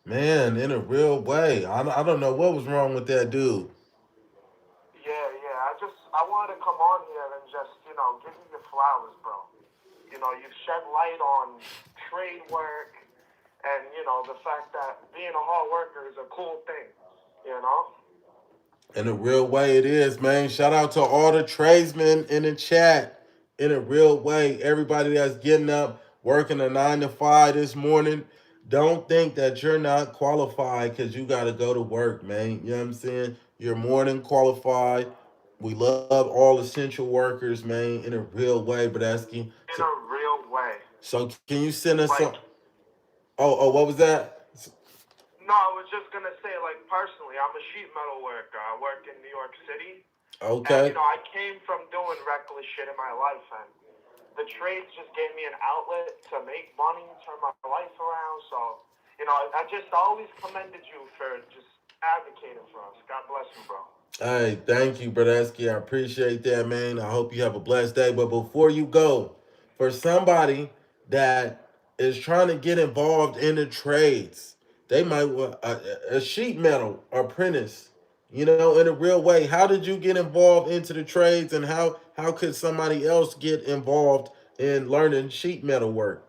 Man, in a real way. I don't know what was wrong with that dude. Yeah, yeah. I wanted to come on here and just, give you your flowers, bro. You've shed light on trade work and, the fact that being a hard worker is a cool thing, you know? In a real way, it is, man. Shout out to all the tradesmen in the chat. In a real way, everybody that's getting up, working a 9 to 5 this morning. Don't think that you're not qualified because you got to go to work, man. You know what I'm saying? You're more than qualified. We love all essential workers, man. In a real way, but asking. In a real way. So can you send us Like, some? Oh, what was that? no, I was just going to say, like, personally, I'm a sheet metal worker. I work in New York City. Okay. And, I came from doing reckless shit in my life, and the trades just gave me an outlet to make money, turn my life around. So, I always commended you for just advocating for us. God bless you, bro. Hey, thank you, Brodesky. I appreciate that, man. I hope you have a blessed day. But before you go, for somebody that is trying to get involved in the trades, they might want a sheet metal apprentice. In a real way. How did you get involved into the trades, and how could somebody else get involved in learning sheet metal work?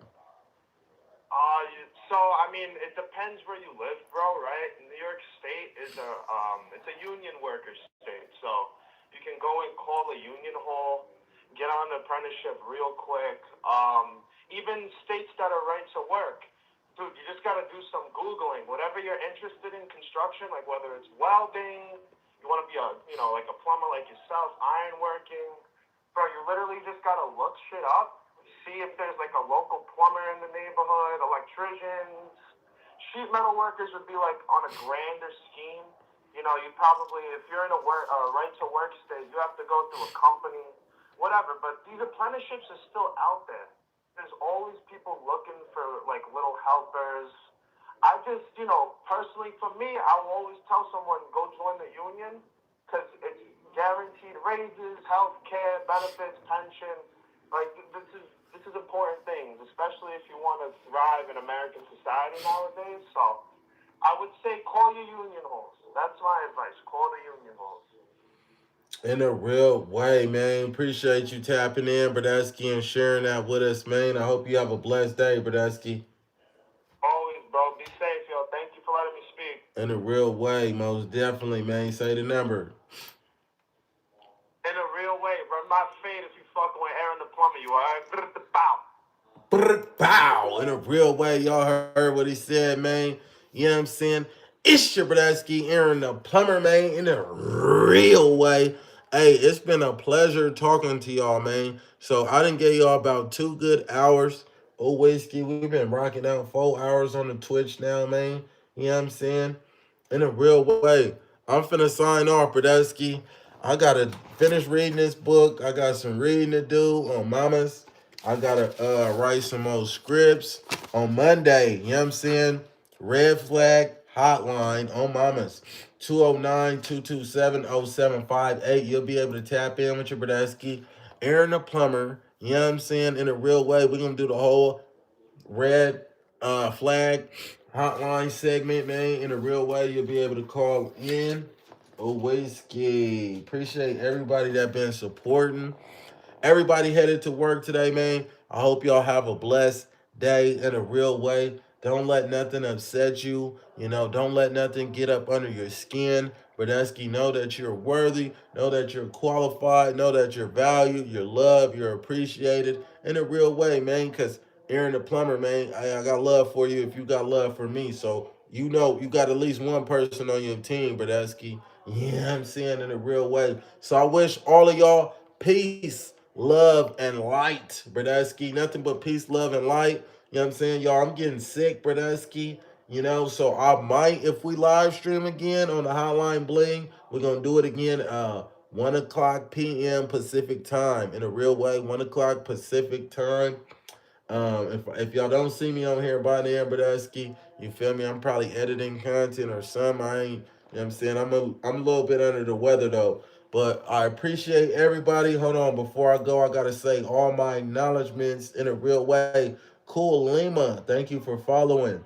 So I mean, it depends where you live, bro. Right? New York State is it's a union worker state, so you can go and call the union hall, get on an apprenticeship real quick. Even states that are right to work, dude, you just gotta do some googling. Whatever you're interested in construction, like whether it's welding, you want to be like a plumber like yourself, ironworking, bro. You literally just gotta look shit up. See if there's like a local plumber in the neighborhood, electricians. Sheet metal workers would be like on a grander scheme. You probably, if you're in a right to work state, you have to go through a company, whatever. But these apprenticeships are still out there. There's always people looking for like little helpers. I just, personally for me, I will always tell someone go join the union because it's guaranteed raises, health care, benefits, pension. Like this is important things, especially if you want to thrive in American society nowadays. So I would say call your union halls. That's my advice. Call the union halls. In a real way, man. Appreciate you tapping in, Brodesky, and sharing that with us, man. I hope you have a blessed day, Brodesky. Always, bro. Be safe, yo. Thank you for letting me speak. In a real way, most definitely, man. Say the number. In a real way, run my fade if you fucking with Aaron the Plumber, you alright? Bow. Pow! In a real way, y'all heard what he said, man. You know what I'm saying? It's your Brodesky, Aaron the Plumber, man. In a real way. Hey, it's been a pleasure talking to y'all, man. So I done gave y'all about 2 good hours. Oh, whiskey, we've been rocking out 4 hours on the Twitch now, man. You know what I'm saying? In a real way. I'm finna sign off, Brodesky. I gotta finish reading this book. I got some reading to do on mamas. I gotta write some more scripts on Monday. You know what I'm saying? Red flag hotline on mamas. 209-227-0758. You'll be able to tap in with your Brodesky. Aaron the Plumber. You know what I'm saying? In a real way, we're gonna do the whole red flag hotline segment, man. In a real way, you'll be able to call in. Oh, whiskey. Appreciate everybody that been supporting. Everybody headed to work today, man. I hope y'all have a blessed day in a real way. Don't let nothing upset you. Don't let nothing get up under your skin. Bradesky, know that you're worthy. Know that you're qualified. Know that you're valued. You're loved. You're appreciated in a real way, man. Because Aaron the plumber, man, I got love for you if you got love for me. So you got at least one person on your team, Bradesky. Yeah, I'm saying in a real way. So I wish all of y'all peace, love, and light, Bradesky. Nothing but peace, love, and light. You know what I'm saying? Y'all, I'm getting sick, Bradesky. So I might, if we live stream again on the Hotline Bling, we're gonna do it again 1 o'clock p.m. Pacific time. In a real way, 1 o'clock Pacific time. If y'all don't see me on here by then, Bradesky, you feel me? I'm probably editing content or something. I ain't, you know what I'm saying? I'm a little bit under the weather though. But I appreciate everybody. Hold on, before I go, I gotta say all my acknowledgments in a real way. Cool Lima, thank you for following.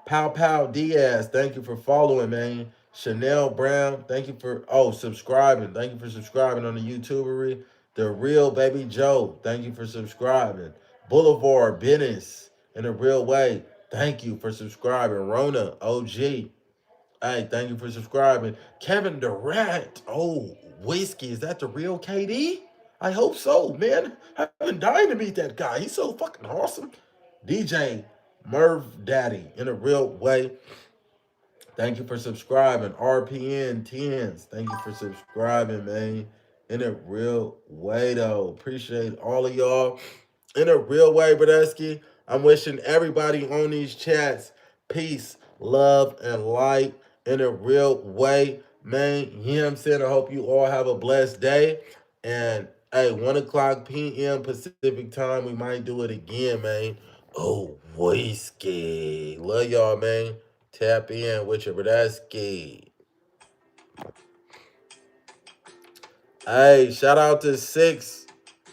Pow Pow Diaz, thank you for following, man. Chanel Brown, thank you for subscribing. Thank you for subscribing on the YouTubery. The Real Baby Joe, thank you for subscribing. Boulevard Business in a real way, thank you for subscribing. Rona OG, hey, thank you for subscribing. Kevin Durant, oh, whiskey, is that the real KD? I hope so, man. I've been dying to meet that guy. He's so fucking awesome. DJ Merv Daddy, in a real way, thank you for subscribing. RPN 10s, thank you for subscribing, man. In a real way, though. Appreciate all of y'all. In a real way, Bradesky, I'm wishing everybody on these chats peace, love, and light in a real way, man. You know what I'm saying? I hope you all have a blessed day. And hey, 1 o'clock p.m. Pacific time, we might do it again, man. Oh, whiskey. Love y'all, man. Tap in with your Bradesky. Hey, shout out to Six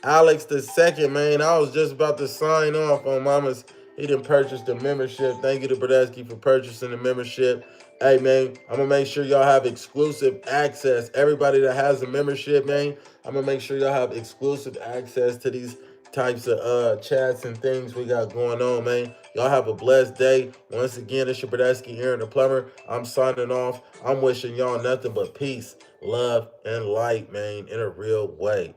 Alex the second, man. I was just about to sign off on Mama's. He didn't purchase the membership. Thank you to Bradesky for purchasing the membership. Hey, man, I'm gonna make sure y'all have exclusive access. Everybody that has a membership, man, I'm gonna make sure y'all have exclusive access to these types of chats and things we got going on, man. Y'all have a blessed day. Once again, it's your Bradesky, Aaron the Plumber. I'm signing off. I'm wishing y'all nothing but peace, love, and light, man, in a real way.